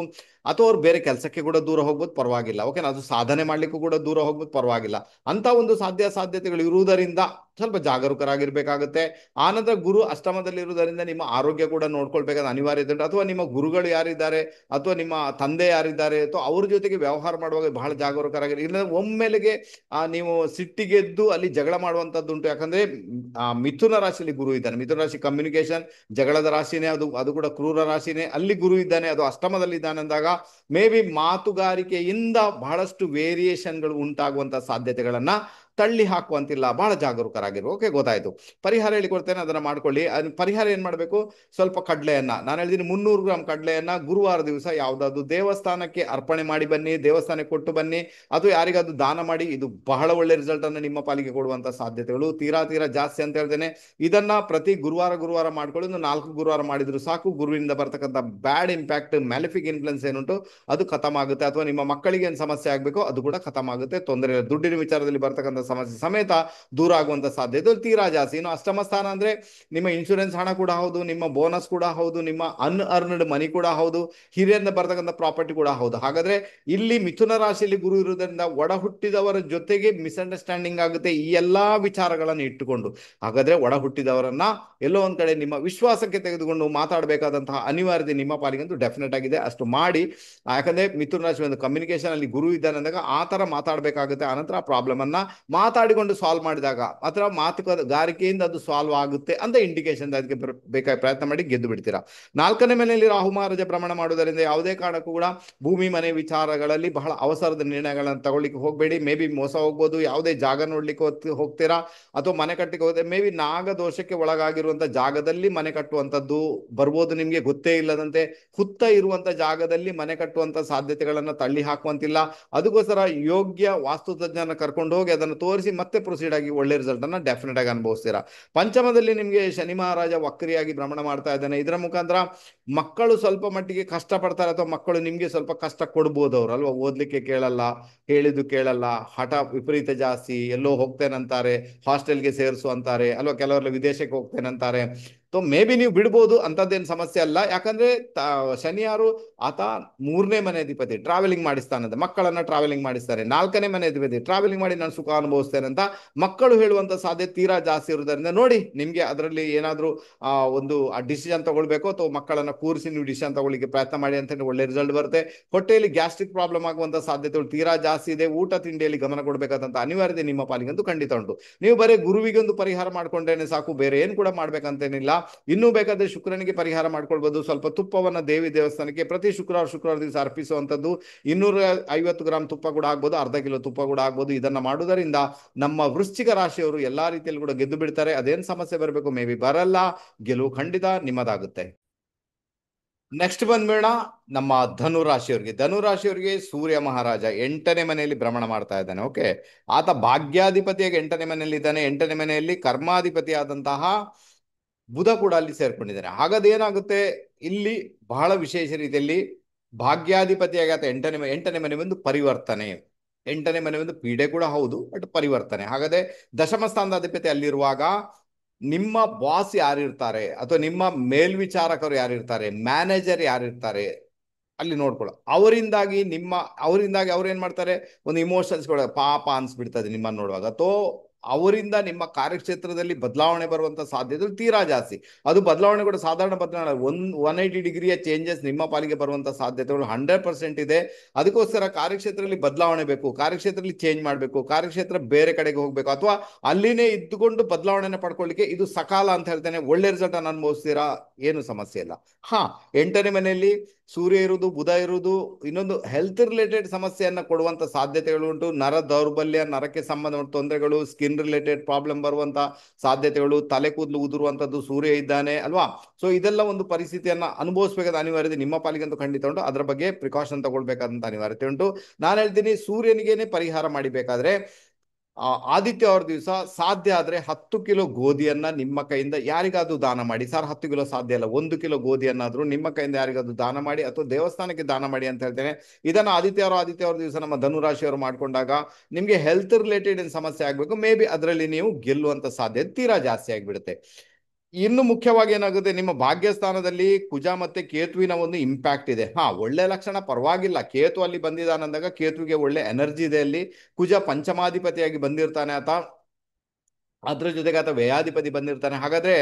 ಅಥವಾ ಅವ್ರು ಬೇರೆ ಕೆಲಸಕ್ಕೆ ಕೂಡ ದೂರ ಹೋಗ್ಬೋದು, ಪರವಾಗಿಲ್ಲ. ಓಕೆ, ಅದು ಸಾಧನೆ ಮಾಡ್ಲಿಕ್ಕೂ ಕೂಡ ದೂರ ಹೋಗ್ಬೋದು, ಪರವಾಗಿಲ್ಲ. ಅಂತ ಒಂದು ಸಾಧ್ಯತೆಗಳು ಇರುವುದರಿಂದ ಸ್ವಲ್ಪ ಜಾಗರೂಕರಾಗಿರ್ಬೇಕಾಗುತ್ತೆ. ಆನಂತರ ಗುರು ಅಷ್ಟಮದಲ್ಲಿ ಇರುವುದರಿಂದ ನಿಮ್ಮ ಆರೋಗ್ಯ ಕೂಡ ನೋಡ್ಕೊಳ್ಬೇಕಾದ ಅನಿವಾರ್ಯತೆ ಉಂಟು. ಅಥವಾ ನಿಮ್ಮ ಗುರುಗಳು ಯಾರಿದ್ದಾರೆ ಅಥವಾ ನಿಮ್ಮ ತಂದೆ ಯಾರಿದ್ದಾರೆ ಅಥವಾ ಅವ್ರ ಜೊತೆಗೆ ವ್ಯವಹಾರ ಮಾಡುವಾಗ ಬಹಳ ಜಾಗರೂಕರಾಗಿರಿ. ಇಲ್ಲ ಒಮ್ಮೆಲೆಗೆ ನೀವು ಸಿಟ್ಟಿಗೆದ್ದು ಅಲ್ಲಿ ಜಗಳ ಮಾಡುವಂತದ್ದು ಉಂಟು. ಯಾಕಂದ್ರೆ ಮಿಥುನ ರಾಶಿಯಲ್ಲಿ ಗುರು ಇದ್ದಾನೆ. ಮಿಥುನ ರಾಶಿ ಕಮ್ಯುನಿಕೇಶನ್, ಜಗಳದ ರಾಶಿನೇ, ಅದು ಕೂಡ ಕ್ರೂರ ರಾಶಿನೇ. ಅಲ್ಲಿ ಗುರು ಇದ್ದಾನೆ, ಅದು ಅಷ್ಟಮದಲ್ಲಿ ಇದ್ದಾನೆ ಅಂದಾಗ ಮೇ ಬಿ ಮಾತುಗಾರಿಕೆಯಿಂದ ಬಹಳಷ್ಟು ವೇರಿಯೇಷನ್ಗಳು ಉಂಟಾಗುವಂತ ಸಾಧ್ಯತೆಗಳನ್ನ ತಳ್ಳಿ ಹಾಕುವಂತಿಲ್ಲ. ಬಹಳ ಜಾಗರೂಕರಾಗಿರು. ಓಕೆ, ಗೊತ್ತಾಯ್ತು. ಪರಿಹಾರ ಹೇಳಿಕೊಡ್ತೇನೆ, ಅದನ್ನ ಮಾಡ್ಕೊಳ್ಳಿ. ಪರಿಹಾರ ಏನ್ ಮಾಡಬೇಕು, ಸ್ವಲ್ಪ ಕಡ್ಲೆಯನ್ನ, ನಾನು ಹೇಳಿದೀನಿ 300 ಗ್ರಾಮ್ ಕಡ್ಲೆಯನ್ನ ಗುರುವಾರ ದಿವಸ ಯಾವ್ದಾದ್ರು ದೇವಸ್ಥಾನಕ್ಕೆ ಅರ್ಪಣೆ ಮಾಡಿ ಬನ್ನಿ, ದೇವಸ್ಥಾನಕ್ಕೆ ಕೊಟ್ಟು ಬನ್ನಿ, ಅದು ಯಾರಿಗಾದ್ರು ದಾನ ಮಾಡಿ. ಇದು ಬಹಳ ಒಳ್ಳೆ ರಿಸಲ್ಟ್ ಅನ್ನು ನಿಮ್ಮ ಪಾಲಿಗೆ ಕೊಡುವಂತ ಸಾಧ್ಯತೆಗಳು ತೀರಾ ಜಾಸ್ತಿ ಅಂತ ಹೇಳ್ತೇನೆ. ಇದನ್ನ ಪ್ರತಿ ಗುರುವಾರ ಮಾಡ್ಕೊಳ್ಳಿ. ಒಂದು 4 ಗುರುವಾರ ಮಾಡಿದ್ರು ಸಾಕು. ಗುರುವಿನಿಂದ ಬರ್ತಕ್ಕಂಥ ಬ್ಯಾಡ್ ಇಂಪ್ಯಾಕ್ಟ್, ಮ್ಯಾಲಿಫಿಕ್ ಇನ್ಫ್ಲುಯೆನ್ಸ್ ಏನುಂಟು ಅದು ಖತಮ್ ಆಗುತ್ತೆ. ಅಥವಾ ನಿಮ್ಮ ಮಕ್ಕಳಿಗೆ ಏನು ಸಮಸ್ಯೆ ಆಗ್ಬೇಕೋ ಅದು ಕೂಡ ಖತಮ್ ಆಗುತ್ತೆ. ತೊಂದರೆ ಇಲ್ಲ. ದುಡ್ಡಿನ ವಿಚಾರದಲ್ಲಿ ಬರ್ತಕ್ಕಂಥ ಸಮಸ್ಯೆ ಸಮೇತ ದೂರ ಆಗುವಂತ ಸಾಧ್ಯತೆ ತೀರಾ ಜಾಸ್ತಿ. ಇನ್ನು ಅಷ್ಟಮ ಸ್ಥಾನ ಅಂದ್ರೆ ನಿಮ್ಮ ಇನ್ಶೂರೆನ್ಸ್ ಹಣ ಕೂಡ ಹೌದು, ನಿಮ್ಮ ಬೋನಸ್ ಕೂಡ ಹೌದು, ನಿಮ್ಮ ಅನ್ಅರ್ನ್ಡ್ ಮನಿ ಕೂಡ ಹೌದು, ಹಿರಿಯರಿಂದ ಬರ್ತಕ್ಕಂಥ ಪ್ರಾಪರ್ಟಿ ಕೂಡ ಹೌದು. ಹಾಗಾದ್ರೆ ಇಲ್ಲಿ ಮಿಥುನ ರಾಶಿಯಲ್ಲಿ ಗುರು ಇರುವುದರಿಂದ ಒಡ ಹುಟ್ಟಿದವರ ಜೊತೆಗೆ ಮಿಸ್ಅಂಡರ್ಸ್ಟ್ಯಾಂಡಿಂಗ್ ಆಗುತ್ತೆ, ಈ ಎಲ್ಲಾ ವಿಚಾರಗಳನ್ನು ಇಟ್ಟುಕೊಂಡು. ಹಾಗಾದ್ರೆ ಒಡ ಹುಟ್ಟಿದವರನ್ನ ಎಲ್ಲೋ ಒಂದ್ ಕಡೆ ನಿಮ್ಮ ವಿಶ್ವಾಸಕ್ಕೆ ತೆಗೆದುಕೊಂಡು ಮಾತಾಡಬೇಕಾದಂತಹ ಅನಿವಾರ್ಯತೆ ನಿಮ್ಮ ಪಾಲಿಗಂತೂ ಡೆಫಿನೆಟ್ ಆಗಿದೆ. ಅಷ್ಟು ಮಾಡಿ. ಯಾಕಂದ್ರೆ ಮಿಥುನ ರಾಶಿ ಒಂದು ಕಮ್ಯುನಿಕೇಶನ್ ಅಲ್ಲಿ ಗುರು ಇದ್ದಾನೆ ಅಂದಾಗ ಆ ತರ ಮಾತಾಡಬೇಕಾಗುತ್ತೆ. ಆನಂತರ ಆ ಪ್ರಾಬ್ಲಮ್ ಅನ್ನ ಮಾತಾಡಿಕೊಂಡು ಸಾಲ್ವ್ ಮಾಡಿದಾಗ ಅಥವಾ ಮಾತುಗಾರಿಕೆಯಿಂದ ಅದು ಸಾಲ್ವ್ ಆಗುತ್ತೆ ಅಂತ ಇಂಡಿಕೇಶನ್. ಅದಕ್ಕೆ ಬೇಕಾಗಿ ಪ್ರಯತ್ನ ಮಾಡಿ ಗೆದ್ದು ಬಿಡ್ತೀರಾ. 4ನೇ ಮನೆಯಲ್ಲಿ ರಾಹು ಮಹಾರಾಜ ಭ್ರಮಣ ಮಾಡುವುದರಿಂದ ಯಾವುದೇ ಕಾರಣಕ್ಕೂ ಕೂಡ ಭೂಮಿ ಮನೆ ವಿಚಾರಗಳಲ್ಲಿ ಬಹಳ ಅವಸರದ ನಿರ್ಣಯಗಳನ್ನು ತಗೊಳ್ಳಿಕ್ಕೆ ಹೋಗಬೇಡಿ. ಮೇ ಬಿ ಮೋಸ ಹೋಗ್ಬೋದು. ಯಾವುದೇ ಜಾಗ ನೋಡ್ಲಿಕ್ಕೆ ಹೋಗ್ತೀರಾ ಅಥವಾ ಮನೆ ಕಟ್ಟಿಗೆ ಹೋದ್ರೆ ಮೇ ಬಿ ನಾಗದೋಷಕ್ಕೆ ಒಳಗಾಗಿರುವಂತ ಜಾಗದಲ್ಲಿ ಮನೆ ಕಟ್ಟುವಂತದ್ದು ಬರ್ಬೋದು, ನಿಮ್ಗೆ ಗೊತ್ತೇ ಇಲ್ಲದಂತೆ. ಹುತ್ತ ಇರುವಂತ ಜಾಗದಲ್ಲಿ ಮನೆ ಕಟ್ಟುವಂತ ಸಾಧ್ಯತೆಗಳನ್ನ ತಳ್ಳಿ ಹಾಕುವಂತಿಲ್ಲ. ಅದಕ್ಕೋಸ್ಕರ ಯೋಗ್ಯ ವಾಸ್ತುತಜ್ಞನ ಕರ್ಕೊಂಡು ಹೋಗಿ ಅದನ್ನು ತೋರಿಸಿ ಮತ್ತೆ ಪ್ರೊಸೀಡ್ ಆಗಿ ಒಳ್ಳೆ ರಿಸಲ್ಟ್ ಅನ್ನ ಡೆಫಿನೆಟ್ ಆಗಿ ಅನುಭವಿಸ್ತೀರಾ. ಪಂಚಮದಲ್ಲಿ ನಿಮ್ಗೆ ಶನಿ ಮಹಾರಾಜ ವಕ್ರಿಯಾಗಿ ಭ್ರಮಣ ಮಾಡ್ತಾ ಇದ್ದಾನೆ. ಇದರ ಮುಖಾಂತರ ಮಕ್ಕಳು ಸ್ವಲ್ಪ ಮಟ್ಟಿಗೆ ಕಷ್ಟ ಪಡ್ತಾರೆ, ಅಥವಾ ಮಕ್ಕಳು ನಿಮ್ಗೆ ಸ್ವಲ್ಪ ಕಷ್ಟ ಕೊಡ್ಬೋದು. ಅವ್ರು ಅಲ್ವಾ, ಓದ್ಲಿಕ್ಕೆ ಕೇಳಲ್ಲ, ಹೇಳಿದ್ದು ಕೇಳಲ್ಲ, ಹಠ ವಿಪರೀತ ಜಾಸ್ತಿ, ಎಲ್ಲೋ ಹೋಗ್ತೇನಂತಾರೆ, ಹಾಸ್ಟೆಲ್ಗೆ ಸೇರಿಸು ಅಂತಾರೆ ಅಲ್ವಾ, ಕೆಲವರೆಲ್ಲ ವಿದೇಶಕ್ಕೆ ಹೋಗ್ತೇನಂತಾರೆ. ಸೊ ಮೇ ಬಿ ನೀವು ಬಿಡ್ಬೋದು, ಅಂಥದ್ದೇನು ಸಮಸ್ಯೆ ಅಲ್ಲ. ಯಾಕಂದ್ರೆ ಶನಿ ಯಾರು, ಆತ 3ನೇ ಮನೆ ಅಧಿಪತಿ, ಟ್ರಾವೆಲಿಂಗ್ ಮಾಡಿಸ್ತಾನಂತೆ, ಮಕ್ಕಳನ್ನ ಟ್ರಾವೆಲಿಂಗ್ ಮಾಡಿಸ್ತಾರೆ. 4ನೇ ಮನೆ ಅಧಿಪತಿ, ಟ್ರಾವೆಲಿಂಗ್ ಮಾಡಿ ನಾನು ಸುಖ ಅನುಭವಿಸ್ತೇನೆ ಅಂತ ಮಕ್ಕಳು ಹೇಳುವಂತ ಸಾಧ್ಯತೆ ತೀರಾ ಜಾಸ್ತಿ ಇರೋದ್ರಿಂದ ನೋಡಿ, ನಿಮ್ಗೆ ಅದರಲ್ಲಿ ಏನಾದ್ರೂ ಒಂದು ಡಿಸಿಷನ್ ತಗೊಳ್ಬೇಕು ಅಥವಾ ಮಕ್ಕಳನ್ನ ಕೂರಿಸಿ ನೀವು ಡಿಸಿಷನ್ ತಗೊಳ್ಳಿಕ್ಕೆ ಪ್ರಯತ್ನ ಮಾಡಿ ಅಂತ ಒಳ್ಳೆ ರಿಸಲ್ಟ್ ಬರುತ್ತೆ. ಹೊಟ್ಟೆಯಲ್ಲಿ ಗ್ಯಾಸ್ಟ್ರಿಕ್ ಪ್ರಾಬ್ಲಮ್ ಆಗುವಂತ ಸಾಧ್ಯತೆಗಳು ತೀರಾ ಜಾಸ್ತಿ ಇದೆ. ಊಟ ತಿಂಡಿಯಲ್ಲಿ ಗಮನ ಕೊಡಬೇಕಾದಂತ ಅನಿವಾರ್ಯತೆ ನಿಮ್ಮ ಪಾಲಿಗಂತೂ ಖಂಡಿತ ಉಂಟು. ನೀವು ಬರೀ ಗುರುವಿಗೆ ಒಂದು ಪರಿಹಾರ ಮಾಡ್ಕೊಂಡ್ರೇನೆ ಸಾಕು, ಬೇರೆ ಏನು ಕೂಡ ಮಾಡ್ಬೇಕಂತೇನಿಲ್ಲ. ಇನ್ನೂ ಬೇಕಾದ್ರೆ ಶುಕ್ರನಿಗೆ ಪರಿಹಾರ ಮಾಡ್ಕೊಳ್ಬಹುದು. ಸ್ವಲ್ಪ ತುಪ್ಪವನ್ನ ದೇವಿ ದೇವಸ್ಥಾನಕ್ಕೆ ಪ್ರತಿ ಶುಕ್ರವಾರ ದಿವಸ ಅರ್ಪಿಸುವಂತದ್ದು. 250 ಗ್ರಾಂ ತುಪ್ಪ ಕೂಡ ಆಗ್ಬೋದು, ಅರ್ಧ ಕಿಲೋ ತುಪ್ಪ ಕೂಡ ಆಗ್ಬೋದು. ಇದನ್ನ ಮಾಡುವುದರಿಂದ ನಮ್ಮ ವೃಶ್ಚಿಕ ರಾಶಿಯವರು ಎಲ್ಲಾ ರೀತಿಯಲ್ಲಿ ಕೂಡ ಗೆದ್ದು ಬಿಡ್ತಾರೆ. ಅದೇನ್ ಸಮಸ್ಯೆ ಬರಬೇಕು, ಮೇ ಬಿ ಬರಲ್ಲ, ಗೆಲುವು ಖಂಡಿತ ನಿಮ್ಮದಾಗುತ್ತೆ. ನೆಕ್ಸ್ಟ್ ಬಂದ್ಬೇಡ ನಮ್ಮ ಧನುರಾಶಿಯವರಿಗೆ. ಧನುರಾಶಿಯವರಿಗೆ ಸೂರ್ಯ ಮಹಾರಾಜ 8ನೇ ಮನೆಯಲ್ಲಿ ಭ್ರಮಣ ಮಾಡ್ತಾ ಇದ್ದಾನೆ. ಓಕೆ, ಆತ ಭಾಗ್ಯಾಧಿಪತಿಯಾಗಿ 8ನೇ ಮನೆಯಲ್ಲಿ ಇದ್ದಾನೆ. 8ನೇ ಮನೆಯಲ್ಲಿ ಕರ್ಮಾಧಿಪತಿ ಆದಂತಹ ಬುಧ ಕೂಡ ಅಲ್ಲಿ ಸೇರ್ಕೊಂಡಿದ್ದಾನೆ. ಹಾಗಾದ್ರೆ ಏನಾಗುತ್ತೆ, ಇಲ್ಲಿ ಬಹಳ ವಿಶೇಷ ರೀತಿಯಲ್ಲಿ ಭಾಗ್ಯಾಧಿಪತಿಯಾಗಿ ಆತ ಎಂಟನೇ ಮನೆ ಒಂದು ಪರಿವರ್ತನೆ. 8ನೇ ಮನೆ ಒಂದು ಪೀಡೆ ಕೂಡ ಹೌದು, ಬಟ್ ಪರಿವರ್ತನೆ. ಹಾಗಾದ್ರೆ ದಶಮ ಸ್ಥಾನದ ಅಧಿಪತಿ ಅಲ್ಲಿರುವಾಗ ನಿಮ್ಮ ಬಾಸ್ ಯಾರಿರ್ತಾರೆ ಅಥವಾ ನಿಮ್ಮ ಮೇಲ್ವಿಚಾರಕರು ಯಾರಿರ್ತಾರೆ, ಮ್ಯಾನೇಜರ್ ಯಾರಿರ್ತಾರೆ ಅಲ್ಲಿ ನೋಡ್ಕೊಳ್ಳೋ, ಅವರಿಂದಾಗಿ ಅವ್ರು ಏನ್ ಮಾಡ್ತಾರೆ, ಒಂದು ಇಮೋಷನ್ಸ್ ಪಾಪ ಅನ್ಸ್ಬಿಡ್ತದೆ ನಿಮ್ಮನ್ನು ನೋಡುವಾಗ. ಅಥವಾ ಅವರಿಂದ ನಿಮ್ಮ ಕಾರ್ಯಕ್ಷೇತ್ರದಲ್ಲಿ ಬದಲಾವಣೆ ಬರುವಂತ ಸಾಧ್ಯತೆ ತೀರಾ ಜಾಸ್ತಿ. ಅದು ಬದಲಾವಣೆ ಕೂಡ ಸಾಧಾರಣ ಬದಲಾವಣೆ 180 ಡಿಗ್ರಿಯ ಚೇಂಜಸ್ ನಿಮ್ಮ ಪಾಲಿಗೆ ಬರುವಂತ ಸಾಧ್ಯತೆಗಳು 100% ಇದೆ. ಅದಕ್ಕೋಸ್ಕರ ಕಾರ್ಯಕ್ಷೇತ್ರದಲ್ಲಿ ಬದಲಾವಣೆ ಬೇಕು, ಕಾರ್ಯಕ್ಷೇತ್ರದಲ್ಲಿ ಚೇಂಜ್ ಮಾಡಬೇಕು, ಕಾರ್ಯಕ್ಷೇತ್ರ ಬೇರೆ ಕಡೆಗೆ ಹೋಗ್ಬೇಕು, ಅಥವಾ ಅಲ್ಲಿನೇ ಇದ್ದುಕೊಂಡು ಬದಲಾವಣೆನ ಪಡ್ಕೊಳ್ಳಿಕ್ಕೆ ಇದು ಸಕಾಲ ಅಂತ ಹೇಳ್ತೇನೆ. ಒಳ್ಳೆ ರಿಸಲ್ಟ್ ಅನ್ನು ಅನುಭವಿಸ್ತೀರಾ, ಏನು ಸಮಸ್ಯೆ ಇಲ್ಲ. 8ನೇ ಮನೆಯಲ್ಲಿ ಸೂರ್ಯ ಇರುವುದು, ಬುಧ ಇರುವುದು, ಇನ್ನೊಂದು ಹೆಲ್ತ್ ರಿಲೇಟೆಡ್ ಸಮಸ್ಯೆಯನ್ನ ಕೊಡುವಂತ ಸಾಧ್ಯತೆಗಳು ಉಂಟು. ನರ ದೌರ್ಬಲ್ಯ, ನರಕ್ಕೆ ಸಂಬಂಧಪಟ್ಟ ತೊಂದರೆಗಳು, ಸ್ಕಿನ್ ರಿಲೇಟೆಡ್ ಪ್ರಾಬ್ಲಮ್ ಬರುವಂತ ಸಾಧ್ಯತೆಗಳು, ತಲೆ ಕೂದಲು ಉದುರುವಂತದ್ದು ಸೂರ್ಯ ಇದ್ದಾನೆ ಅಲ್ವಾ. ಸೊ ಇದೆಲ್ಲ ಒಂದು ಪರಿಸ್ಥಿತಿಯನ್ನ ಅನುಭವಿಸಬೇಕಾದ ಅನಿವಾರ್ಯತೆ ನಿಮ್ಮ ಪಾಲಿಗಂತೂ ಖಂಡಿತ ಉಂಟು. ಅದರ ಬಗ್ಗೆ ಪ್ರಿಕಾಷನ್ ತಗೊಳ್ಬೇಕಾದಂತ ಅನಿವಾರ್ಯತೆ ಉಂಟು. ನಾನು ಹೇಳ್ತೀನಿ, ಸೂರ್ಯನಿಗೇನೆ ಪರಿಹಾರ ಮಾಡಿಬೇಕಾದ್ರೆ ಆದಿತ್ಯ ಅವ್ರ ದಿವಸ ಸಾಧ್ಯ ಆದ್ರೆ 10 ಕಿಲೋ ಗೋಧಿಯನ್ನ ನಿಮ್ಮ ಕೈಯಿಂದ ಯಾರಿಗಾದ್ರೂ ದಾನ ಮಾಡಿ. ಸರ್ 10 ಕಿಲೋ ಸಾಧ್ಯ ಇಲ್ಲ, 1 ಕಿಲೋ ಗೋಧಿಯನ್ನಾದ್ರೂ ನಿಮ್ಮ ಕೈಯಿಂದ ಯಾರಿಗಾದ್ರೂ ದಾನ ಮಾಡಿ ಅಥವಾ ದೇವಸ್ಥಾನಕ್ಕೆ ದಾನ ಮಾಡಿ ಅಂತ ಹೇಳ್ತೇನೆ. ಇದನ್ನ ಆದಿತ್ಯ ಅವ್ರ ದಿವಸ ನಮ್ಮ ಧನುರಾಶಿಯವರು ಮಾಡ್ಕೊಂಡಾಗ ನಿಮ್ಗೆ ಹೆಲ್ತ್ ರಿಲೇಟೆಡ್ ಏನ್ ಸಮಸ್ಯೆ ಆಗ್ಬೇಕು, ಮೇ ಬಿ ಅದರಲ್ಲಿ ನೀವು ಗೆಲ್ಲುವಂತ ಸಾಧ್ಯತೆ ತೀರಾ ಜಾಸ್ತಿ ಆಗಿಬಿಡುತ್ತೆ. ಇನ್ನು ಮುಖ್ಯವಾಗಿ ಏನಾಗುತ್ತೆ, ನಿಮ್ಮ ಭಾಗ್ಯಸ್ಥಾನದಲ್ಲಿ ಕುಜ ಮತ್ತೆ ಕೇತುವಿನ ಒಂದು ಇಂಪ್ಯಾಕ್ಟ್ ಇದೆ. ಒಳ್ಳೆ ಲಕ್ಷಣ, ಪರವಾಗಿಲ್ಲ. ಕೇತು ಅಲ್ಲಿ ಬಂದಿದ್ದಾನಂದಾಗ ಕೇತುವಿಗೆ ಒಳ್ಳೆ ಎನರ್ಜಿ ಇದೆ ಅಲ್ಲಿ. ಕುಜ ಪಂಚಮಾಧಿಪತಿಯಾಗಿ ಬಂದಿರ್ತಾನೆ ಆತ, ಅದ್ರ ಜೊತೆಗೆ ಆತ ವ್ಯಯಾಧಿಪತಿ ಬಂದಿರ್ತಾನೆ. ಹಾಗಾದ್ರೆ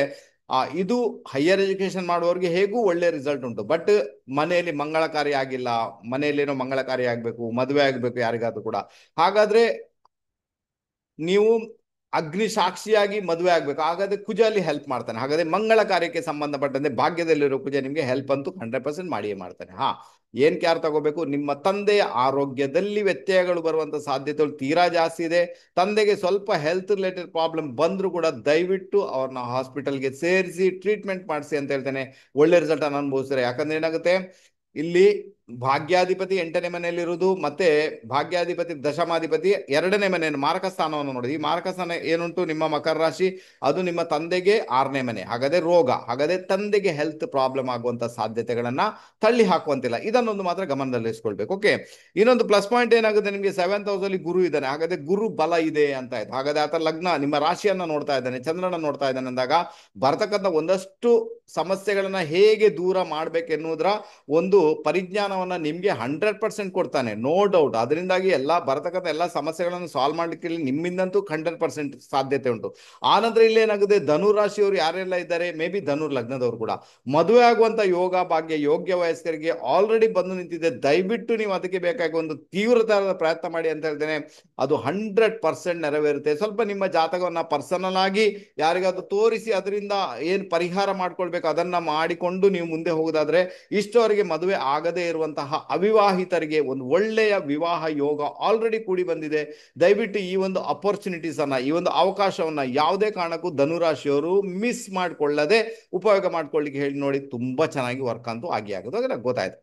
ಇದು ಹೈಯರ್ ಎಜುಕೇಶನ್ ಮಾಡುವವರಿಗೆ ಹೇಗೂ ಒಳ್ಳೆ ರಿಸಲ್ಟ್ ಉಂಟು. ಬಟ್ ಮನೆಯಲ್ಲಿ ಮಂಗಳ ಕಾರ್ಯ ಆಗಿಲ್ಲ, ಮನೆಯಲ್ಲಿ ಏನೋ ಮಂಗಳ ಕಾರ್ಯ ಆಗ್ಬೇಕು, ಮದುವೆ ಆಗ್ಬೇಕು ಯಾರಿಗಾದ್ರೂ ಕೂಡ, ಹಾಗಾದ್ರೆ ನೀವು ಅಗ್ನಿ ಸಾಕ್ಷಿಯಾಗಿ ಮದುವೆ ಆಗ್ಬೇಕು. ಹಾಗಾದ್ರೆ ಕುಜ ಅಲ್ಲಿ ಹೆಲ್ಪ್ ಮಾಡ್ತಾನೆ. ಹಾಗಾದ್ರೆ ಮಂಗಳ ಕಾರ್ಯಕ್ಕೆ ಸಂಬಂಧಪಟ್ಟಂತೆ ಭಾಗ್ಯದಲ್ಲಿರೋ ಕುಜ ನಿಮ್ಗೆ ಹೆಲ್ಪ್ ಅಂತೂ 100% ಮಾಡಿಯೇ ಮಾಡ್ತಾನೆ. ಏನ್ ಕೇರ್ ತಗೋಬೇಕು, ನಿಮ್ಮ ತಂದೆಯ ಆರೋಗ್ಯದಲ್ಲಿ ವ್ಯತ್ಯಯಗಳು ಬರುವಂತ ಸಾಧ್ಯತೆಗಳು ತೀರಾ ಜಾಸ್ತಿ ಇದೆ. ತಂದೆಗೆ ಸ್ವಲ್ಪ ಹೆಲ್ತ್ ರಿಲೇಟೆಡ್ ಪ್ರಾಬ್ಲಮ್ ಬಂದ್ರು ಕೂಡ ದಯವಿಟ್ಟು ಅವ್ರನ್ನ ಹಾಸ್ಪಿಟಲ್ಗೆ ಸೇರಿಸಿ ಟ್ರೀಟ್ಮೆಂಟ್ ಮಾಡಿಸಿ ಅಂತ ಹೇಳ್ತೇನೆ. ಒಳ್ಳೆ ರಿಸಲ್ಟ್ ಅನ್ನು ಅನುಭವಿಸ್ತಾರೆ. ಯಾಕಂದ್ರೆ ಏನಾಗುತ್ತೆ, ಇಲ್ಲಿ ಭಾಗ್ಯಾಧಿಪತಿ 8ನೇ ಮನೆಯಲ್ಲಿರುವುದು, ಮತ್ತೆ ಭಾಗ್ಯಾಧಿಪತಿ ದಶಮಾಧಿಪತಿ 2ನೇ ಮನೆಯನ್ನು ಮಾರಕ ಸ್ಥಾನವನ್ನು ನೋಡಿದ. ಈ ಮಾರಕ ಸ್ಥಾನ ಏನುಂಟು ನಿಮ್ಮ ಮಕರ ರಾಶಿ, ಅದು ನಿಮ್ಮ ತಂದೆಗೆ 6ನೇ ಮನೆ. ಹಾಗಾದ್ರೆ ರೋಗ, ಹಾಗಾದ್ರೆ ತಂದೆಗೆ ಹೆಲ್ತ್ ಪ್ರಾಬ್ಲಮ್ ಆಗುವಂತ ಸಾಧ್ಯತೆಗಳನ್ನ ತಳ್ಳಿ ಹಾಕುವಂತಿಲ್ಲ. ಇದನ್ನೊಂದು ಮಾತ್ರ ಗಮನದಲ್ಲಿರಿಸ್ಕೊಳ್ಬೇಕು. ಓಕೆ, ಇನ್ನೊಂದು ಪ್ಲಸ್ ಪಾಯಿಂಟ್ ಏನಾಗುತ್ತೆ, ನಿಮಗೆ 7th ಹೌಸ್ ಅಲ್ಲಿ ಗುರು ಇದ್ದಾನೆ. ಹಾಗಾದ್ರೆ ಗುರು ಬಲ ಇದೆ ಅಂತ ಆಯ್ತು. ಹಾಗಾದ್ರೆ ಆತ ಲಗ್ನ ನಿಮ್ಮ ರಾಶಿಯನ್ನ ನೋಡ್ತಾ ಇದ್ದಾನೆ, ಚಂದ್ರನ ನೋಡ್ತಾ ಇದ್ದಾನೆ ಅಂದಾಗ ಬರ್ತಕ್ಕಂಥ ಒಂದಷ್ಟು ಸಮಸ್ಯೆಗಳನ್ನ ಹೇಗೆ ದೂರ ಮಾಡ್ಬೇಕೆನ್ನುವುದರ ಒಂದು ಪರಿಜ್ಞಾನವನ್ನ ನಿಮ್ಗೆ 100% ಕೊಡ್ತಾನೆ, ನೋ ಡೌಟ್. ಅದರಿಂದಾಗಿ ಬರತಕ್ಕಂಥ ಎಲ್ಲಾ ಸಮಸ್ಯೆಗಳನ್ನು ಸಾಲ್ವ್ ಮಾಡ್ಲಿಕ್ಕೆ ನಿಮ್ಮಿಂದಂತೂ 100% ಸಾಧ್ಯತೆ ಉಂಟು. ಆನಂತರ ಇಲ್ಲಿ ಏನಾಗುತ್ತೆ, ಧನುರಾಶಿಯವರು ಯಾರೆಲ್ಲ ಇದ್ದಾರೆ, ಮೇ ಬಿ ಧನುರ್ ಲಗ್ನದವರು ಕೂಡ ಮದುವೆ ಆಗುವಂತ ಯೋಗ ಭಾಗ್ಯ ಯೋಗ್ಯ ವಯಸ್ಕರಿಗೆ ಆಲ್ರೆಡಿ ಬಂದು ನಿಂತಿದೆ. ದಯವಿಟ್ಟು ನೀವು ಅದಕ್ಕೆ ಬೇಕಾಗಿ ಒಂದು ತೀವ್ರತರದ ಪ್ರಯತ್ನ ಮಾಡಿ ಅಂತ ಹೇಳ್ತೇನೆ. ಅದು 100% ನೆರವೇರುತ್ತೆ. ಸ್ವಲ್ಪ ನಿಮ್ಮ ಜಾತಕವನ್ನ ಪರ್ಸನಲ್ ಆಗಿ ಯಾರಿಗಾದ್ರೂ ತೋರಿಸಿ ಅದರಿಂದ ಏನ್ ಪರಿಹಾರ ಮಾಡ್ಕೊಳ್ಬೇಕು ಅದನ್ನ ಮಾಡಿಕೊಂಡು ನೀವು ಮುಂದೆ ಹೋಗೋದಾದ್ರೆ, ಇಷ್ಟವರೆಗೆ ಮದುವೆ ಆಗದೇ ಇರುವಂತಹ ಅವಿವಾಹಿತರಿಗೆ ಒಂದು ಒಳ್ಳೆಯ ವಿವಾಹ ಯೋಗ ಆಲ್ರೆಡಿ ಕೂಡಿ ಬಂದಿದೆ. ದಯವಿಟ್ಟು ಈ ಒಂದು ಅಪರ್ಚುನಿಟೀಸ್ ಅನ್ನ, ಈ ಒಂದು ಅವಕಾಶವನ್ನ ಯಾವುದೇ ಕಾರಣಕ್ಕೂ ಧನುರಾಶಿಯವರು ಮಿಸ್ ಮಾಡ್ಕೊಳ್ಳದೆ ಉಪಯೋಗ ಮಾಡ್ಕೊಳ್ಳಿಕ್ಕೆ ಹೇಳಿ ನೋಡಿ. ತುಂಬಾ ಚೆನ್ನಾಗಿ ವರ್ಕ್ ಅಂತೂ ಆಗೋದು ನನಗೆ ಗೊತ್ತಾಯ್ತು.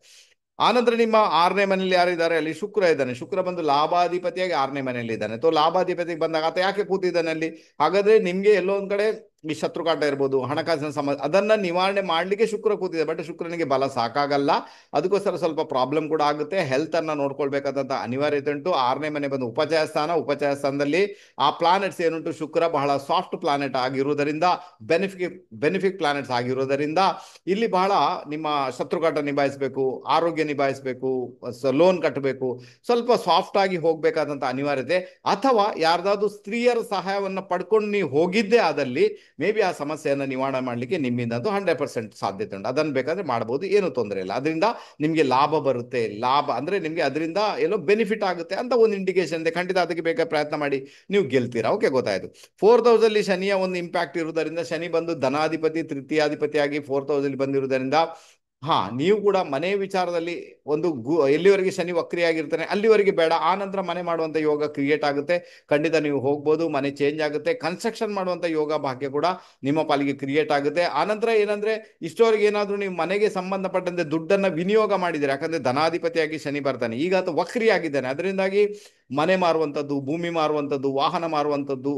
ಆನಂತರ ನಿಮ್ಮ 6ನೇ ಮನೆಯಲ್ಲಿ ಯಾರಿದ್ದಾರೆ, ಅಲ್ಲಿ ಶುಕ್ರ ಇದ್ದಾನೆ. ಶುಕ್ರ ಬಂದು ಲಾಭಾಧಿಪತಿಯಾಗಿ 6ನೇ ಮನೆಯಲ್ಲಿ ಇದ್ದಾನೆ. ಲಾಭಾಧಿಪತಿಗೆ ಬಂದಾಗ ಆತ ಯಾಕೆ ಕೂತಿದ್ದಾನೆ ಅಲ್ಲಿ, ಹಾಗಾದ್ರೆ ನಿಮ್ಗೆ ಎಲ್ಲೋ ಒಂದ್ ಕಡೆ ಈ ಶತ್ರುಕಾಟ ಇರ್ಬೋದು, ಹಣಕಾಸಿನ ಸಮಸ್ಯೆ, ಅದನ್ನ ನಿವಾರಣೆ ಮಾಡಲಿಕ್ಕೆ ಶುಕ್ರ ಕೂತಿದೆ. ಬಟ್ ಶುಕ್ರನಿಗೆ ಬಲ ಸಾಕಾಗಲ್ಲ, ಅದಕ್ಕೋಸ್ಕರ ಸ್ವಲ್ಪ ಪ್ರಾಬ್ಲಮ್ ಕೂಡ ಆಗುತ್ತೆ. ಹೆಲ್ತ್ ಅನ್ನ ನೋಡ್ಕೊಳ್ಬೇಕಾದಂತ ಅನಿವಾರ್ಯತೆ ಉಂಟು. 6ನೇ ಮನೆ ಬಂದು ಉಪಚಯ ಸ್ಥಾನ. ಉಪಚಯ ಸ್ಥಾನದಲ್ಲಿ ಆ ಪ್ಲಾನೆಟ್ಸ್ ಏನುಂಟು, ಶುಕ್ರ ಬಹಳ ಸಾಫ್ಟ್ ಪ್ಲಾನೆಟ್ ಆಗಿರುವುದರಿಂದ, ಬೆನಿಫಿಕ್ ಪ್ಲಾನೆಟ್ಸ್ ಆಗಿರುವುದರಿಂದ ಇಲ್ಲಿ ಬಹಳ ನಿಮ್ಮ ಶತ್ರುಕಾಟ ನಿಭಾಯಿಸಬೇಕು, ಆರೋಗ್ಯ ನಿಭಾಯಿಸಬೇಕು, ಲೋನ್ ಕಟ್ಟಬೇಕು, ಸ್ವಲ್ಪ ಸಾಫ್ಟ್ ಆಗಿ ಹೋಗ್ಬೇಕಾದಂತ ಅನಿವಾರ್ಯತೆ. ಅಥವಾ ಯಾರ್ದಾದ್ರು ಸ್ತ್ರೀಯರ ಸಹಾಯವನ್ನ ಪಡ್ಕೊಂಡು ನೀವು ಹೋಗಿದ್ದೇ ಆದಲ್ಲಿ ಮೇ ಬಿ ಆ ಸಮಸ್ಯೆಯನ್ನು ನಿವಾರಣೆ ಮಾಡಲಿಕ್ಕೆ ನಿಮ್ಮಿಂದ 100% ಸಾಧ್ಯತೆ ಉಂಟು. ಅದನ್ನು ಬೇಕಾದ್ರೆ ಮಾಡಬಹುದು, ಏನು ತೊಂದರೆ ಇಲ್ಲ. ಅದರಿಂದ ನಿಮಗೆ ಲಾಭ ಬರುತ್ತೆ. ಲಾಭ ಅಂದ್ರೆ ನಿಮಗೆ ಅದರಿಂದ ಏನೋ ಬೆನಿಫಿಟ್ ಆಗುತ್ತೆ ಅಂತ ಒಂದು ಇಂಡಿಕೇಶನ್ ಇದೆ. ಖಂಡಿತ ಅದಕ್ಕೆ ಬೇಕಾದ ಪ್ರಯತ್ನ ಮಾಡಿ, ನೀವು ಗೆಲ್ತೀರಾ. ಓಕೆ, ಗೊತ್ತಾಯ್ತು. 4th ಅಲ್ಲಿ ಶನಿಯ ಒಂದು ಇಂಪ್ಯಾಕ್ಟ್ ಇರುವುದರಿಂದ, ಶನಿ ಬಂದು ಧನಾಧಿಪತಿ ತೃತೀಯಾಧಿಪತಿಯಾಗಿ 4th ಬಂದಿರುವುದರಿಂದ, ಹಾ, ನೀವು ಕೂಡ ಮನೆ ವಿಚಾರದಲ್ಲಿ ಒಂದು ಎಲ್ಲಿವರೆಗೆ ಶನಿ ವಕ್ರಿಯಾಗಿರ್ತಾನೆ ಅಲ್ಲಿವರೆಗೆ ಬೇಡ. ಆ ನಂತರ ಮನೆ ಮಾಡುವಂತ ಯೋಗ ಕ್ರಿಯೇಟ್ ಆಗುತ್ತೆ. ಖಂಡಿತ ನೀವು ಹೋಗ್ಬೋದು, ಮನೆ ಚೇಂಜ್ ಆಗುತ್ತೆ. ಕನ್ಸ್ಟ್ರಕ್ಷನ್ ಮಾಡುವಂತ ಯೋಗ ಭಾಗ್ಯ ಕೂಡ ನಿಮ್ಮ ಪಾಲಿಗೆ ಕ್ರಿಯೇಟ್ ಆಗುತ್ತೆ. ಆನಂತರ ಏನಂದ್ರೆ, ಇಷ್ಟವರೆಗೆ ಏನಾದ್ರೂ ನೀವು ಮನೆಗೆ ಸಂಬಂಧಪಟ್ಟಂತೆ ದುಡ್ಡನ್ನ ವಿನಿಯೋಗ ಮಾಡಿದ್ರೆ, ಯಾಕಂದ್ರೆ ಧನಾಧಿಪತಿಯಾಗಿ ಶನಿ ಬರ್ತಾನೆ, ಈಗ ಅದು ವಕ್ರಿಯಾಗಿದ್ದಾನೆ, ಅದರಿಂದಾಗಿ ಮನೆ ಮಾರುವಂಥದ್ದು, ಭೂಮಿ ಮಾರುವಂಥದ್ದು, ವಾಹನ ಮಾರುವಂಥದ್ದು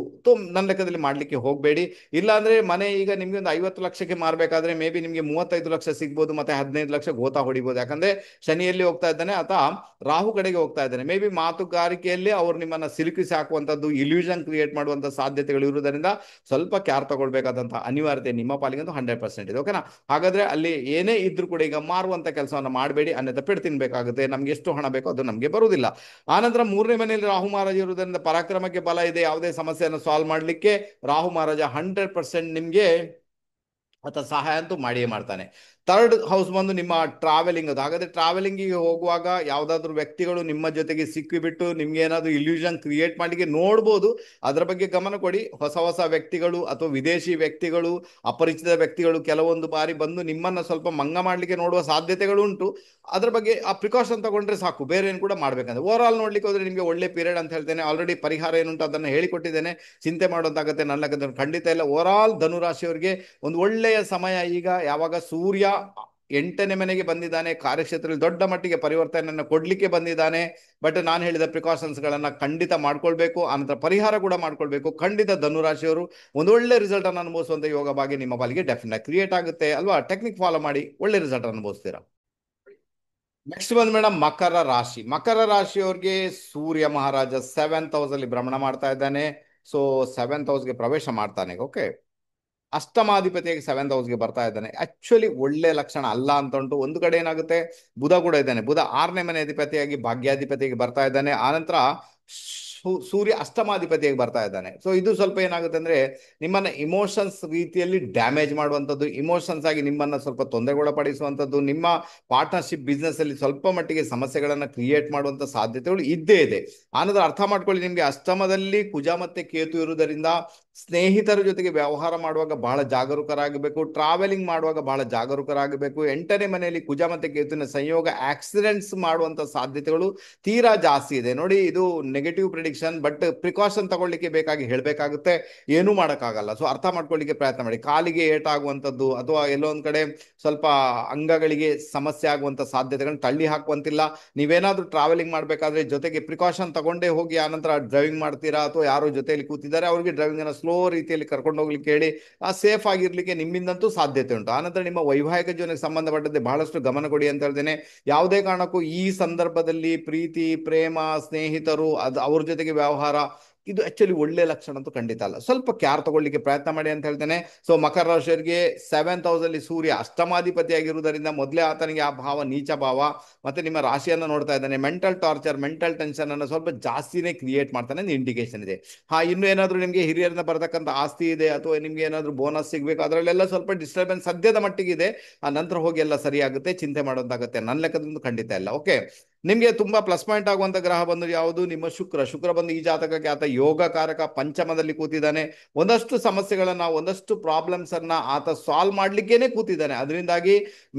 ನನ್ನ ಲೆಕ್ಕದಲ್ಲಿ ಮಾಡ್ಲಿಕ್ಕೆ ಹೋಗಬೇಡಿ. ಇಲ್ಲಾಂದ್ರೆ ಮನೆ ಈಗ ನಿಮ್ಗೆ ಒಂದು 50 ಲಕ್ಷಕ್ಕೆ ಮಾರಬೇಕಾದ್ರೆ ಮೇ ಬಿ ನಿಮ್ಗೆ 35 ಲಕ್ಷ ಸಿಗ್ಬೋದು, ಮತ್ತೆ 15 ಲಕ್ಷ ಗೋತಾ ಹೊಡಿಬೋದು. ಯಾಕಂದ್ರೆ ಶನಿಯಲ್ಲಿ ಹೋಗ್ತಾ ಇದ್ದಾನೆ, ಅಥವಾ ರಾಹು ಕಡೆಗೆ ಹೋಗ್ತಾ ಇದ್ದಾನೆ. ಮೇ ಬಿ ಮಾತುಗಾರಿಕೆಯಲ್ಲಿ ಅವ್ರು ನಿಮ್ಮನ್ನ ಸಿಲುಕಿಸಿ ಹಾಕುವಂಥದ್ದು, ಇಲ್ಯೂಷನ್ ಕ್ರಿಯೇಟ್ ಮಾಡುವಂತ ಸಾಧ್ಯತೆಗಳು ಇರುವುದರಿಂದ ಸ್ವಲ್ಪ ಕ್ಯಾರ್ ತಗೊಳ್ಬೇಕಾದಂತಹ ಅನಿವಾರ್ಯತೆ ನಿಮ್ಮ ಪಾಲಿಗೆ 100% ಇದೆ. ಓಕೆನಾ? ಹಾಗಾದ್ರೆ ಅಲ್ಲಿ ಏನೇ ಇದ್ರೂ ಕೂಡ ಈಗ ಮಾರುವಂತ ಕೆಲಸವನ್ನ ಮಾಡಬೇಡಿ, ಅನ್ಯथा ಪೆಟ್ಟು ತಿನ್ಬೇಕಾಗುತ್ತೆ. ನಮ್ಗೆ ಎಷ್ಟು ಹಣ ಬೇಕೋ ಅದು ನಮ್ಗೆ ಬರುವುದಿಲ್ಲ. ಆನಂತರ 3ನೇ ಮನೆಯಲ್ಲಿ ರಾಹು ಮಹಾರಾಜ ಇರುವುದರಿಂದ ಪರಾಕ್ರಮಕ್ಕೆ ಬಲ ಇದೆ. ಯಾವುದೇ ಸಮಸ್ಯೆಯನ್ನು ಸಾಲ್ವ್ ಮಾಡಲಿಕ್ಕೆ ರಾಹು ಮಹಾರಾಜ 100% ನಿಮ್ಗೆ ಆತ ಸಹಾಯ ಅಂತೂ ಮಾಡಿಯೇ ಮಾಡ್ತಾನೆ. 3rd ಹೌಸ್ ಬಂದು ನಿಮ್ಮ ಟ್ರಾವೆಲಿಂಗ್ ಅದು. ಹಾಗಾದ್ರೆ ಟ್ರಾವೆಲಿಂಗಿಗೆ ಹೋಗುವಾಗ ಯಾವ್ದಾದ್ರು ವ್ಯಕ್ತಿಗಳು ನಿಮ್ಮ ಜೊತೆಗೆ ಸಿಕ್ಕಿಬಿಟ್ಟು ನಿಮ್ಗೆ ಏನಾದ್ರು ಇಲ್ಯೂಷನ್ ಕ್ರಿಯೇಟ್ ಮಾಡಲಿಕ್ಕೆ ನೋಡ್ಬೋದು. ಅದರ ಬಗ್ಗೆ ಗಮನ ಕೊಡಿ. ಹೊಸ ಹೊಸ ವ್ಯಕ್ತಿಗಳು ಅಥವಾ ವಿದೇಶಿ ವ್ಯಕ್ತಿಗಳು, ಅಪರಿಚಿತ ವ್ಯಕ್ತಿಗಳು ಕೆಲವೊಂದು ಬಾರಿ ಬಂದು ನಿಮ್ಮನ್ನ ಸ್ವಲ್ಪ ಮಂಗ ಮಾಡ್ಲಿಕ್ಕೆ ನೋಡುವ ಸಾಧ್ಯತೆಗಳು ಉಂಟು. ಅದ್ರ ಬಗ್ಗೆ ಆ ಪ್ರಿಕಾಷನ್ ತಗೊಂಡ್ರೆ ಸಾಕು, ಬೇರೆ ಏನು ಕೂಡ ಮಾಡ್ಬೇಕಂದ್ರೆ. ಓವರ್ ಆಲ್ ನೋಡ್ಲಿಕ್ಕೆ ಹೋದ್ರೆ ನಿಮಗೆ ಒಳ್ಳೆ ಪೀರಿಯಡ್ ಅಂತ ಹೇಳ್ತೇನೆ. ಆಲ್ರೆಡಿ ಪರಿಹಾರ ಏನುಂಟು ಅದನ್ನು ಹೇಳಿಕೊಟ್ಟಿದ್ದೇನೆ, ಚಿಂತೆ ಮಾಡುವಂತಾಗತ್ತೆ ನನ್ನ ಖಂಡಿತ ಇಲ್ಲ. ಓವರ್ ಆಲ್ ಧನುರಾಶಿಯವರಿಗೆ ಒಂದು ಒಳ್ಳೆಯ ಸಮಯ ಈಗ. ಯಾವಾಗ ಸೂರ್ಯ 8ನೇ ಮನೆಗೆ ಬಂದಿದ್ದಾನೆ, ಕಾರ್ಯಕ್ಷೇತ್ರದಲ್ಲಿ ದೊಡ್ಡ ಮಟ್ಟಿಗೆ ಪರಿವರ್ತನೆಯನ್ನು ಕೊಡ್ಲಿಕ್ಕೆ ಬಂದಿದ್ದಾನೆ. ಬಟ್ ನಾನು ಹೇಳಿದ ಪ್ರಿಕಾಷನ್ಸ್ ಗಳನ್ನ ಖಂಡಿತ ಮಾಡ್ಕೊಳ್ಬೇಕು, ಆನಂತರ ಪರಿಹಾರ ಕೂಡ ಮಾಡ್ಕೊಳ್ಬೇಕು. ಖಂಡಿತ ಧನುರಾಶಿಯವರು ಒಂದು ಒಳ್ಳೆ ರಿಸಲ್ಟ್ ಅನ್ನು ಅನುಭವಿಸುವಂತ ಯೋಗ ಭಾಗ್ಯ ನಿಮ್ಮ ಪಾಲಿಗೆ ಡೆಫಿನೆಟ್ ಕ್ರಿಯೇಟ್ ಆಗುತ್ತೆ ಅಲ್ವಾ? ಟೆಕ್ನಿಕ್ ಫಾಲೋ ಮಾಡಿ ಒಳ್ಳೆ ರಿಸಲ್ಟ್ ಅನುಭವಿಸ್ತೀರಾ. ನೆಕ್ಸ್ಟ್ ಬಂದ್ ಮೇಡಮ್ ಮಕರ ರಾಶಿ. ಮಕರ ರಾಶಿಯವ್ರಿಗೆ ಸೂರ್ಯ ಮಹಾರಾಜ 7th ಅಲ್ಲಿ ಭ್ರಮಣ ಮಾಡ್ತಾ ಇದ್ದಾನೆ. ಸೊ 7th ಪ್ರವೇಶ ಮಾಡ್ತಾನೆ. ಓಕೆ, ಅಷ್ಟಮಾಧಿಪತಿಯಾಗಿ 7th ಬರ್ತಾ ಇದ್ದಾನೆ. ಆಕ್ಚುಲಿ ಒಳ್ಳೆ ಲಕ್ಷಣ ಅಲ್ಲ ಅಂತ ಉಂಟು. ಒಂದು ಕಡೆ ಏನಾಗುತ್ತೆ, ಬುಧ ಕೂಡ ಇದ್ದಾನೆ. ಬುಧ 6ನೇ ಮನೆ ಅಧಿಪತಿಯಾಗಿ ಭಾಗ್ಯಾಧಿಪತಿಯಾಗಿ ಬರ್ತಾ ಇದ್ದಾನೆ. ಆನಂತರ ಸೂರ್ಯ ಅಷ್ಟಮಾಧಿಪತಿಯಾಗಿ ಬರ್ತಾ ಇದ್ದಾನೆ. ಸೊ ಇದು ಸ್ವಲ್ಪ ಏನಾಗುತ್ತೆ ಅಂದ್ರೆ, ನಿಮ್ಮನ್ನ ಇಮೋಷನ್ಸ್ ರೀತಿಯಲ್ಲಿ ಡ್ಯಾಮೇಜ್ ಮಾಡುವಂಥದ್ದು, ಇಮೋಷನ್ಸ್ ಆಗಿ ನಿಮ್ಮನ್ನ ಸ್ವಲ್ಪ ತೊಂದರೆಗೊಳಪಡಿಸುವಂಥದ್ದು, ನಿಮ್ಮ ಪಾರ್ಟ್ನರ್ಶಿಪ್ ಬಿಸ್ನೆಸ್ ಅಲ್ಲಿ ಸ್ವಲ್ಪ ಮಟ್ಟಿಗೆ ಸಮಸ್ಯೆಗಳನ್ನ ಕ್ರಿಯೇಟ್ ಮಾಡುವಂತ ಸಾಧ್ಯತೆಗಳು ಇದ್ದೇ ಇದೆ. ಆನಂತರ ಅರ್ಥ ಮಾಡ್ಕೊಳ್ಳಿ, ನಿಮ್ಗೆ ಅಷ್ಟಮದಲ್ಲಿ ಕುಜ ಮತ್ತೆ ಕೇತು ಇರುವುದರಿಂದ ಸ್ನೇಹಿತರ ಜೊತೆಗೆ ವ್ಯವಹಾರ ಮಾಡುವಾಗ ಬಹಳ ಜಾಗರೂಕರಾಗಬೇಕು. ಟ್ರಾವೆಲಿಂಗ್ ಮಾಡುವಾಗ ಬಹಳ ಜಾಗರೂಕರಾಗಬೇಕು. 8ನೇ ಮನೆಯಲ್ಲಿ ಕುಜ ಮತ್ತೆ ಕೇತುವಿನ ಸಂಯೋಗ ಆಕ್ಸಿಡೆಂಟ್ಸ್ ಮಾಡುವಂತ ಸಾಧ್ಯತೆಗಳು ತೀರಾ ಜಾಸ್ತಿ ಇದೆ. ನೋಡಿ, ಇದು ನೆಗೆಟಿವ್ ಪ್ರಿಡಿಕ್ಷನ್, ಬಟ್ ಪ್ರಿಕಾಷನ್ ತಗೊಳ್ಳಿಕ್ಕೆ ಬೇಕಾಗಿ ಹೇಳಬೇಕಾಗುತ್ತೆ, ಏನೂ ಮಾಡೋಕ್ಕಾಗಲ್ಲ. ಸೊ ಅರ್ಥ ಮಾಡ್ಕೊಳ್ಳಿಕ್ಕೆ ಪ್ರಯತ್ನ ಮಾಡಿ. ಕಾಲಿಗೆ ಏಟಾಗುವಂಥದ್ದು ಅಥವಾ ಎಲ್ಲೋ ಒಂದ್ ಕಡೆ ಸ್ವಲ್ಪ ಅಂಗಗಳಿಗೆ ಸಮಸ್ಯೆ ಆಗುವಂತ ಸಾಧ್ಯತೆಗಳನ್ನ ತಳ್ಳಿ ಹಾಕುವಂತಿಲ್ಲ. ನೀವೇನಾದ್ರೂ ಟ್ರಾವೆಲಿಂಗ್ ಮಾಡಬೇಕಾದ್ರೆ ಜೊತೆಗೆ ಪ್ರಿಕಾಷನ್ ತಗೊಂಡೇ ಹೋಗಿ. ಆನಂತರ ಡ್ರೈವಿಂಗ್ ಮಾಡ್ತೀರಾ ಅಥವಾ ಯಾರೋ ಜೊತೆಯಲ್ಲಿ ಕೂತಿದ್ದಾರೆ ಅವ್ರಿಗೆ ಡ್ರೈವಿಂಗ್ ಅನ್ನ ಸ್ಲೋ ರೀತಿಯಲ್ಲಿ ಕರ್ಕೊಂಡು ಹೋಗ್ಲಿಕ್ಕೆ ಹೇಳಿ. ಸೇಫ್ ಆಗಿರ್ಲಿಕ್ಕೆ ನಿಮ್ಮಿಂದಂತೂ ಸಾಧ್ಯತೆ ಉಂಟು. ಆನಂತರ ನಿಮ್ಮ ವೈವಾಹಿಕ ಜೀವನಕ್ಕೆ ಸಂಬಂಧಪಟ್ಟಂತೆ ಬಹಳಷ್ಟು ಗಮನ ಕೊಡಿ ಅಂತ ಹೇಳ್ತೇನೆ. ಯಾವುದೇ ಕಾರಣಕ್ಕೂ ಈ ಸಂದರ್ಭದಲ್ಲಿ ಪ್ರೀತಿ, ಪ್ರೇಮ, ಸ್ನೇಹಿತರು, ಅವ್ರ ಜೊತೆಗೆ ವ್ಯವಹಾರ, ಇದು ಆಕ್ಚುಲಿ ಒಳ್ಳೆ ಲಕ್ಷಣ ಅಂತೂ ಖಂಡಿತ ಅಲ್ಲ. ಸ್ವಲ್ಪ ಕ್ಯಾರ್ ತಗೊಳ್ಳಿಕ್ಕೆ ಪ್ರಯತ್ನ ಮಾಡಿ ಅಂತ ಹೇಳ್ತೇನೆ. ಸೊ ಮಕರ ರಾಶಿಯವರಿಗೆ 7th ಸೂರ್ಯ ಅಷ್ಟಮಾಧಿಪತಿಯಾಗಿರುವುದರಿಂದ ಮೊದಲೇ ಆತನಿಗೆ ಆ ಭಾವ ನೀಚ ಭಾವ, ಮತ್ತೆ ನಿಮ್ಮ ರಾಶಿಯನ್ನು ನೋಡ್ತಾ ಇದ್ದಾನೆ. ಮೆಂಟಲ್ ಟಾರ್ಚರ್, ಮೆಂಟಲ್ ಟೆನ್ಷನ್ ಅನ್ನು ಸ್ವಲ್ಪ ಜಾಸ್ತಿನೇ ಕ್ರಿಯೇಟ್ ಮಾಡ್ತಾನೆ ಅಂತ ಇಂಡಿಕೇಶನ್ ಇದೆ. ಇನ್ನು ಏನಾದರೂ ನಿಮಗೆ ಹಿರಿಯರಿಂದ ಬರತಕ್ಕಂಥ ಆಸ್ತಿ ಇದೆ ಅಥವಾ ನಿಮ್ಗೆ ಏನಾದರೂ ಬೋನಸ್ ಸಿಗಬೇಕು, ಅದರಲ್ಲೆಲ್ಲ ಸ್ವಲ್ಪ ಡಿಸ್ಟರ್ಬೆನ್ಸ್ ಸದ್ಯದ ಮಟ್ಟಿಗೆ ಇದೆ. ಆ ನಂತರ ಹೋಗಿ ಎಲ್ಲ ಸರಿಯಾಗುತ್ತೆ, ಚಿಂತೆ ಮಾಡೋದಾಗುತ್ತೆ. ನನ್ನ ಲೆಕ್ಕದಿಂದ ಖಂಡಿತ ಇಲ್ಲ. ಓಕೆ, ನಿಮಗೆ ತುಂಬಾ ಪ್ಲಸ್ ಪಾಯಿಂಟ್ ಆಗುವಂತ ಗ್ರಹ ಬಂದು ಯಾವುದು, ನಿಮ್ಮ ಶುಕ್ರ ಬಂದು ಈ ಜಾತಕಕ್ಕೆ ಆತ ಯೋಗಕಾರಕ ಪಂಚಮದಲ್ಲಿ ಕೂತಿದ್ದಾನೆ. ಒಂದಷ್ಟು ಸಮಸ್ಯೆಗಳನ್ನ, ಒಂದಷ್ಟು ಪ್ರಾಬ್ಲಮ್ಸ್ ಅನ್ನ ಆತ ಸಾಲ್ವ್ ಮಾಡ್ಲಿಕ್ಕೇನೆ ಕೂತಿದ್ದಾನೆ. ಅದರಿಂದಾಗಿ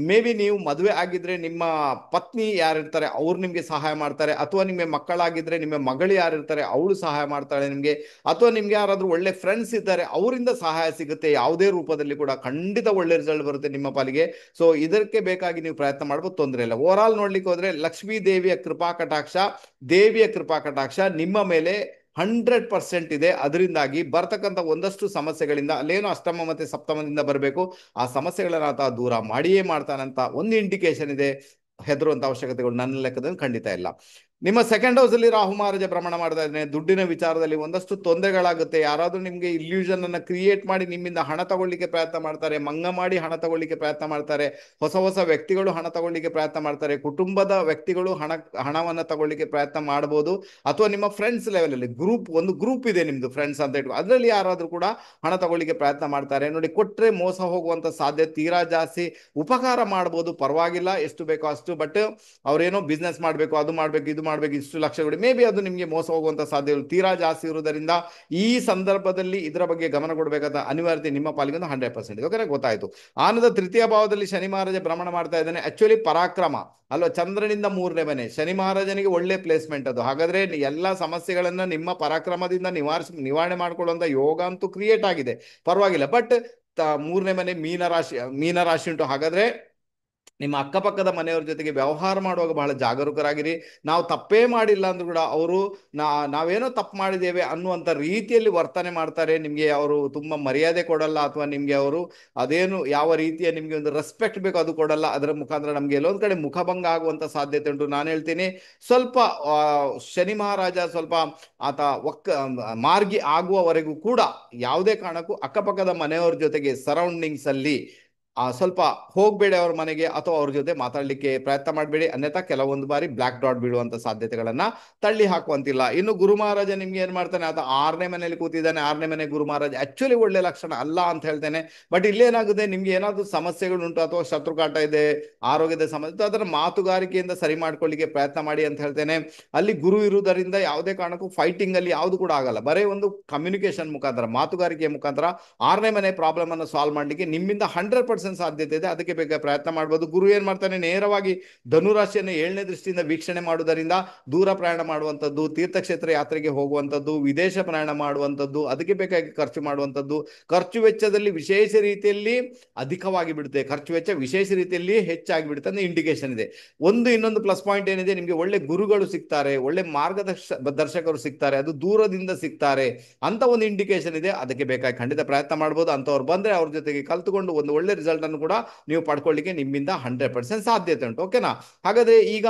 ಮೇ ಬಿ ನೀವು ಮದುವೆ ಆಗಿದ್ರೆ ನಿಮ್ಮ ಪತ್ನಿ ಯಾರಿರ್ತಾರೆ ಅವ್ರು ನಿಮ್ಗೆ ಸಹಾಯ ಮಾಡ್ತಾರೆ, ಅಥವಾ ನಿಮಗೆ ಮಕ್ಕಳಾಗಿದ್ರೆ ನಿಮ್ಮ ಮಗಳು ಯಾರಿರ್ತಾರೆ ಅವಳು ಸಹಾಯ ಮಾಡ್ತಾಳೆ ನಿಮ್ಗೆ, ಅಥವಾ ನಿಮ್ಗೆ ಯಾರಾದ್ರೂ ಒಳ್ಳೆ ಫ್ರೆಂಡ್ಸ್ ಇದ್ದಾರೆ ಅವರಿಂದ ಸಹಾಯ ಸಿಗುತ್ತೆ. ಯಾವುದೇ ರೂಪದಲ್ಲಿ ಕೂಡ ಖಂಡಿತ ಒಳ್ಳೆ ರಿಸಲ್ಟ್ ಬರುತ್ತೆ ನಿಮ್ಮ ಪಾಲಿಗೆ. ಸೊ ಇದಕ್ಕೆ ಬೇಕಾಗಿ ನೀವು ಪ್ರಯತ್ನ ಮಾಡ್ಬೋದು, ತೊಂದರೆ ಇಲ್ಲ. ಓವರ್ ಆಲ್ ನೋಡ್ಲಿಕ್ಕೆ ಹೋದ್ರೆ ಲಕ್ಷ್ಮೀ ದೇವಿಯ ಕೃಪಾ ಕಟಾಕ್ಷ, ದೇವಿಯ ಕೃಪಾ ಕಟಾಕ್ಷ ನಿಮ್ಮ ಮೇಲೆ 100% ಇದೆ. ಅದರಿಂದಾಗಿ ಬರ್ತಕ್ಕಂಥ ಒಂದಷ್ಟು ಸಮಸ್ಯೆಗಳಿಂದ ಅಲ್ಲೇನೋ ಅಷ್ಟಮ ಮತ್ತೆ ಸಪ್ತಮದಿಂದ ಬರಬೇಕು, ಆ ಸಮಸ್ಯೆಗಳನ್ನ ಆತ ದೂರ ಮಾಡಿಯೇ ಮಾಡ್ತಾನಂತ ಒಂದು ಇಂಡಿಕೇಶನ್ ಇದೆ. ಹೆದರುವಂತ ಅವಶ್ಯಕತೆಗಳು ನನ್ನ ಲೆಕ್ಕದಲ್ಲಿ ಖಂಡಿತ ಇಲ್ಲ. ನಿಮ್ಮ ಸೆಕೆಂಡ್ ಹೌಸ್ ಅಲ್ಲಿ ರಾಹು ಮಹಾರಾಜ ಭ್ರಮಣ ಮಾಡ್ತಾ ಇದ್ದಾನೆ. ದುಡ್ಡಿನ ವಿಚಾರದಲ್ಲಿ ಒಂದಷ್ಟು ತೊಂದರೆಗಳಾಗುತ್ತೆ. ಯಾರಾದ್ರೂ ನಿಮ್ಗೆ ಇಲ್ಯೂಷನ್ ಅನ್ನ ಕ್ರಿಯೇಟ್ ಮಾಡಿ ನಿಮ್ಮಿಂದ ಹಣ ತಗೊಳ್ಳಿಕ್ಕೆ ಪ್ರಯತ್ನ ಮಾಡ್ತಾರೆ, ಮಂಗ ಮಾಡಿ ಹಣ ತಗೊಳ್ಳಿಕ್ಕೆ ಪ್ರಯತ್ನ ಮಾಡ್ತಾರೆ, ಹೊಸ ಹೊಸ ವ್ಯಕ್ತಿಗಳು ಹಣ ತಗೊಳ್ಳಿಕ್ಕೆ ಪ್ರಯತ್ನ ಮಾಡ್ತಾರೆ, ಕುಟುಂಬದ ವ್ಯಕ್ತಿಗಳು ಹಣವನ್ನ ತಗೊಳ್ಳಿಕ್ಕೆ ಪ್ರಯತ್ನ ಮಾಡಬಹುದು. ಅಥವಾ ನಿಮ್ಮ ಫ್ರೆಂಡ್ಸ್ ಲೆವೆಲ್ ಅಲ್ಲಿ ಒಂದು ಗ್ರೂಪ್ ಇದೆ ನಿಮ್ದು ಫ್ರೆಂಡ್ಸ್ ಅಂತ ಇಟ್ಟು, ಅದರಲ್ಲಿ ಯಾರಾದ್ರೂ ಕೂಡ ಹಣ ತಗೊಳ್ಳಿಕ್ಕೆ ಪ್ರಯತ್ನ ಮಾಡ್ತಾರೆ. ನೋಡಿ, ಕೊಟ್ರೆ ಮೋಸ ಹೋಗುವಂತ ಸಾಧ್ಯತೆ ತೀರಾ ಜಾಸ್ತಿ. ಉಪಕಾರ ಮಾಡಬಹುದು, ಪರವಾಗಿಲ್ಲ, ಎಷ್ಟು ಬೇಕೋ ಅಷ್ಟು. ಬಟ್ ಅವ್ರೇನೋ ಬಿಸ್ನೆಸ್ ಮಾಡಬೇಕು, ಅದು ಮಾಡಬೇಕು, ಇದು ಮಾಡಬೇಕು, ಇಷ್ಟು ಲಕ್ಷಗಳು, ಮೇ ಬಿ ಅದು ನಿಮಗೆ ಮೋಸ ಹೋಗುವಂತ ಸಾಧ್ಯತೆ ತೀರಾ ಜಾಸ್ತಿ ಇರುವುದರಿಂದ ಈ ಸಂದರ್ಭದಲ್ಲಿ ಇದರ ಬಗ್ಗೆ ಗಮನ ಕೊಡಬೇಕಾದ ಅನಿವಾರ್ಯತೆ ನಿಮ್ಮ ಪಾಲಿಗೆ 100% ಇದೆ. ಓಕೆ, ಗೊತ್ತಾಯ್ತು. ಆನಂದ ತೃತೀಯ ಭಾವದಲ್ಲಿ ಶನಿ ಮಹಾರಾಜ ಭ್ರಮಣ ಮಾಡ್ತಾ ಇದ್ದಾನೆ. ಆಕ್ಚುಲಿ ಪರಾಕ್ರಮ ಅಲ್ವಾ, ಚಂದ್ರನಿಂದ 3ನೇ ಮನೆ, ಶನಿ ಮಹಾರಾಜನಿಗೆ ಒಳ್ಳೆ ಪ್ಲೇಸ್ಮೆಂಟ್ ಅದು. ಹಾಗಾದ್ರೆ ಎಲ್ಲಾ ಸಮಸ್ಯೆಗಳನ್ನ ನಿಮ್ಮ ಪರಾಕ್ರಮದಿಂದ ನಿವಾರಣೆ ಮಾಡ್ಕೊಳ್ಳುವಂತ ಯೋಗ ಅಂತೂ ಕ್ರಿಯೇಟ್ ಆಗಿದೆ, ಪರವಾಗಿಲ್ಲ. ಬಟ್ 3ನೇ ಮನೆ ಮೀನರಾಶಿ ಉಂಟು. ಹಾಗಾದ್ರೆ ನಿಮ್ಮ ಅಕ್ಕಪಕ್ಕದ ಮನೆಯವ್ರ ಜೊತೆಗೆ ವ್ಯವಹಾರ ಮಾಡುವಾಗ ಬಹಳ ಜಾಗರೂಕರಾಗಿರಿ. ನಾವು ತಪ್ಪೇ ಮಾಡಿಲ್ಲ ಅಂದ್ರೂ ಕೂಡ ಅವರು ನಾವೇನೋ ತಪ್ಪು ಮಾಡಿದ್ದೇವೆ ಅನ್ನುವಂಥ ರೀತಿಯಲ್ಲಿ ವರ್ತನೆ ಮಾಡ್ತಾರೆ. ನಿಮಗೆ ಅವರು ತುಂಬಾ ಮರ್ಯಾದೆ ಕೊಡಲ್ಲ, ಅಥವಾ ನಿಮ್ಗೆ ಅವರು ಅದೇನು ಯಾವ ರೀತಿಯ ನಿಮ್ಗೆ ಒಂದು ರೆಸ್ಪೆಕ್ಟ್ ಬೇಕು ಅದು ಕೊಡಲ್ಲ. ಅದರ ಮುಖಾಂತರ ನಮ್ಗೆ ಎಲ್ಲೊಂದ್ ಕಡೆ ಮುಖಭಂಗ ಆಗುವಂತ ಸಾಧ್ಯತೆ ಉಂಟು. ನಾನು ಹೇಳ್ತೀನಿ, ಸ್ವಲ್ಪ ಶನಿ ಮಹಾರಾಜ ಸ್ವಲ್ಪ ಆತ ಮಾರ್ಗಿ ಆಗುವವರೆಗೂ ಕೂಡ ಯಾವುದೇ ಕಾರಣಕ್ಕೂ ಅಕ್ಕಪಕ್ಕದ ಮನೆಯವ್ರ ಜೊತೆಗೆ ಸರೌಂಡಿಂಗ್ಸ್ ಅಲ್ಲಿ ಸ್ವಲ್ಪ ಹೋಗ್ಬೇಡಿ ಅವ್ರ ಮನೆಗೆ, ಅಥವಾ ಅವ್ರ ಜೊತೆ ಮಾತಾಡ್ಲಿಕ್ಕೆ ಪ್ರಯತ್ನ ಮಾಡಬೇಡಿ. ಅನ್ಯಥಾ ಕೆಲವೊಂದು ಬಾರಿ ಬ್ಲಾಕ್ ಡಾಟ್ ಬೀಳುವಂತ ಸಾಧ್ಯತೆಗಳನ್ನ ತಳ್ಳಿ ಹಾಕುವಂತಿಲ್ಲ. ಇನ್ನು ಗುರು ಮಹಾರಾಜ ನಿಮ್ಗೆ ಏನ್ ಮಾಡ್ತಾನೆ, ಆತ 6ನೇ ಮನೆಯಲ್ಲಿ ಕೂತಿದ್ದಾನೆ. 6ನೇ ಮನೆ ಗುರು ಮಹಾರಾಜ ಆಕ್ಚುಲಿ ಒಳ್ಳೆ ಲಕ್ಷಣ ಅಲ್ಲ ಅಂತ ಹೇಳ್ತೇನೆ. ಬಟ್ ಇಲ್ಲೇನಾಗುತ್ತೆ, ನಿಮ್ಗೆ ಏನಾದ್ರು ಸಮಸ್ಯೆಗಳುಂಟು ಅಥವಾ ಶತ್ರುಕಾಟ ಇದೆ, ಆರೋಗ್ಯದ ಸಮಸ್ಯೆ, ಅದರ ಮಾತುಗಾರಿಕೆಯಿಂದ ಸರಿ ಮಾಡ್ಕೊಳ್ಳಿಕ್ಕೆ ಪ್ರಯತ್ನ ಮಾಡಿ ಅಂತ ಹೇಳ್ತೇನೆ. ಅಲ್ಲಿ ಗುರು ಇರುವುದರಿಂದ ಯಾವುದೇ ಕಾರಣಕ್ಕೂ ಫೈಟಿಂಗ್ ಅಲ್ಲಿ ಯಾವುದು ಕೂಡ ಆಗಲ್ಲ. ಬರೀ ಒಂದು ಕಮ್ಯುನಿಕೇಶನ್ ಮುಖಾಂತರ, ಮಾತುಗಾರಿಕೆಯ ಮುಖಾಂತರ 6ನೇ ಮನೆ ಪ್ರಾಬ್ಲಮ್ ಅನ್ನು ಸಾಲ್ವ್ ಮಾಡ್ಲಿಕ್ಕೆ ನಿಮ್ಮಿಂದ 100% ಸಾಧ್ಯತೆ ಇದೆ. ಅದಕ್ಕೆ ಬೇಗ ಪ್ರಯತ್ನ ಮಾಡಬಹುದು. ಗುರು ಏನ್ ಮಾಡ್ತಾನೆ, ನೇರವಾಗಿ ಧನುರಾಶಿಯನ್ನು 7ನೇ ದೃಷ್ಟಿಯಿಂದ ವೀಕ್ಷಣೆ ಮಾಡುವುದರಿಂದ ದೂರ ಪ್ರಯಾಣ ಮಾಡುವಂಥದ್ದು, ತೀರ್ಥಕ್ಷೇತ್ರ ಯಾತ್ರೆಗೆ ಹೋಗುವಂಥದ್ದು, ವಿದೇಶ ಪ್ರಯಾಣ ಮಾಡುವಂಥದ್ದು, ಅದಕ್ಕೆ ಬೇಕಾಗಿ ಖರ್ಚು ಮಾಡುವಂಥದ್ದು, ಖರ್ಚು ವೆಚ್ಚದಲ್ಲಿ ವಿಶೇಷ ರೀತಿಯಲ್ಲಿ ಅಧಿಕವಾಗಿ ಬಿಡುತ್ತೆ, ಖರ್ಚು ವೆಚ್ಚ ವಿಶೇಷ ರೀತಿಯಲ್ಲಿ ಹೆಚ್ಚಾಗಿ ಬಿಡುತ್ತೆ ಅನ್ನೋ ಇಂಡಿಕೇಶನ್ ಇದೆ. ಇನ್ನೊಂದು ಪ್ಲಸ್ ಪಾಯಿಂಟ್ ಏನಿದೆ, ನಿಮಗೆ ಒಳ್ಳೆ ಗುರುಗಳು ಸಿಗ್ತಾರೆ, ಒಳ್ಳೆ ಮಾರ್ಗದರ್ಶಕರು ಸಿಗ್ತಾರೆ, ಅದು ದೂರದಿಂದ ಸಿಗ್ತಾರೆ ಅಂತ ಒಂದು ಇಂಡಿಕೇಶನ್ ಇದೆ. ಅದಕ್ಕೆ ಬೇಕಾಗಿ ಖಂಡಿತ ಪ್ರಯತ್ನ ಮಾಡಬಹುದು. ಅಂತವ್ರು ಬಂದ್ರೆ ಅವ್ರ ಜೊತೆಗೆ ಕಲ್ತುಕೊಂಡು ಒಂದು ಒಳ್ಳೆ ರಿಸಲ್ಟ್ ಅನ್ನು ಕೂಡ ನೀವು ಪಡ್ಕೊಳ್ಳಿಕ್ಕೆ ನಿಮ್ಮಿಂದ 100% ಸಾಧ್ಯತೆ ಉಂಟು. ಓಕೆನಾ? ಹಾಗಾದ್ರೆ ಈಗ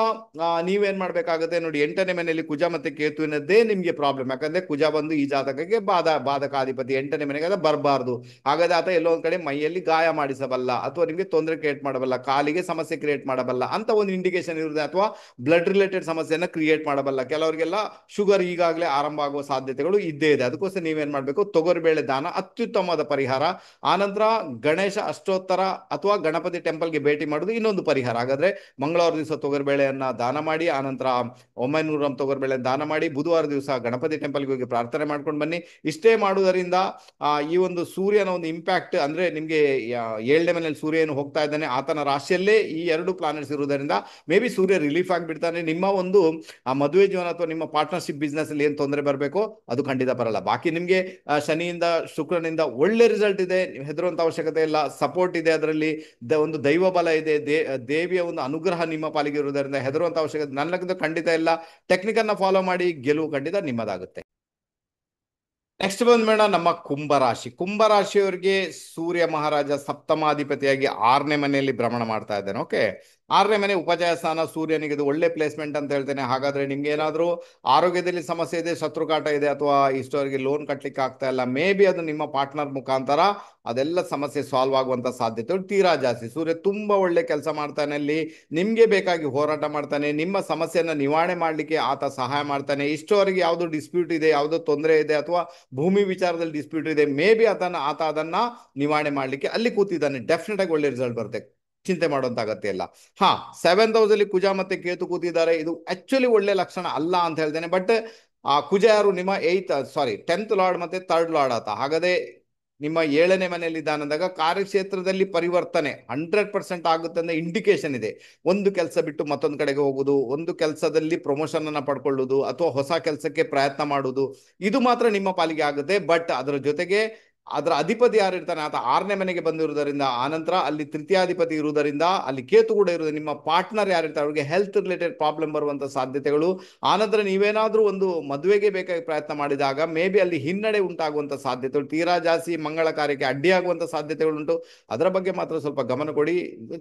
ನೀವೇನ್ ಮಾಡ್ಬೇಕಾಗುತ್ತೆ ನೋಡಿ, 8ನೇ ಮನೆಯಲ್ಲಿ ಕುಜ ಮತ್ತೆ ಕೇತುವಿನದ್ದೇ ನಿಮ್ಗೆ ಪ್ರಾಬ್ಲಮ್. ಯಾಕಂದ್ರೆ ಕುಜ ಬಂದು ಈ ಜಾತಕಕ್ಕೆ ಬಾಧಕಾಧಿಪತಿ, 8ನೇ ಮನೆಗೆ ಬರಬಾರ್ದು. ಹಾಗಾದ್ರೆ ಆತ ಎಲ್ಲೋ ಒಂದ್ ಕಡೆ ಮೈಯಲ್ಲಿ ಗಾಯ ಮಾಡಿಸಬಲ್ಲ, ಅಥವಾ ನಿಮ್ಗೆ ತೊಂದರೆ ಕ್ರಿಯೇಟ್ ಮಾಡಬಲ್ಲ, ಕಾಲಿಗೆ ಸಮಸ್ಯೆ ಕ್ರಿಯೇಟ್ ಮಾಡಬಲ್ಲ ಅಂತ ಒಂದು ಇಂಡಿಕೇಶನ್ ಇರುತ್ತೆ. ಅಥವಾ ಬ್ಲಡ್ ರಿಲೇಟೆಡ್ ಸಮಸ್ಯೆಯನ್ನ ಕ್ರಿಯೇಟ್ ಮಾಡಬಲ್ಲ. ಕೆಲವರಿಗೆಲ್ಲ ಶುಗರ್ ಈಗಾಗಲೇ ಆರಂಭ ಆಗುವ ಸಾಧ್ಯತೆಗಳು ಇದ್ದೇ ಇದೆ. ಅದಕ್ಕೋಸ್ಕರ ನೀವೇನ್ ಮಾಡ್ಬೇಕು, ತೊಗರಿಬೇಳೆ ದಾನ ಅತ್ಯುತ್ತಮವಾದ ಪರಿಹಾರ. ಆನಂತರ ಗಣೇಶ ಅಷ್ಟೋತ್ತರ ಅಥವಾ ಗಣಪತಿ ಟೆಂಪಲ್ಗೆ ಭೇಟಿ ಮಾಡುವುದು ಇನ್ನೊಂದು ಪರಿಹಾರ. ಹಾಗಾದ್ರೆ ಮಂಗಳವಾರ ದಿವಸ ತೊಗರಿಬೇಳೆಯನ್ನ ದಾನ ಮಾಡಿ, ಆನಂತರ 900 ಗ್ರಾಂ ತೊಗರಿಬೇಳೆ ದಾನ ಮಾಡಿ, ಬುಧವಾರ ದಿವಸ ಗಣಪತಿ ಟೆಂಪಲ್ಗೆ ಹೋಗಿ ಪ್ರಾರ್ಥನೆ ಮಾಡ್ಕೊಂಡು ಬನ್ನಿ. ಇಷ್ಟೇ ಮಾಡುವುದರಿಂದ ಈ ಒಂದು ಸೂರ್ಯನ ಒಂದು ಇಂಪ್ಯಾಕ್ಟ್ ಅಂದ್ರೆ ನಿಮ್ಗೆ 7ನೇ ಮನೆಯಲ್ಲಿ ಸೂರ್ಯ ಏನು ಹೋಗ್ತಾ ಇದ್ದಾನೆ, ಆತನ ರಾಶಿಯಲ್ಲೇ ಈ 2 ಪ್ಲಾನೆಟ್ಸ್ ಇರುವುದರಿಂದ ಮೇ ಬಿ ಸೂರ್ಯ ರಿಲೀಫ್ ಆಗಿಬಿಡ್ತಾನೆ. ನಿಮ್ಮ ಒಂದು ಮದುವೆ ಜೀವನ ಅಥವಾ ನಿಮ್ಮ ಪಾರ್ಟ್ನರ್ಶಿಪ್ ಬಿಸ್ನೆಸ್ ಅಲ್ಲಿ ಏನ್ ತೊಂದರೆ ಬರಬೇಕು ಅದು ಖಂಡಿತ ಬರಲ್ಲ. ಬಾಕಿ ನಿಮ್ಗೆ ಶನಿಯಿಂದ ಶುಕ್ರನಿಂದ ಒಳ್ಳೆ ರಿಸಲ್ಟ್ ಇದೆ, ಹೆದರುವಂತ ಅವಶ್ಯಕತೆ ಇಲ್ಲ, ಸಪೋರ್ಟ್ ಇದೆ, ಅದರಲ್ಲಿ ಒಂದು ದೈವ ಬಲ ಇದೆ, ದೇವಿಯ ಒಂದು ಅನುಗ್ರಹ ನಿಮ್ಮ ಪಾಲಿಗೆ ಇರುವುದರಿಂದ ಹೆದರುವಂತ ಅವಶ್ಯಕತೆ ನನ್ನ ಖಂಡಿತ ಇಲ್ಲ. ಟೆಕ್ನಿಕ್ ಅನ್ನ ಫಾಲೋ ಮಾಡಿ, ಗೆಲುವು ಖಂಡಿತ ನಿಮ್ಮದಾಗುತ್ತೆ. ನೆಕ್ಸ್ಟ್ ಬಂದ್ಬೇಡ ನಮ್ಮ ಕುಂಭರಾಶಿಯವರಿಗೆ ಸೂರ್ಯ ಮಹಾರಾಜ ಸಪ್ತಮಾಧಿಪತಿಯಾಗಿ 6ನೇ ಮನೆಯಲ್ಲಿ ಭ್ರಮಣ ಮಾಡ್ತಾ ಇದ್ದಾನೆ. ಓಕೆ, 6ನೇ ಮನೆ ಉಪಜಯ ಸ್ಥಾನ, ಸೂರ್ಯನಿಗೆ ಇದು ಒಳ್ಳೆ ಪ್ಲೇಸ್ಮೆಂಟ್ ಅಂತ ಹೇಳ್ತೇನೆ. ಹಾಗಾದ್ರೆ ನಿಮ್ಗೆ ಏನಾದ್ರೂ ಆರೋಗ್ಯದಲ್ಲಿ ಸಮಸ್ಯೆ ಇದೆ, ಶತ್ರುಕಾಟ ಇದೆ, ಅಥವಾ ಇಷ್ಟವರೆಗೆ ಲೋನ್ ಕಟ್ಲಿಕ್ಕೆ ಆಗ್ತಾ ಇಲ್ಲ, ಮೇ ಬಿ ಅದು ನಿಮ್ಮ ಪಾರ್ಟ್ನರ್ ಮುಖಾಂತರ ಅದೆಲ್ಲ ಸಮಸ್ಯೆ ಸಾಲ್ವ್ ಆಗುವಂತ ಸಾಧ್ಯತೆ ತೀರಾ ಜಾಸ್ತಿ. ಸೂರ್ಯ ತುಂಬಾ ಒಳ್ಳೆ ಕೆಲಸ ಮಾಡ್ತಾನೆ, ಅಲ್ಲಿ ನಿಮ್ಗೆ ಬೇಕಾಗಿ ಹೋರಾಟ ಮಾಡ್ತಾನೆ, ನಿಮ್ಮ ಸಮಸ್ಯೆಯನ್ನ ನಿವಾರಣೆ ಮಾಡ್ಲಿಕ್ಕೆ ಆತ ಸಹಾಯ ಮಾಡ್ತಾನೆ. ಇಷ್ಟವರೆಗೆ ಯಾವ್ದು ಡಿಸ್ಪ್ಯೂಟ್ ಇದೆ, ಯಾವ್ದೋ ತೊಂದರೆ ಇದೆ, ಅಥವಾ ಭೂಮಿ ವಿಚಾರದಲ್ಲಿ ಡಿಸ್ಪ್ಯೂಟ್ ಇದೆ, ಮೇ ಬಿ ಆತ ಅದನ್ನ ನಿವಾರಣೆ ಮಾಡ್ಲಿಕ್ಕೆ ಅಲ್ಲಿ ಕೂತಿದ್ದಾನೆ. ಡೆಫಿನೆಟ್ ಆಗಿ ಒಳ್ಳೆ ರಿಸಲ್ಟ್ ಬರುತ್ತೆ, ಚಿಂತೆ ಮಾಡುವಂತ ಅಗತ್ಯ ಇಲ್ಲ. 7th ಹೌಸ್ ಅಲ್ಲಿ ಕುಜ ಮತ್ತೆ ಕೇತು ಕೂತಿದ್ದಾರೆ. ಇದು ಆಕ್ಚುಲಿ ಒಳ್ಳೆ ಲಕ್ಷಣ ಅಲ್ಲ ಅಂತ ಹೇಳ್ತೇನೆ. ಬಟ್ ಕುಜ ಯಾರು, ನಿಮ್ಮ 10th ಲಾರ್ಡ್ ಮತ್ತೆ 3rd ಲಾರ್ಡ್ ಆತ. ಹಾಗಾದ್ರೆ ನಿಮ್ಮ 7ನೇ ಮನೆಯಲ್ಲಿ ಇದ್ದಾನಂದಾಗ ಕಾರ್ಯಕ್ಷೇತ್ರದಲ್ಲಿ ಪರಿವರ್ತನೆ 100% ಆಗುತ್ತೆ ಅನ್ನೋ ಇಂಡಿಕೇಶನ್ ಇದೆ. ಒಂದು ಕೆಲಸ ಬಿಟ್ಟು ಮತ್ತೊಂದು ಕಡೆಗೆ ಹೋಗುದು, ಒಂದು ಕೆಲಸದಲ್ಲಿ ಪ್ರಮೋಷನ್ ಅನ್ನ ಪಡ್ಕೊಳ್ಳುವುದು, ಅಥವಾ ಹೊಸ ಕೆಲಸಕ್ಕೆ ಪ್ರಯತ್ನ ಮಾಡುವುದು, ಇದು ಮಾತ್ರ ನಿಮ್ಮ ಪಾಲಿಗೆ ಆಗುತ್ತೆ. ಬಟ್ ಅದರ ಜೊತೆಗೆ ಅದರ ಅಧಿಪತಿ ಯಾರಿರ್ತಾನೆ ಆತ 6ನೇ ಮನೆಗೆ ಬಂದಿರುವುದರಿಂದ, ಆನಂತರ ಅಲ್ಲಿ ತೃತೀಯಾಧಿಪತಿ ಇರುವುದರಿಂದ, ಅಲ್ಲಿ ಕೇತು ಕೂಡ ಇರುವುದು, ನಿಮ್ಮ ಪಾರ್ಟ್ನರ್ ಯಾರಿರ್ತಾರೆ ಅವ್ರಿಗೆ ಹೆಲ್ತ್ ರಿಲೇಟೆಡ್ ಪ್ರಾಬ್ಲಮ್ ಬರುವಂತ ಸಾಧ್ಯತೆಗಳು. ಆನಂತರ ನೀವೇನಾದ್ರೂ ಒಂದು ಮದುವೆಗೆ ಬೇಕಾಗಿ ಪ್ರಯತ್ನ ಮಾಡಿದಾಗ ಮೇ ಬಿ ಅಲ್ಲಿ ಹಿನ್ನಡೆ ಉಂಟಾಗುವಂತ ಸಾಧ್ಯತೆಗಳು, ತೀರಾ ಜಾಸ್ತಿ ಮಂಗಳ ಕಾರ್ಯಕ್ಕೆ ಅಡ್ಡಿಯಾಗುವಂತ ಸಾಧ್ಯತೆಗಳುಂಟು. ಅದರ ಬಗ್ಗೆ ಮಾತ್ರ ಸ್ವಲ್ಪ ಗಮನ ಕೊಡಿ,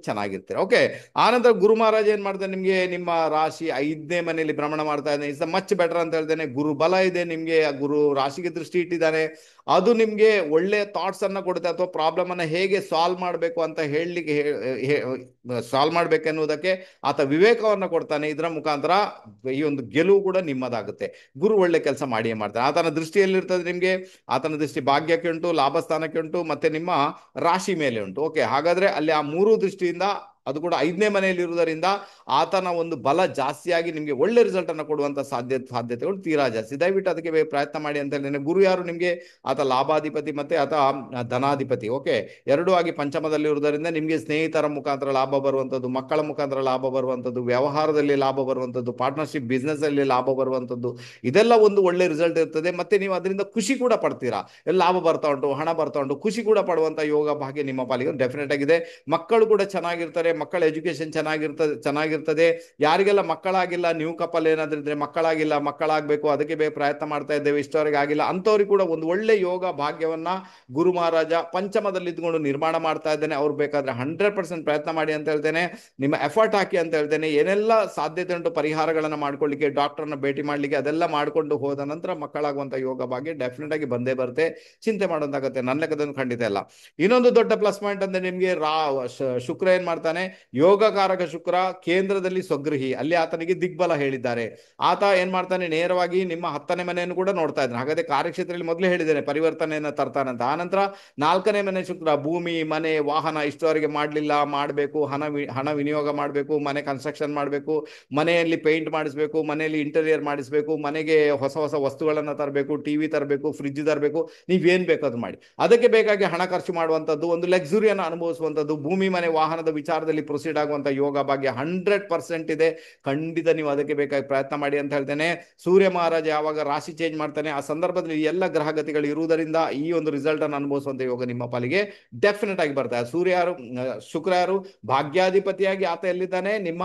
ಚೆನ್ನಾಗಿರ್ತೀರ. ಓಕೆ. ಆನಂತರ ಗುರು ಮಹಾರಾಜ ಏನ್ ಮಾಡ್ತಾನೆ ನಿಮ್ಗೆ, ನಿಮ್ಮ ರಾಶಿ 5ನೇ ಮನೆಯಲ್ಲಿ ಭ್ರಮಣ ಮಾಡ್ತಾ ಇದ್ದಾನೆ. ಇಟ್ಸ್ ಮಚ್ ಬೆಟರ್ ಅಂತ ಹೇಳ್ತೇನೆ. ಗುರು ಬಲ ಇದೆ ನಿಮ್ಗೆ, ಗುರು ರಾಶಿಗೆ ದೃಷ್ಟಿ ಇಟ್ಟಿದ್ದಾನೆ. ಅದು ನಿಮ್ಗೆ ಒಳ್ಳೆ ಥಾಟ್ಸ್ ಅನ್ನ ಕೊಡುತ್ತೆ, ಅಥವಾ ಪ್ರಾಬ್ಲಮ್ ಅನ್ನ ಹೇಗೆ ಸಾಲ್ವ್ ಮಾಡಬೇಕು ಅಂತ ಹೇಳಲಿಕ್ಕೆ, ಸಾಲ್ವ್ ಮಾಡ್ಬೇಕೆನ್ನುವುದಕ್ಕೆ ಆತ ವಿವೇಕವನ್ನ ಕೊಡ್ತಾನೆ. ಇದರ ಮುಖಾಂತರ ಈ ಒಂದು ಗೆಲುವು ಕೂಡ ನಿಮ್ಮದಾಗುತ್ತೆ. ಗುರು ಒಳ್ಳೆ ಕೆಲಸ ಮಾಡಿಯೇ ಮಾಡ್ತಾನೆ. ಆತನ ದೃಷ್ಟಿಯಲ್ಲಿರ್ತದೆ ನಿಮ್ಗೆ, ಆತನ ದೃಷ್ಟಿ ಭಾಗ್ಯಕ್ಕೆ ಉಂಟು, ಲಾಭ ಸ್ಥಾನಕ್ಕೆ ಉಂಟು, ಮತ್ತೆ ನಿಮ್ಮ ರಾಶಿ ಮೇಲೆ ಉಂಟು. ಓಕೆ, ಹಾಗಾದ್ರೆ ಅಲ್ಲಿ ಆ ಮೂರು ದೃಷ್ಟಿಯಿಂದ, ಅದು ಕೂಡ 5ನೇ ಮನೆಯಲ್ಲಿ ಇರುವುದರಿಂದ ಆತನ ಒಂದು ಬಲ ಜಾಸ್ತಿಯಾಗಿ ನಿಮಗೆ ಒಳ್ಳೆ ರಿಸಲ್ಟ್ ಅನ್ನು ಕೊಡುವಂತ ಸಾಧ್ಯತೆಗಳು ತೀರಾ ಜಾಸ್ತಿ. ದಯವಿಟ್ಟು ಅದಕ್ಕೆ ಪ್ರಯತ್ನ ಮಾಡಿ ಅಂತ ಹೇಳಿ. ಗುರು ಯಾರು ನಿಮಗೆ, ಆತ ಲಾಭಾಧಿಪತಿ ಮತ್ತೆ ಆತ ಧನಾಧಿಪತಿ. ಓಕೆ, ಎರಡೂ ಆಗಿ ಪಂಚಮದಲ್ಲಿ ಇರುವುದರಿಂದ ನಿಮಗೆ ಸ್ನೇಹಿತರ ಮುಖಾಂತರ ಲಾಭ ಬರುವಂತದ್ದು, ಮಕ್ಕಳ ಮುಖಾಂತರ ಲಾಭ ಬರುವಂತದ್ದು, ವ್ಯವಹಾರದಲ್ಲಿ ಲಾಭ ಬರುವಂತದ್ದು, ಪಾರ್ಟ್ನರ್ಶಿಪ್ ಬಿಸ್ನೆಸ್ ಅಲ್ಲಿ ಲಾಭ ಬರುವಂತದ್ದು, ಇದೆಲ್ಲ ಒಂದು ಒಳ್ಳೆ ರಿಸಲ್ಟ್ ಇರ್ತದೆ. ಮತ್ತೆ ನೀವು ಅದರಿಂದ ಖುಷಿ ಕೂಡ ಪಡ್ತೀರಾ. ಲಾಭ ಬರ್ತಾ ಉಂಟು, ಹಣ ಬರ್ತಾ ಉಂಟು, ಖುಷಿ ಕೂಡ ಪಡುವಂತ ಯೋಗ ಭಾಗ್ಯ ನಿಮ್ಮ ಪಾಲಿಗೆ ಡೆಫಿನೆಟ್ ಆಗಿದೆ. ಮಕ್ಕಳು ಕೂಡ ಚೆನ್ನಾಗಿರ್ತಾರೆ, ಮಕ್ಕಳ ಎಜುಕೇಶನ್ ಚೆನ್ನಾಗಿರ್ತದೆ. ಯಾರಿಗೆಲ್ಲ ಮಕ್ಕಳಾಗಿಲ್ಲ, ನ್ಯೂ ಕಪಲ್ ಏನಾದ್ರೂ ಇದ್ರೆ ಮಕ್ಕಳಾಗಬೇಕು, ಅದಕ್ಕೆ ಪ್ರಯತ್ನ ಮಾಡ್ತಾ ಇದ್ದೇವೆ, ಇಷ್ಟವರೆಗೆ ಆಗಿಲ್ಲ ಅಂತವ್ರಿಗೆ ಕೂಡ ಒಂದು ಒಳ್ಳೆ ಯೋಗ ಭಾಗ್ಯವನ್ನ ಗುರು ಮಹಾರಾಜ ಪಂಚಮದಲ್ಲಿ ಇದ್ಕೊಂಡು ನಿರ್ಮಾಣ ಮಾಡ್ತಾ ಇದ್ದೇನೆ. ಅವ್ರು ಬೇಕಾದ್ರೆ 100% ಪ್ರಯತ್ನ ಮಾಡಿ ಅಂತ ಹೇಳ್ತೇನೆ. ನಿಮ್ಮ ಎಫರ್ಟ್ ಹಾಕಿ ಅಂತ ಹೇಳ್ತೇನೆ. ಏನೆಲ್ಲ ಸಾಧ್ಯತೆ ಉಂಟು ಪರಿಹಾರಗಳನ್ನ ಮಾಡ್ಕೊಳ್ಳಿಕ್ಕೆ, ಡಾಕ್ಟರ್ನ ಭೇಟಿ ಮಾಡ್ಲಿಕ್ಕೆ, ಅದೆಲ್ಲ ಮಾಡ್ಕೊಂಡು ಹೋದ ನಂತರ ಮಕ್ಕಳಾಗುವಂತ ಯೋಗ ಭಾಗ್ಯ ಡೆಫಿನೆಟ್ ಆಗಿ ಬಂದೇ ಬರುತ್ತೆ. ಚಿಂತೆ ಮಾಡೋದಾಗತ್ತೆ, ನನ್ನ ಲೆಕ್ಕದಲ್ಲಿ ಖಂಡಿತ ಇಲ್ಲ. ಇನ್ನೊಂದು ದೊಡ್ಡ ಪ್ಲಸ್ ಪಾಯಿಂಟ್ ಅಂದ್ರೆ ನಿಮ್ಗೆ ಶುಕ್ರ ಏನ್ ಮಾಡ್ತಾನೆ, ಯೋಗಕಾರಕ ಶುಕ್ರ ಕೇಂದ್ರದಲ್ಲಿ ಸ್ವಗೃಹಿ, ಅಲ್ಲಿ ಆತನಿಗೆ ದಿಗ್ಬಲ ಹೇಳಿದ್ದಾರೆ. ಆತ ಏನ್ ಮಾಡ್ತಾನೆ, ನೇರವಾಗಿ ನಿಮ್ಮ 10ನೇ ಮನೆಯನ್ನು ಕೂಡ ನೋಡ್ತಾ ಇದ್ದಾನೆ. ಹಾಗಾದ್ರೆ ಕಾರ್ಯಕ್ಷೇತ್ರದಲ್ಲಿ ಮೊದಲೇ ಹೇಳಿದ್ದೇನೆ ಪರಿವರ್ತನೆಯನ್ನು ತರ್ತಾನಂತ. ಆನಂತರ 4ನೇ ಮನೆ ಶುಕ್ರ ಭೂಮಿ, ಮನೆ, ವಾಹನ ಇಷ್ಟವರೆಗೆ ಮಾಡಲಿಲ್ಲ, ಮಾಡಬೇಕು, ಹಣ ವಿನಿಯೋಗ ಮಾಡಬೇಕು, ಮನೆ ಕನ್ಸ್ಟ್ರಕ್ಷನ್ ಮಾಡಬೇಕು, ಮನೆಯಲ್ಲಿ ಪೇಂಟ್ ಮಾಡಿಸ್ಬೇಕು, ಮನೆಯಲ್ಲಿ ಇಂಟೀರಿಯರ್ ಮಾಡಿಸ್ಬೇಕು, ಮನೆಗೆ ಹೊಸ ಹೊಸ ವಸ್ತುಗಳನ್ನ ತರಬೇಕು, ಟಿವಿ ತರಬೇಕು, ಫ್ರಿಡ್ಜ್ ತರಬೇಕು, ನೀವೇನ್ ಬೇಕಾದ್ರೂ ಮಾಡಿ. ಅದಕ್ಕೆ ಬೇಕಾಗಿ ಹಣ ಖರ್ಚು ಮಾಡುವಂತದ್ದು, ಒಂದು ಲಕ್ಸುರಿಯನ್ನು ಅನುಭವಿಸುವಂತದ್ದು, ಭೂಮಿ, ಮನೆ, ವಾಹನದ ವಿಚಾರದಲ್ಲಿ ಪ್ರೊಸೀಡ್ ಆಗುವಂತ ಯೋಗ ಭಾಗ್ಯ 100% ಇದೆ. ಖಂಡಿತ ನೀವು ಅದಕ್ಕೆ ಬೇಕಾಗಿ ಪ್ರಯತ್ನ ಮಾಡಿ ಅಂತ ಹೇಳ್ತೇನೆ. ಸೂರ್ಯ ಮಹಾರಾಜ ಯಾವಾಗ ರಾಶಿ ಚೇಂಜ್ ಮಾಡ್ತಾನೆ ಆ ಸಂದರ್ಭದಲ್ಲಿ ಎಲ್ಲ ಗ್ರಹಗತಿಗಳು ಇರುವುದರಿಂದ ಈ ಒಂದು ರಿಸಲ್ಟ್ ಅನ್ನು ಅನುಭವಿಸುವಂತ ಯೋಗ ನಿಮ್ಮ ಪಾಲಿಗೆ ಡೆಫಿನೆಟ್ ಆಗಿ ಬರ್ತಾರೆ. ಶುಕ್ರ ಯಾರು ಭಾಗ್ಯಾಧಿಪತಿಯಾಗಿ ಆತ ಎಲ್ಲಿದ್ದಾನೆ, ನಿಮ್ಮ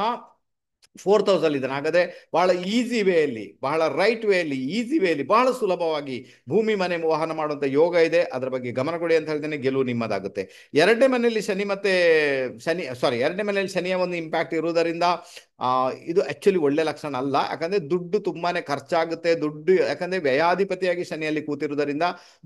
4th ಹೌಸ್ ಅಲ್ಲಿ ಇದ್ದಾನೆ. ಹಾಗಾದ್ರೆ ಬಹಳ ಈಸಿ ವೇಯಲ್ಲಿ, ಬಹಳ ರೈಟ್ ವೇಯಲ್ಲಿ, ಈಸಿ ವೇಯಲ್ಲಿ, ಬಹಳ ಸುಲಭವಾಗಿ ಭೂಮಿ, ಮನೆ, ವಾಹನ ಮಾಡುವಂತ ಯೋಗ ಇದೆ. ಅದರ ಬಗ್ಗೆ ಗಮನ ಕೊಡಿ ಅಂತ ಹೇಳ್ತೇನೆ. ಗೆಲುವು ನಿಮ್ಮದಾಗುತ್ತೆ. 2ನೇ ಮನೆಯಲ್ಲಿ ಎರಡನೇ ಮನೆಯಲ್ಲಿ ಶನಿಯ ಒಂದು ಇಂಪ್ಯಾಕ್ಟ್ ಇರುವುದರಿಂದ ಇದು ಆಕ್ಚುಲಿ ಒಳ್ಳೆ ಲಕ್ಷಣ ಅಲ್ಲ. ಯಾಕಂದ್ರೆ ದುಡ್ಡು ತುಂಬಾನೇ ಖರ್ಚಾಗುತ್ತೆ. ಯಾಕಂದ್ರೆ ವ್ಯಯಾಧಿಪತಿಯಾಗಿ ಶನಿಯಲ್ಲಿ ಕೂತಿರುವುದರಿಂದ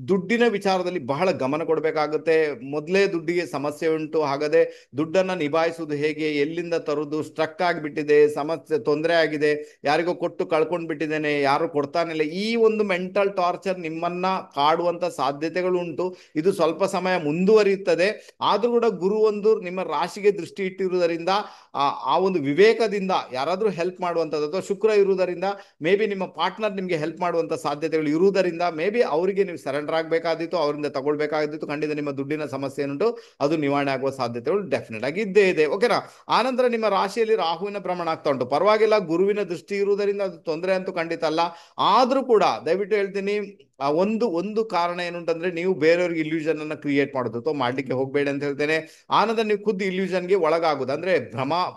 ದುಡ್ಡಿನ ವಿಚಾರದಲ್ಲಿ ಬಹಳ ಗಮನ ಕೊಡಬೇಕಾಗುತ್ತೆ. ಮೊದಲೇ ದುಡ್ಡಿಗೆ ಸಮಸ್ಯೆ ಉಂಟು. ಹಾಗಾದ್ರೆ ದುಡ್ಡನ್ನ ನಿಭಾಯಿಸುವುದು ಹೇಗೆ, ಎಲ್ಲಿಂದ ತರುವುದು, ಸ್ಟ್ರಕ್ ಆಗಿಬಿಟ್ಟಿದೆ, ಸಮಸ್ಯೆ ತೊಂದರೆ ಆಗಿದೆ, ಯಾರಿಗೋ ಕೊಟ್ಟು ಕಳ್ಕೊಂಡು ಬಿಟ್ಟಿದ್ದೇನೆ, ಯಾರು ಕೊಡ್ತಾನಿಲ್ಲ, ಈ ಒಂದು ಮೆಂಟಲ್ ಟಾರ್ಚರ್ ನಿಮ್ಮನ್ನ ಕಾಡುವಂತ ಸಾಧ್ಯತೆಗಳು ಉಂಟು. ಇದು ಸ್ವಲ್ಪ ಸಮಯ ಮುಂದುವರಿಯುತ್ತದೆ. ಆದ್ರೂ ಕೂಡ ಗುರು ಒಂದು ನಿಮ್ಮ ರಾಶಿಗೆ ದೃಷ್ಟಿ ಇಟ್ಟಿರುವುದರಿಂದ ಆ ಒಂದು ವಿವೇಕದಿಂದ ಯಾರಾದ್ರೂ ಹೆಲ್ಪ್ ಮಾಡುವಂಥದ್ದು, ಅಥವಾ ಶುಕ್ರ ಇರುವುದರಿಂದ ಮೇ ಬಿ ನಿಮ್ಮ ಪಾರ್ಟ್ನರ್ ನಿಮಗೆ ಹೆಲ್ಪ್ ಮಾಡುವಂತ ಸಾಧ್ಯತೆಗಳು ಇರುವುದರಿಂದ ಮೇ ಬಿ ಅವರಿಗೆ ನೀವು ಸರೆಂಡರ್ ಆಗಬೇಕಾದಿತ್ತು, ಅವರಿಂದ ತಗೊಳ್ಬೇಕಾಗಿತ್ತು. ಖಂಡಿತ ನಿಮ್ಮ ದುಡ್ಡಿನ ಸಮಸ್ಯೆ ಏನುಂಟು ಅದು ನಿವಾರಣೆ ಆಗುವ ಸಾಧ್ಯತೆಗಳು ಡೆಫಿನೆಟ್ ಆಗಿ ಇದ್ದೇ ಇದೆ. ಓಕೆನಾ. ಆನಂತರ ನಿಮ್ಮ ರಾಶಿಯಲ್ಲಿ ರಾಹುವಿನ ಪ್ರಮಾಣ ಆಗ್ತಾ ಉಂಟು. ಪರವಾಗಿಲ್ಲ, ಗುರುವಿನ ದೃಷ್ಟಿ ಇರುವುದರಿಂದ ಅದು ತೊಂದರೆ ಅಂತೂ ಖಂಡಿತ ಅಲ್ಲ. ಆದ್ರೂ ಕೂಡ ದಯವಿಟ್ಟು ಹೇಳ್ತೀನಿ, ಒಂದು ಕಾರಣ ಏನುಂಟಂದ್ರೆ ನೀವು ಬೇರೆಯವ್ರಿಗೆ ಇಲ್ಯೂಷನ್ ಅನ್ನ ಕ್ರಿಯೇಟ್ ಮಾಡೋದು ಅಥವಾ ಮಾಡ್ಲಿಕ್ಕೆ ಹೋಗ್ಬೇಡಿ ಅಂತ ಹೇಳ್ತೇನೆ. ಆನಂತರ ನೀವು ಖುದ್ದು ಇಲ್ಯೂಷನ್ಗೆ ಒಳಗಾಗುದು, ಅಂದ್ರೆ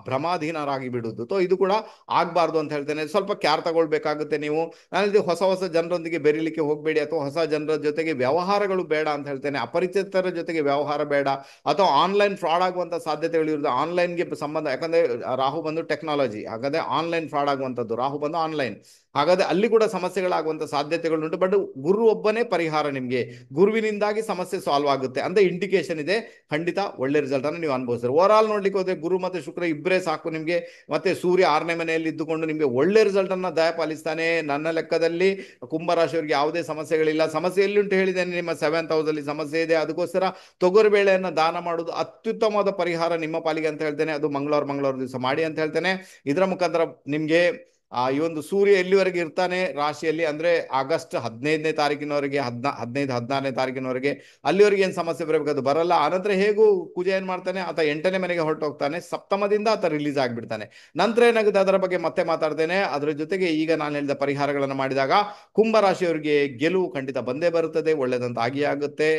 ಭ್ರಮಾಧೀನರಾಗಿ ಬಿಡುವುದು, ಇದು ಕೂಡ ಆಗ್ಬಾರ್ದು ಅಂತ ಹೇಳ್ತೇನೆ. ಸ್ವಲ್ಪ ಕ್ಯಾರ್ ತಗೊಳ್ಬೇಕಾಗುತ್ತೆ ನೀವು. ನಾನು ಹೊಸ ಜನರೊಂದಿಗೆ ಬೆರೀಲಿಕ್ಕೆ ಹೋಗ್ಬೇಡಿ, ಅಥವಾ ಹೊಸ ಜನರ ಜೊತೆಗೆ ವ್ಯವಹಾರಗಳು ಬೇಡ ಅಂತ ಹೇಳ್ತೇನೆ. ಅಪರಿಚಿತರ ಜೊತೆಗೆ ವ್ಯವಹಾರ ಬೇಡ, ಅಥವಾ ಆನ್ಲೈನ್ ಫ್ರಾಡ್ ಆಗುವಂತ ಸಾಧ್ಯತೆಗಳು ಇರುತ್ತೆ. ಆನ್ಲೈನ್ಗೆ ಸಂಬಂಧ, ಯಾಕಂದ್ರೆ ರಾಹು ಬಂದು ಟೆಕ್ನಾಲಜಿ, ಹಾಗಾದ್ರೆ ಆನ್ಲೈನ್ ಫ್ರಾಡ್ ಆಗುವಂಥದ್ದು, ರಾಹು ಬಂದು ಆನ್ಲೈನ್, ಹಾಗಾದ್ರೆ ಅಲ್ಲಿ ಕೂಡ ಸಮಸ್ಯೆಗಳಾಗುವಂತ ಸಾಧ್ಯತೆಗಳುಂಟು. ಬಟ್ ಗುರು ಒಬ್ಬನೇ ಪರಿಹಾರ, ನಿಮ್ಗೆ ಗುರುವಿನಿಂದಾಗಿ ಸಮಸ್ಯೆ ಸಾಲ್ವ್ ಆಗುತ್ತೆ ಅಂತ ಇಂಡಿಕೇಶನ್ ಇದೆ. ಖಂಡಿತ ಒಳ್ಳೆ ರಿಸಲ್ಟ್ ಅನ್ನು ನೀವು ಅನುಭವಿಸ್ತಾರೆ. ಓವರ್ ಆಲ್ ನೋಡ್ಲಿಕ್ಕೆ ಹೋದ್ರೆ ಗುರು ಮತ್ತೆ ಶುಕ್ರ ಇಬ್ಬರೇ ಸಾಕು ನಿಮ್ಗೆ. ಮತ್ತೆ ಸೂರ್ಯ 6ನೇ ಮನೆಯಲ್ಲಿ ಇದ್ದುಕೊಂಡು ನಿಮ್ಗೆ ಒಳ್ಳೆ ರಿಸಲ್ಟ್ ಅನ್ನ ದಯಪಾಲಿಸ್ತಾನೆ. ನನ್ನ ಲೆಕ್ಕದಲ್ಲಿ ಕುಂಭರಾಶಿಯವರಿಗೆ ಯಾವುದೇ ಸಮಸ್ಯೆಗಳಿಲ್ಲ. ಸಮಸ್ಯೆ ಎಲ್ಲಿ ಉಂಟು ಹೇಳಿದ್ದೇನೆ, ನಿಮ್ಮ 7th ಹೌಸ್ ಅಲ್ಲಿ ಸಮಸ್ಯೆ ಇದೆ. ಅದಕ್ಕೋಸ್ಕರ ತೊಗರಿಬೇಳೆಯನ್ನ ದಾನ ಮಾಡುವುದು ಅತ್ಯುತ್ತಮವಾದ ಪರಿಹಾರ ನಿಮ್ಮ ಪಾಲಿಗೆ ಅಂತ ಹೇಳ್ತೇನೆ. ಅದು ಮಂಗಳವಾರ ದಿವಸ ಮಾಡಿ ಅಂತ ಹೇಳ್ತೇನೆ. ಇದರ ಮುಖಾಂತರ ನಿಮ್ಗೆ ಈ ಒಂದು ಸೂರ್ಯ ಎಲ್ಲಿವರೆಗೆ ಇರ್ತಾನೆ ರಾಶಿಯಲ್ಲಿ ಅಂದ್ರೆ ಆಗಸ್ಟ್ 15ನೇ ತಾರೀಕಿನವರೆಗೆ, 16ನೇ ತಾರೀಕಿನವರೆಗೆ, ಅಲ್ಲಿವರೆಗೆ ಏನ್ ಸಮಸ್ಯೆ ಬರಬೇಕು ಅದು ಬರಲ್ಲ. ಆನಂತರ ಹೇಗೂ ಕುಜ ಏನ್ ಮಾಡ್ತಾನೆ, ಆತ 8ನೇ ಮನೆಗೆ ಹೊರಟೋಗ್ತಾನೆ, ಸಪ್ತಮದಿಂದ ಆತ ರಿಲೀಸ್ ಆಗ್ಬಿಡ್ತಾನೆ. ನಂತರ ಏನಾಗುತ್ತೆ ಅದರ ಬಗ್ಗೆ ಮತ್ತೆ ಮಾತಾಡ್ತೇನೆ. ಅದರ ಜೊತೆಗೆ ಈಗ ನಾನು ಹೇಳಿದ ಪರಿಹಾರಗಳನ್ನು ಮಾಡಿದಾಗ ಕುಂಭರಾಶಿಯವರಿಗೆ ಗೆಲುವು ಖಂಡಿತ ಬಂದೇ ಬರುತ್ತದೆ, ಒಳ್ಳೆದಂತ ಆಗಿಯೇ ಆಗುತ್ತೆ.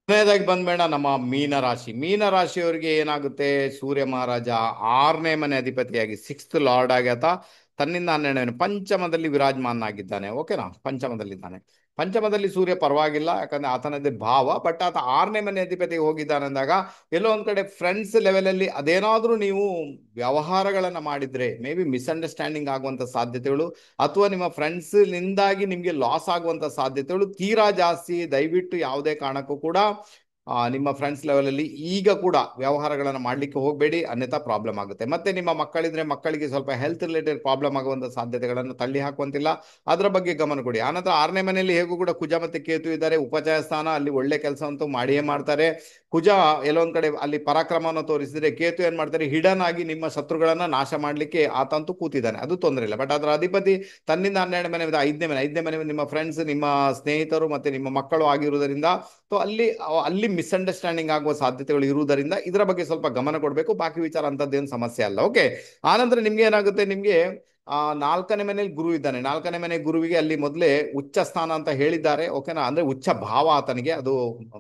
ಕೊನೆಯದಾಗಿ ಬಂದ್ಬೇಡ ನಮ್ಮ ಮೀನರಾಶಿ. ಮೀನರಾಶಿಯವರಿಗೆ ಏನಾಗುತ್ತೆ, ಸೂರ್ಯ ಮಹಾರಾಜ 6ನೇ ಮನೆ ಅಧಿಪತಿಯಾಗಿ 6th ಲಾರ್ಡ್ ಆಗಿ ಆತ ತನ್ನಿಂದ 12ನೇ ಪಂಚಮದಲ್ಲಿ ವಿರಾಜಮಾನನಾಗಿದ್ದಾನೆ. ಓಕೆನಾ, ಪಂಚಮದಲ್ಲಿದ್ದಾನೆ. ಪಂಚಮದಲ್ಲಿ ಸೂರ್ಯ ಪರವಾಗಿಲ್ಲ, ಯಾಕಂದ್ರೆ ಆತನದೇ ಭಾವ. ಬಟ್ ಆತ 6ನೇ ಮನೆ ಅಧಿಪತಿಗೆ ಹೋಗಿದ್ದಾನೆ ಅಂದಾಗ ಎಲ್ಲೋ ಒಂದ್ ಕಡೆ ಫ್ರೆಂಡ್ಸ್ ಲೆವೆಲಲ್ಲಿ ಅದೇನಾದ್ರೂ ನೀವು ವ್ಯವಹಾರಗಳನ್ನ ಮಾಡಿದ್ರೆ ಮೇ ಬಿ ಮಿಸ್ಅಂಡರ್ಸ್ಟ್ಯಾಂಡಿಂಗ್ ಆಗುವಂತ ಸಾಧ್ಯತೆಗಳು, ಅಥವಾ ನಿಮ್ಮ ಫ್ರೆಂಡ್ಸ್ ನಿಂದಾಗಿ ನಿಮ್ಗೆ ಲಾಸ್ ಆಗುವಂತ ಸಾಧ್ಯತೆಗಳು ತೀರಾ ಜಾಸ್ತಿ. ದಯವಿಟ್ಟು ಯಾವುದೇ ಕಾರಣಕ್ಕೂ ಕೂಡ ನಿಮ್ಮ ಫ್ರೆಂಡ್ಸ್ ಲೆವೆಲಲ್ಲಿ ಈಗ ಕೂಡ ವ್ಯವಹಾರಗಳನ್ನು ಮಾಡಲಿಕ್ಕೆ ಹೋಗಬೇಡಿ, ಅನ್ಯಥಾ ಪ್ರಾಬ್ಲಮ್ ಆಗುತ್ತೆ. ಮತ್ತೆ ನಿಮ್ಮ ಮಕ್ಕಳಿದ್ರೆ ಮಕ್ಕಳಿಗೆ ಸ್ವಲ್ಪ ಹೆಲ್ತ್ ರಿಲೇಟೆಡ್ ಪ್ರಾಬ್ಲಮ್ ಆಗುವಂಥ ಸಾಧ್ಯತೆಗಳನ್ನು ತಳ್ಳಿ ಹಾಕುವಂತಿಲ್ಲ, ಅದರ ಬಗ್ಗೆ ಗಮನ ಕೊಡಿ. ಆನಂತರ 6ನೇ ಮನೆಯಲ್ಲಿ ಹೇಗೂ ಕೂಡ ಕುಜ ಮತ್ತೆ ಕೇತು ಇದ್ದಾರೆ, ಉಪಚಯ ಸ್ಥಾನ, ಅಲ್ಲಿ ಒಳ್ಳೆ ಕೆಲಸ ಅಂತೂ ಮಾಡಿಯೇ ಮಾಡ್ತಾರೆ. ಕುಜ ಎಲ್ಲೊಂದ್ ಕಡೆ ಅಲ್ಲಿ ಪರಾಕ್ರಮವನ್ನು ತೋರಿಸಿದ್ರೆ, ಕೇತು ಏನ್ ಮಾಡ್ತಾರೆ, ಹಿಡನ್ ಆಗಿ ನಿಮ್ಮ ಶತ್ರುಗಳನ್ನ ನಾಶ ಮಾಡ್ಲಿಕ್ಕೆ ಆತಂತೂ ಕೂತಿದ್ದಾನೆ, ಅದು ತೊಂದರೆ ಇಲ್ಲ. ಬಟ್ ಅದರ ಅಧಿಪತಿ ತನ್ನಿಂದ 12ನೇ ಮನೆ, 5ನೇ ಮನೆ ನಿಮ್ಮ ಫ್ರೆಂಡ್ಸ್, ನಿಮ್ಮ ಸ್ನೇಹಿತರು ಮತ್ತೆ ನಿಮ್ಮ ಮಕ್ಕಳು ಆಗಿರುವುದರಿಂದ, ಸೊ ಅಲ್ಲಿ ಮಿಸ್ಅಂಡರ್ಸ್ಟ್ಯಾಂಡಿಂಗ್ ಆಗುವ ಸಾಧ್ಯತೆಗಳು ಇರುವುದರಿಂದ ಇದರ ಬಗ್ಗೆ ಸ್ವಲ್ಪ ಗಮನ ಕೊಡಬೇಕು. ಬಾಕಿ ವಿಚಾರ ಅಂತದ್ದೇನು ಸಮಸ್ಯೆ ಅಲ್ಲ. ಓಕೆ. ಆನಂತರ ನಿಮ್ಗೆ ಏನಾಗುತ್ತೆ, ನಿಮ್ಗೆ 4ನೇ ಮನೆಯಲ್ಲಿ ಗುರು ಇದ್ದಾನೆ. 4ನೇ ಮನೆ ಗುರುವಿಗೆ ಅಲ್ಲಿ ಮೊದಲೇ ಉಚ್ಚ ಸ್ಥಾನ ಅಂತ ಹೇಳಿದ್ದಾರೆ. ಓಕೆನಾ, ಅಂದ್ರೆ ಉಚ್ಚ ಭಾವ ಆತನಿಗೆ, ಅದು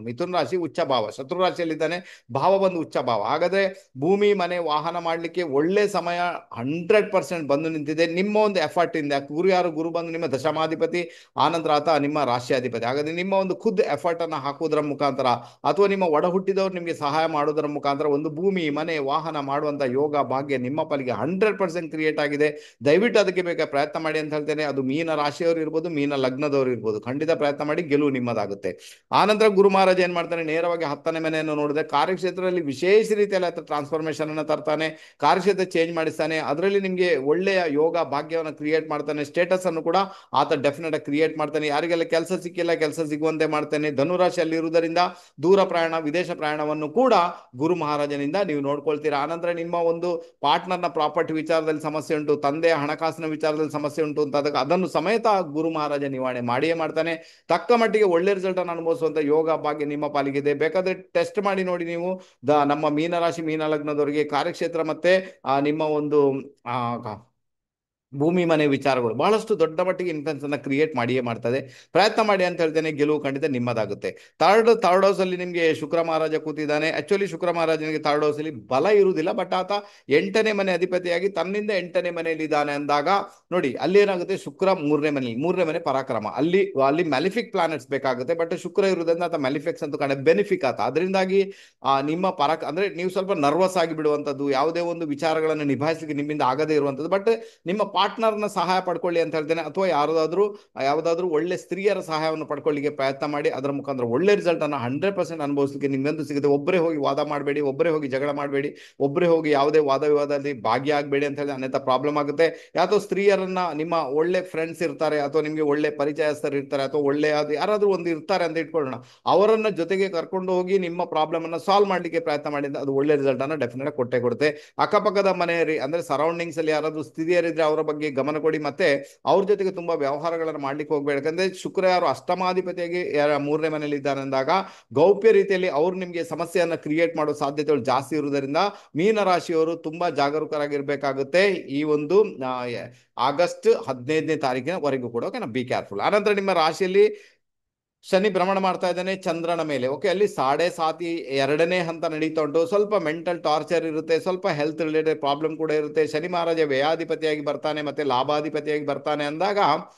ಮಿಥುನ್ ರಾಶಿ ಉಚ್ಚ ಭಾವ, ಶತ್ರು ರಾಶಿಯಲ್ಲಿದ್ದಾನೆ, ಭಾವ ಬಂದು ಉಚ್ಚ ಭಾವ. ಹಾಗಾದ್ರೆ ಭೂಮಿ ಮನೆ ವಾಹನ ಮಾಡ್ಲಿಕ್ಕೆ ಒಳ್ಳೆ ಸಮಯ 100% ಬಂದು ನಿಂತಿದೆ ನಿಮ್ಮ ಒಂದು ಎಫರ್ಟ್ ಇಂದ. ಗುರು ಯಾರು, ಗುರು ಬಂದು ನಿಮ್ಮ ದಶಮಾಧಿಪತಿ, ಆನಂತರ ಆತ ನಿಮ್ಮ ರಾಶಿಯಾಧಿಪತಿ. ಹಾಗಾದ್ರೆ ನಿಮ್ಮ ಒಂದು ಖುದ್ದು ಎಫರ್ಟ್ ಅನ್ನ ಹಾಕುವುದರ ಮುಖಾಂತರ, ಅಥವಾ ನಿಮ್ಮ ಒಡ ಹುಟ್ಟಿದವರು ನಿಮಗೆ ಸಹಾಯ ಮಾಡುವುದರ ಮುಖಾಂತರ ಒಂದು ಭೂಮಿ ಮನೆ ವಾಹನ ಮಾಡುವಂತ ಯೋಗ ಭಾಗ್ಯ ನಿಮ್ಮ ಪಾಲಿಗೆ 100% ಕ್ರಿಯೇಟ್ ಆಗಿದೆ. ದಯವಿಟ್ಟು ಅದಕ್ಕೆ ಬೇಕಾದ ಪ್ರಯತ್ನ ಮಾಡಿ ಅಂತ ಹೇಳ್ತೇನೆ. ಅದು ಮೀನ ರಾಶಿಯವರು ಇರ್ಬೋದು, ಮೀನ ಲಗ್ನದವರು ಇರ್ಬೋದು, ಖಂಡಿತ ಪ್ರಯತ್ನ ಮಾಡಿ, ಗೆಲುವು ನಿಮ್ಮದಾಗುತ್ತೆ. ಆನಂತರ ಗುರು ಮಹಾರಾಜ ಏನ್ ಮಾಡ್ತಾನೆ, ನೇರವಾಗಿ 10ನೇ ಮನೆಯನ್ನು ನೋಡಿದ್ರೆ ಕಾರ್ಯಕ್ಷೇತ್ರದಲ್ಲಿ ವಿಶೇಷ ರೀತಿಯಲ್ಲಿ ಆತ ಟ್ರಾನ್ಸ್ಫಾರ್ಮೇಶನ್ ಅನ್ನು ತರ್ತಾನೆ, ಕಾರ್ಯಕ್ಷೇತ್ರ ಚೇಂಜ್ ಮಾಡಿಸ್ತಾನೆ, ಅದರಲ್ಲಿ ನಿಮ್ಗೆ ಒಳ್ಳೆಯ ಯೋಗ ಭಾಗ್ಯವನ್ನು ಕ್ರಿಯೇಟ್ ಮಾಡ್ತಾನೆ. ಸ್ಟೇಟಸ್ ಅನ್ನು ಕೂಡ ಆತ ಡೆಫಿನೆಟ್ ಆಗಿ ಕ್ರಿಯೇಟ್ ಮಾಡ್ತಾನೆ. ಯಾರಿಗೆಲ್ಲ ಕೆಲಸ ಸಿಕ್ಕಿಲ್ಲ ಕೆಲಸ ಸಿಗುವಂತೆ ಮಾಡ್ತಾನೆ. ಧನುರಾಶಿಯಲ್ಲಿ ಇರುವುದರಿಂದ ದೂರ ಪ್ರಯಾಣ, ವಿದೇಶ ಪ್ರಯಾಣವನ್ನು ಕೂಡ ಗುರು ಮಹಾರಾಜನಿಂದ ನೀವು ನೋಡ್ಕೊಳ್ತೀರಾ. ಆನಂತರ ನಿಮ್ಮ ಒಂದು ಪಾರ್ಟ್ನರ್ನ ಪ್ರಾಪರ್ಟಿ ವಿಚಾರದಲ್ಲಿ ಸಮಸ್ಯೆ ಉಂಟು, ತಂದೆಯ ಹಣಕಾಸಿನ ವಿಚಾರದಲ್ಲಿ ಸಮಸ್ಯೆ ಉಂಟು ಅಂತ ಅದನ್ನು ಸಮೇತ ಗುರು ಮಹಾರಾಜ ನಿವಾರಣೆ ಮಾಡಿಯೇ ಮಾಡ್ತಾನೆ. ತಕ್ಕ ಮಟ್ಟಿಗೆ ಒಳ್ಳೆ ರಿಸಲ್ಟ್ ಅನ್ನು ಅನುಭವಿಸುವಂತ ಯೋಗ ಭಾಗ್ಯ ನಿಮ್ಮ ಪಾಲಿಗಿದೆ. ಬೇಕಾದ್ರೆ ಟೆಸ್ಟ್ ಮಾಡಿ ನೋಡಿ ನೀವು. ನಮ್ಮ ಮೀನರಾಶಿ ಮೀನ ಲಗ್ನದವರಿಗೆ ಕಾರ್ಯಕ್ಷೇತ್ರ ಮತ್ತೆ ನಿಮ್ಮ ಒಂದು ಆ ಭೂಮಿ ಮನೆ ವಿಚಾರಗಳು ಬಹಳಷ್ಟು ದೊಡ್ಡ ಮಟ್ಟಿಗೆ ಇನ್ಫ್ಲುಯೆನ್ಸ್ ಅನ್ನ ಕ್ರಿಯೇಟ್ ಮಾಡಿಯೇ ಮಾಡ್ತದೆ. ಪ್ರಯತ್ನ ಮಾಡಿ ಅಂತ ಹೇಳ್ತೇನೆ, ಗೆಲುವು ಖಂಡಿತ ನಿಮ್ಮದಾಗುತ್ತೆ. ಥರ್ಡ್ ಹೌಸ್ ಅಲ್ಲಿ ನಿಮ್ಗೆ ಶುಕ್ರ ಮಹಾರಾಜ ಕೂತಿದ್ದಾನೆ. ಆಕ್ಚುಲಿ ಶುಕ್ರ ಮಹಾರಾಜನಿಗೆ ಥರ್ಡ್ ಹೌಸ್ ಅಲ್ಲಿ ಬಲ ಇರುವುದಿಲ್ಲ, ಬಟ್ ಆತ 8ನೇ ಮನೆ ಅಧಿಪತಿಯಾಗಿ ತನ್ನಿಂದ 8ನೇ ಮನೆಯಲ್ಲಿ ಇದ್ದಾನೆ ಅಂದಾಗ ನೋಡಿ, ಅಲ್ಲಿ ಏನಾಗುತ್ತೆ, ಶುಕ್ರ 3ನೇ ಮನೆ ಪರಾಕ್ರಮ, ಅಲ್ಲಿ ಮ್ಯಾಲಿಫಿಕ್ ಪ್ಲಾನೆಟ್ಸ್ ಬೇಕಾಗುತ್ತೆ. ಬಟ್ ಶುಕ್ರ ಇರುವುದರಿಂದ ಆತ ಮ್ಯಾಲಿಫಿಕ್ಸ್ ಅಂತ ಕಂಡ ಬೆನಿಫಿಕ್ ಆತ. ಅದರಿಂದಾಗಿ ನಿಮ್ಮ ಅಂದ್ರೆ ನೀವು ಸ್ವಲ್ಪ ನರ್ವಸ್ ಆಗಿ ಬಿಡುವಂಥದ್ದು, ಯಾವುದೇ ಒಂದು ವಿಚಾರಗಳನ್ನು ನಿಭಾಯಿಸಲಿಕ್ಕೆ ನಿಮ್ಮಿಂದ ಆಗದೇ ಇರುವಂಥದ್ದು. ಬಟ್ ನಿಮ್ಮ ಪಾರ್ಟ್ನರ್ನ ಸಹಾಯ ಪಡ್ಕೊಳ್ಳಿ ಅಂತ ಹೇಳ್ತೇನೆ, ಅಥವಾ ಯಾವುದಾದ್ರೂ ಒಳ್ಳೆ ಸ್ತ್ರೀಯರ ಸಹಾಯವನ್ನು ಪಡ್ಕೊಳ್ಳಿಕ್ಕೆ ಪ್ರಯತ್ನ ಮಾಡಿ. ಅದರ ಮುಖಾಂತರ ಒಳ್ಳೆ ರಿಸಲ್ಟ್ ಅನ್ನು 100% ಅನುಭವಿಸಲಿಕ್ಕೆ ನಿಮ್ಮೆಂದು ಸಿಗುತ್ತೆ. ಒಬ್ಬರೇ ಹೋಗಿ ವಾದ ಮಾಡಬೇಡಿ, ಒಬ್ಬರೇ ಹೋಗಿ ಜಗಳ ಮಾಡಬೇಡಿ, ಒಬ್ಬರೇ ಹೋಗಿ ಯಾವುದೇ ವಾದ ವಿವಾದದಲ್ಲಿ ಭಾಗಿಯಾಗಬೇಡಿ ಅಂತ ಹೇಳಿ, ಅನ್ಯಥ ಪ್ರಾಬ್ಲಮ್ ಆಗುತ್ತೆ. ಯಾವ್ದೋ ಸ್ತ್ರೀಯರನ್ನ ನಿಮ್ಮ ಒಳ್ಳೆ ಫ್ರೆಂಡ್ಸ್ ಇರ್ತಾರೆ, ಅಥವಾ ನಿಮಗೆ ಒಳ್ಳೆ ಪರಿಚಯಸ್ಥರು ಇರ್ತಾರೆ, ಅಥವಾ ಒಳ್ಳೆ ಯಾರಾದ್ರೂ ಒಂದು ಇರ್ತಾರೆ ಅಂತ ಇಟ್ಕೊಳ್ಳೋಣ, ಅವರನ್ನ ಜೊತೆಗೆ ಕರ್ಕೊಂಡು ಹೋಗಿ ನಿಮ್ಮ ಪ್ರಾಬ್ಲಮ್ ಅನ್ನ ಸಾಲ್ವ್ ಮಾಡ್ಲಿಕ್ಕೆ ಪ್ರಯತ್ನ ಮಾಡಿ, ಅದು ಒಳ್ಳೆ ರಿಸಲ್ಟ್ ಅನ್ನ ಡೆಫಿನೆಟ್ ಕೊಟ್ಟೆ ಕೊಡುತ್ತೆ. ಅಕ್ಕಪಕ್ಕದ ಮನೆಯರಿ ಅಂದ್ರೆ ಸರೌಂಡಿಂಗ್ಸ್ ಅಲ್ಲಿ ಯಾರಾದ್ರೂ ಸ್ಥಿತಿಯರಿದ್ರೆ ಅವರ ಬಗ್ಗೆ ಗಮನ ಕೊಡಿ, ಮತ್ತೆ ಅವ್ರ ಜೊತೆಗೆ ತುಂಬಾ ವ್ಯವಹಾರಗಳನ್ನು ಮಾಡ್ಲಿಕ್ಕೆ ಹೋಗ್ಬೇಡಿ. ಯಾಕಂದ್ರೆ ಶುಕ್ರ ಯಾರು ಅಷ್ಟಮಾಧಿಪತಿಯಾಗಿ 3ನೇ ಮನೆಯಲ್ಲಿ ಇದ್ದಾನೆ ಅಂದಾಗ ಗೌಪ್ಯ ರೀತಿಯಲ್ಲಿ ಅವ್ರು ನಿಮ್ಗೆ ಸಮಸ್ಯೆಯನ್ನ ಕ್ರಿಯೇಟ್ ಮಾಡೋ ಸಾಧ್ಯತೆಗಳು ಜಾಸ್ತಿ ಇರುವುದರಿಂದ ಮೀನರಾಶಿಯವರು ತುಂಬಾ ಜಾಗರೂಕರಾಗಿರ್ಬೇಕಾಗುತ್ತೆ ಈ ಒಂದು ಆಗಸ್ಟ್ 15ನೇ ತಾರೀಕಿನವರೆಗೂ ಕೂಡ. ಓಕೆನಾ, ಬಿ ಕೇರ್ಫುಲ್. ಆನಂತರ ನಿಮ್ಮ ರಾಶಿಯಲ್ಲಿ ಶನಿ ಭ್ರಮಣ ಮಾಡ್ತಾ ಇದ್ದಾನೆ ಚಂದ್ರನ ಮೇಲೆ. ಓಕೆ, ಅಲ್ಲಿ 7.5 2ನೇ ಹಂತ ನಡೀತಾ ಉಂಟು. ಸ್ವಲ್ಪ ಮೆಂಟಲ್ ಟಾರ್ಚರ್ ಇರುತ್ತೆ, ಸ್ವಲ್ಪ ಹೆಲ್ತ್ ರಿಲೇಟೆಡ್ ಪ್ರಾಬ್ಲಮ್ ಕೂಡ ಇರುತ್ತೆ. ಶನಿ ಮಹಾರಾಜ ವ್ಯಯಾಧಿಪತಿಯಾಗಿ ಬರ್ತಾನೆ, ಮತ್ತೆ ಲಾಭಾಧಿಪತಿಯಾಗಿ ಬರ್ತಾನೆ ಅಂದಾಗ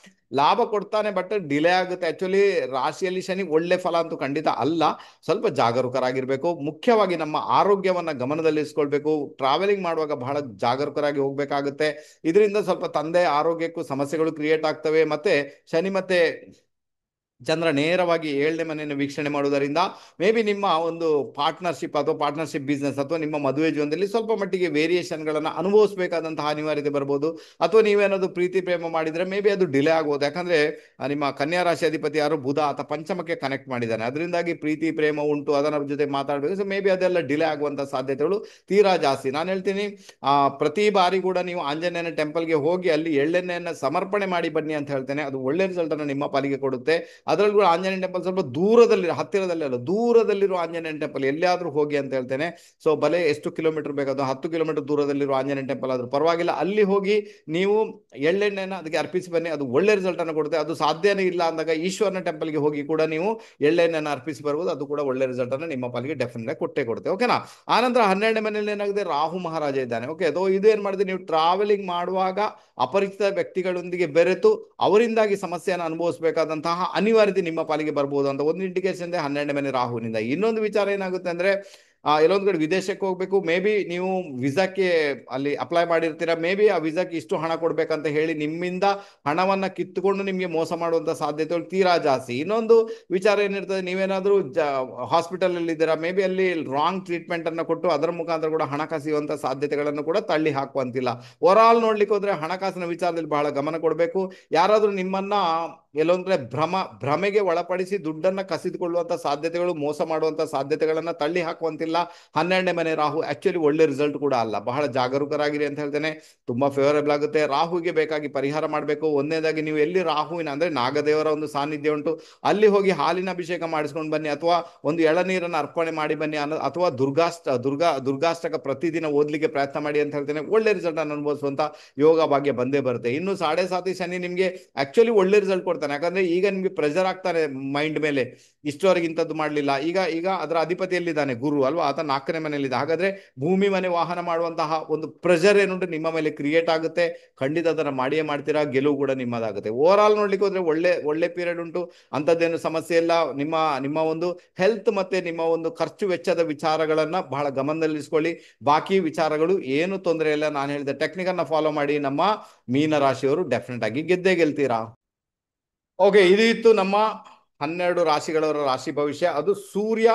ಲಾಭ ಕೊಡ್ತಾನೆ, ಬಟ್ ಡಿಲೇ ಆಗುತ್ತೆ. ಆಕ್ಚುಲಿ ರಾಶಿಯಲ್ಲಿ ಶನಿ ಒಳ್ಳೆ ಫಲ ಅಂತೂ ಖಂಡಿತ ಅಲ್ಲ. ಸ್ವಲ್ಪ ಜಾಗರೂಕರಾಗಿರ್ಬೇಕು. ಮುಖ್ಯವಾಗಿ ನಮ್ಮ ಆರೋಗ್ಯವನ್ನ ಗಮನದಲ್ಲಿರಿಸ್ಕೊಳ್ಬೇಕು. ಟ್ರಾವೆಲಿಂಗ್ ಮಾಡುವಾಗ ಬಹಳ ಜಾಗರೂಕರಾಗಿ ಹೋಗ್ಬೇಕಾಗುತ್ತೆ. ಇದರಿಂದ ಸ್ವಲ್ಪ ತಂದೆ ಆರೋಗ್ಯಕ್ಕೂ ಸಮಸ್ಯೆಗಳು ಕ್ರಿಯೇಟ್ ಆಗ್ತವೆ. ಮತ್ತೆ ಶನಿ ಮತ್ತೆ ಚಂದ್ರ ನೇರವಾಗಿ 7ನೇ ಮನೆಯನ್ನು ವೀಕ್ಷಣೆ ಮಾಡುವುದರಿಂದ ಮೇ ಬಿ ನಿಮ್ಮ ಒಂದು ಪಾರ್ಟ್ನರ್ಶಿಪ್ ಅಥವಾ ಪಾರ್ಟ್ನರ್ಶಿಪ್ ಬಿಸ್ನೆಸ್ ಅಥವಾ ನಿಮ್ಮ ಮದುವೆ ಜೀವನದಲ್ಲಿ ಸ್ವಲ್ಪ ಮಟ್ಟಿಗೆ ವೇರಿಯೇಷನ್ಗಳನ್ನು ಅನುಭವಿಸಬೇಕಾದಂತಹ ಅನಿವಾರ್ಯತೆ ಬರ್ಬೋದು. ಅಥವಾ ನೀವೇನಾದ್ರು ಪ್ರೀತಿ ಪ್ರೇಮ ಮಾಡಿದ್ರೆ ಮೇ ಬಿ ಅದು ಡಿಲೇ ಆಗ್ಬೋದು. ಯಾಕಂದ್ರೆ ನಿಮ್ಮ ಕನ್ಯಾ ರಾಶಿ ಅಧಿಪತಿ ಯಾರು, ಬುಧ, ಆತ ಪಂಚಮಕ್ಕೆ ಕನೆಕ್ಟ್ ಮಾಡಿದ್ದಾನೆ. ಅದರಿಂದಾಗಿ ಪ್ರೀತಿ ಪ್ರೇಮ ಉಂಟು, ಅದರ ಜೊತೆ ಮಾತಾಡಬೇಕು. ಸೊ ಮೇ ಬಿ ಅದೆಲ್ಲ ಡಿಲೇ ಆಗುವಂತ ಸಾಧ್ಯತೆಗಳು ತೀರಾ ಜಾಸ್ತಿ. ನಾನು ಹೇಳ್ತೀನಿ, ಪ್ರತಿ ಬಾರಿ ಕೂಡ ನೀವು ಆಂಜನೇಯನ ಟೆಂಪಲ್ಗೆ ಹೋಗಿ ಅಲ್ಲಿ ಎಳ್ಳೆಣ್ಣೆಯನ್ನು ಸಮರ್ಪಣೆ ಮಾಡಿ ಬನ್ನಿ ಅಂತ ಹೇಳ್ತೇನೆ. ಅದು ಒಳ್ಳೆ ರಿಸಲ್ಟ್ ಅನ್ನು ನಿಮ್ಮ ಪಾಲಿಗೆ ಕೊಡುತ್ತೆ. ಅದರಲ್ಲೂ ಕೂಡ ಆಂಜನೇಯ ಟೆಂಪಲ್ ಸ್ವಲ್ಪ ದೂರದಲ್ಲಿ, ಹತ್ತಿರದಲ್ಲಿ ಅಲ್ಲ, ದೂರದಲ್ಲಿರುವ ಆಂಜನೇಯ ಟೆಂಪಲ್ ಎಲ್ಲಿಯಾದ್ರೂ ಹೋಗಿ ಅಂತ ಹೇಳ್ತೇನೆ. ಸೊ ಭಲೆ ಎಷ್ಟು ಕಿಲೋಮೀಟರ್ ಬೇಕಾದ್ರು, 10 ಕಿಲೋಮೀಟರ್ ದೂರದಲ್ಲಿರುವ ಆಂಜನೇಯ ಟೆಂಪಲ್ ಆದ್ರೂ ಪರವಾಗಿಲ್ಲ, ಅಲ್ಲಿ ಹೋಗಿ ನೀವು ಎಳ್ಳೆಣ್ಣೆನ ಅದಕ್ಕೆ ಅರ್ಪಿಸಿ ಬನ್ನಿ. ಅದು ಒಳ್ಳೆ ರಿಸಲ್ಟ್ ಅನ್ನು ಕೊಡುತ್ತೆ. ಅದು ಸಾಧ್ಯನೇ ಇಲ್ಲ ಅಂದಾಗ ಈಶ್ವರನ ಟೆಂಪಲ್ಗೆ ಹೋಗಿ ಕೂಡ ನೀವು ಎಳ್ಳೆಣ್ಣೆನ ಅರ್ಪಿಸಿ ಬರ್ಬೋದು. ಅದು ಕೂಡ ಒಳ್ಳೆ ರಿಸಲ್ಟ್ ಅನ್ನು ನಿಮ್ಮ ಪಾಲಿಗೆ ಡೆಫಿನೆಟ್ ಕೊಟ್ಟೇ ಕೊಡುತ್ತೆ. ಓಕೆನಾ. ಆನಂತರ 12ನೇ ಮನೆಯಲ್ಲಿ ಏನಾಗಿದೆ, ರಾಹು ಮಹಾರಾಜ ಇದ್ದಾನೆ. ಓಕೆ, ಅದು ಇದು ಏನ್ ಮಾಡಿದ್ರೆ, ನೀವು ಟ್ರಾವೆಲಿಂಗ್ ಮಾಡುವಾಗ ಅಪರಿಚಿತ ವ್ಯಕ್ತಿಗಳೊಂದಿಗೆ ಬೆರೆತು ಅವರಿಂದಾಗಿ ಸಮಸ್ಯೆಯನ್ನು ಅನುಭವಿಸಬೇಕಾದಂತಹ ಅನಿವಾರ್ಯತೆ ನಿಮ್ಮ ಪಾಲಿಗೆ ಬರ್ಬೋದು ಅಂತ ಒಂದು ಇಂಡಿಕೇಶನ್ ಇದೆ 12ನೇ ಮನೆ ರಾಹುವಿನಿಂದ. ಇನ್ನೊಂದು ವಿಚಾರ ಏನಾಗುತ್ತೆ ಅಂದ್ರೆ, ಎಲ್ಲೊಂದು ಕಡೆ ವಿದೇಶಕ್ಕೆ ಹೋಗ್ಬೇಕು, ಮೇ ಬಿ ನೀವು ವಿಸಾಕ್ಕೆ ಅಲ್ಲಿ ಅಪ್ಲೈ ಮಾಡಿರ್ತೀರಾ, ಮೇ ಬಿ ಆ ವಿಸಾಕ್ಕೆ ಇಷ್ಟು ಹಣ ಕೊಡ್ಬೇಕಂತ ಹೇಳಿ ನಿಮ್ಮಿಂದ ಹಣವನ್ನ ಕಿತ್ತುಕೊಂಡು ನಿಮಗೆ ಮೋಸ ಮಾಡುವಂತ ಸಾಧ್ಯತೆಗಳು ತೀರಾ ಜಾಸ್ತಿ. ಇನ್ನೊಂದು ವಿಚಾರ ಏನಿರ್ತದೆ, ನೀವೇನಾದ್ರೂ ಹಾಸ್ಪಿಟಲ್ ಅಲ್ಲಿ ಇದ್ದೀರಾ, ಮೇ ಬಿ ಅಲ್ಲಿ ರಾಂಗ್ ಟ್ರೀಟ್ಮೆಂಟ್ ಅನ್ನ ಕೊಟ್ಟು ಅದರ ಮುಖಾಂತರ ಕೂಡ ಹಣ ಕಸಿಯುವಂತ ಸಾಧ್ಯತೆಗಳನ್ನು ಕೂಡ ತಳ್ಳಿ ಹಾಕುವಂತಿಲ್ಲ. ಓವರ್ ಆಲ್ ನೋಡ್ಲಿಕ್ಕೆ ಹೋದ್ರೆ ಹಣಕಾಸಿನ ವಿಚಾರದಲ್ಲಿ ಬಹಳ ಗಮನ ಕೊಡಬೇಕು. ಯಾರಾದ್ರೂ ನಿಮ್ಮನ್ನ ಎಲ್ಲೊಂದ್ ಕಡೆ ಭ್ರಮೆಗೆ ಒಳಪಡಿಸಿ ದುಡ್ಡನ್ನ ಕಸಿದುಕೊಳ್ಳುವಂತ ಸಾಧ್ಯತೆಗಳು, ಮೋಸ ಮಾಡುವಂತ ಸಾಧ್ಯತೆಗಳನ್ನ ತಳ್ಳಿ ಹಾಕುವಂತಿಲ್ಲ. 12ನೇ ಮನೆ ರಾಹು ಆಕ್ಚುಲಿ ಒಳ್ಳೆ ರಿಸಲ್ಟ್ ಕೂಡ ಅಲ್ಲ. ಬಹಳ ಜಾಗರೂಕರಾಗಿರಿ ಅಂತ ಹೇಳ್ತೇನೆ. ತುಂಬಾ ಫೇವರೇಬಲ್ ಆಗುತ್ತೆ. ರಾಹುಗೆ ಬೇಕಾಗಿ ಪರಿಹಾರ ಮಾಡಬೇಕು. ಒಂದನೇದಾಗಿ ನೀವು ಎಲ್ಲಿ ರಾಹುವಿನ ಅಂದ್ರೆ ನಾಗದೇವರ ಒಂದು ಸಾನ್ನಿಧ್ಯ ಉಂಟು, ಅಲ್ಲಿ ಹೋಗಿ ಹಾಲಿನ ಅಭಿಷೇಕ ಮಾಡಿಸ್ಕೊಂಡು ಬನ್ನಿ, ಅಥವಾ ಒಂದು ಎಳನೀರನ್ನು ಅರ್ಪಣೆ ಮಾಡಿ ಬನ್ನಿ, ಅಥವಾ ದುರ್ಗಾಷ್ಟಕ ಪ್ರತಿದಿನ ಓದ್ಲಿಕ್ಕೆ ಪ್ರಯತ್ನ ಮಾಡಿ ಅಂತ ಹೇಳ್ತೇನೆ. ಒಳ್ಳೆ ರಿಸಲ್ಟ್ ಅನ್ನು ಅನುಭವಿಸುವಂತ ಯೋಗ ಭಾಗ್ಯ ಬಂದೇ ಬರುತ್ತೆ. ಇನ್ನು 7.5 ಶನಿ ನಿಮ್ಗೆ ಆಕ್ಚುಲಿ ಒಳ್ಳೆ ರಿಸಲ್ಟ್ ಕೊಡ್ತಾನೆ. ಯಾಕಂದ್ರೆ ಈಗ ನಿಮ್ಗೆ ಪ್ರೆಷರ್ ಆಗ್ತಾನೆ ಮೈಂಡ್ ಮೇಲೆ, ಇಷ್ಟವರೆಗೆ ಇಂಥದ್ದು ಮಾಡ್ಲಿಲ್ಲ, ಈಗ ಈಗ ಅದರ ಅಧಿಪತಿಯಲ್ಲಿದ್ದಾನೆ ಗುರು ಅಲ್ವಾ, ಆತ 4ನೇ ಮನೆಯಲ್ಲಿದೆ. ಹಾಗಾದ್ರೆ ಭೂಮಿ ಮನೆ ವಾಹನ ಮಾಡುವಂತಹ ಒಂದು ಪ್ರೆಷರ್ ಏನುಂಟು ನಿಮ್ಮ ಮೇಲೆ ಕ್ರಿಯೇಟ್ ಆಗುತ್ತೆ. ಖಂಡಿತ ಅದನ್ನ ಮಾಡಿಯೇ ಮಾಡ್ತೀರಾ, ಗೆಲುವು ಕೂಡ ನಿಮ್ಮದಾಗುತ್ತೆ. ಓವರ್ ಆಲ್ ನೋಡ್ಲಿಕ್ಕೆ ಹೋದ್ರೆ ಒಳ್ಳೆ ಒಳ್ಳೆ ಪೀರಿಯಡ್ ಉಂಟು, ಅಂತದ್ದೇನು ಸಮಸ್ಯೆ ಇಲ್ಲ. ನಿಮ್ಮ ನಿಮ್ಮ ಒಂದು ಹೆಲ್ತ್ ಮತ್ತೆ ನಿಮ್ಮ ಒಂದು ಖರ್ಚು ವೆಚ್ಚದ ವಿಚಾರಗಳನ್ನ ಬಹಳ ಗಮನದಲ್ಲಿರಿಸ್ಕೊಳ್ಳಿ. ಬಾಕಿ ವಿಚಾರಗಳು ಏನು ತೊಂದರೆ ಇಲ್ಲ. ನಾನು ಹೇಳಿದ ಟೆಕ್ನಿಕ್ ಅನ್ನ ಫಾಲೋ ಮಾಡಿ, ನಮ್ಮ ಮೀನ ರಾಶಿಯವರು ಡೆಫಿನೆಟ್ ಆಗಿ ಗೆದ್ದೇ ಗೆಲ್ತೀರಾ. ಓಕೆ, ಇದು ಇತ್ತು ನಮ್ಮ 12 ರಾಶಿಗಳವರ ರಾಶಿ ಭವಿಷ್ಯ. ಅದು ಸೂರ್ಯ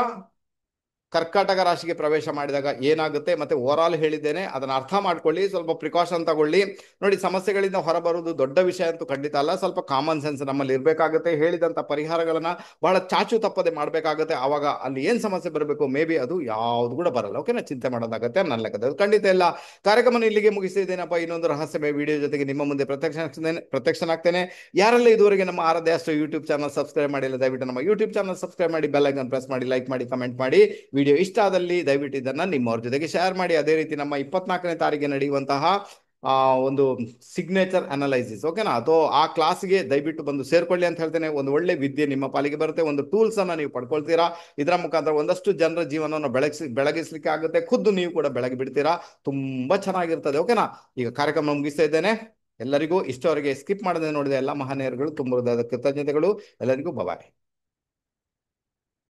ಕರ್ಕಾಟಕ ರಾಶಿಗೆ ಪ್ರವೇಶ ಮಾಡಿದಾಗ ಏನಾಗುತ್ತೆ ಮತ್ತೆ ಓವರ್ ಆಲ್ ಹೇಳಿದ್ದೇನೆ, ಅದನ್ನ ಅರ್ಥ ಮಾಡ್ಕೊಳ್ಳಿ, ಸ್ವಲ್ಪ ಪ್ರಿಕಾಷನ್ ತಗೊಳ್ಳಿ. ನೋಡಿ, ಸಮಸ್ಯೆಗಳಿಂದ ಹೊರಬರುವುದು ದೊಡ್ಡ ವಿಷಯ ಅಂತೂ ಖಂಡಿತ ಅಲ್ಲ. ಸ್ವಲ್ಪ ಕಾಮನ್ ಸೆನ್ಸ್ ನಮ್ಮಲ್ಲಿ ಇರಬೇಕಾಗುತ್ತೆ. ಹೇಳಿದಂತ ಪರಿಹಾರಗಳನ್ನ ಬಹಳ ಚಾಚು ತಪ್ಪದೆ ಮಾಡಬೇಕಾಗುತ್ತೆ. ಆವಾಗ ಅಲ್ಲಿ ಏನ್ ಸಮಸ್ಯೆ ಬರಬೇಕು, ಮೇ ಬಿ ಅದು ಯಾವ್ದು ಕೂಡ ಬರಲ್ಲ. ಓಕೆನಾ, ಚಿಂತೆ ಮಾಡೋದಾಗತ್ತೆ ನನ್ನ ಲೆಕ್ಕದ ಖಂಡಿತ ಇಲ್ಲ. ಕಾರ್ಯಕ್ರಮ ಇಲ್ಲಿಗೆ ಮುಗಿಸಿದ್ದೇನಪ್ಪ. ಇನ್ನೊಂದು ರಹಸ್ಯಮಯ ವಿಡಿಯೋ ಜೊತೆಗೆ ನಿಮ್ಮ ಮುಂದೆ ಪ್ರತ್ಯಕ್ಷನಾಗ್ತೇನೆ. ಯಾರೆಲ್ಲ ಇದುವರೆಗೆ ನಮ್ಮ ಆರಾಧ್ಯ ಅಷ್ಟು ಯೂಟ್ಯೂಬ್ ಚಾನಲ್ ಸಬ್ಸ್ಕ್ರೈಬ್ ಮಾಡಿಲ್ಲ, ದಯವಿಟ್ಟು ನಮ್ಮ ಯೂಟ್ಯೂಬ್ ಚಾನಲ್ ಸಬ್ಸ್ಕ್ರೈಬ್ ಮಾಡಿ, ಬೆಲ್ ಐಕಾನ್ ಪ್ರೆಸ್ ಮಾಡಿ, ಲೈಕ್ ಮಾಡಿ, ಕಮೆಂಟ್ ಮಾಡಿ. ವಿಡಿಯೋ ಇಷ್ಟ ಆದಲ್ಲಿ ದಯವಿಟ್ಟು ಇದನ್ನ ನಿಮ್ಮವ್ರ ಜೊತೆಗೆ ಶೇರ್ ಮಾಡಿ. ಅದೇ ರೀತಿ ನಮ್ಮ 24ನೇ ತಾರೀಕಿಗೆ ನಡೆಯುವಂತಹ ಒಂದು ಸಿಗ್ನೇಚರ್ ಅನಲೈಸಿಸ್, ಓಕೆನಾ, ಅಥವಾ ಆ ಕ್ಲಾಸ್ಗೆ ದಯವಿಟ್ಟು ಬಂದು ಸೇರ್ಕೊಳ್ಳಿ ಅಂತ ಹೇಳ್ತೇನೆ. ಒಂದು ಒಳ್ಳೆ ವಿದ್ಯೆ ನಿಮ್ಮ ಪಾಲಿಗೆ ಬರುತ್ತೆ, ಒಂದು ಟೂಲ್ಸ್ ಅನ್ನ ನೀವು ಪಡ್ಕೊಳ್ತೀರಾ. ಇದರ ಮುಖಾಂತರ ಒಂದಷ್ಟು ಜನರ ಜೀವನವನ್ನು ಬೆಳಗಿಸ್ಲಿಕ್ಕೆ ಆಗುತ್ತೆ, ಖುದ್ದು ನೀವು ಕೂಡ ಬೆಳಗಿ ಬಿಡ್ತೀರಾ. ತುಂಬಾ ಚೆನ್ನಾಗಿರ್ತದೆ. ಓಕೆನಾ, ಈಗ ಕಾರ್ಯಕ್ರಮ ಮುಗಿಸ್ತಾ ಇದ್ದೇನೆ. ಎಲ್ಲರಿಗೂ ಇಷ್ಟವರೆಗೆ ಸ್ಕಿಪ್ ಮಾಡದೆ ನೋಡಿದ ಎಲ್ಲ ಮಹನೀಯರುಗಳು ತುಂಬ ಕೃತಜ್ಞತೆಗಳು. ಎಲ್ಲರಿಗೂ ಬಾಯ್.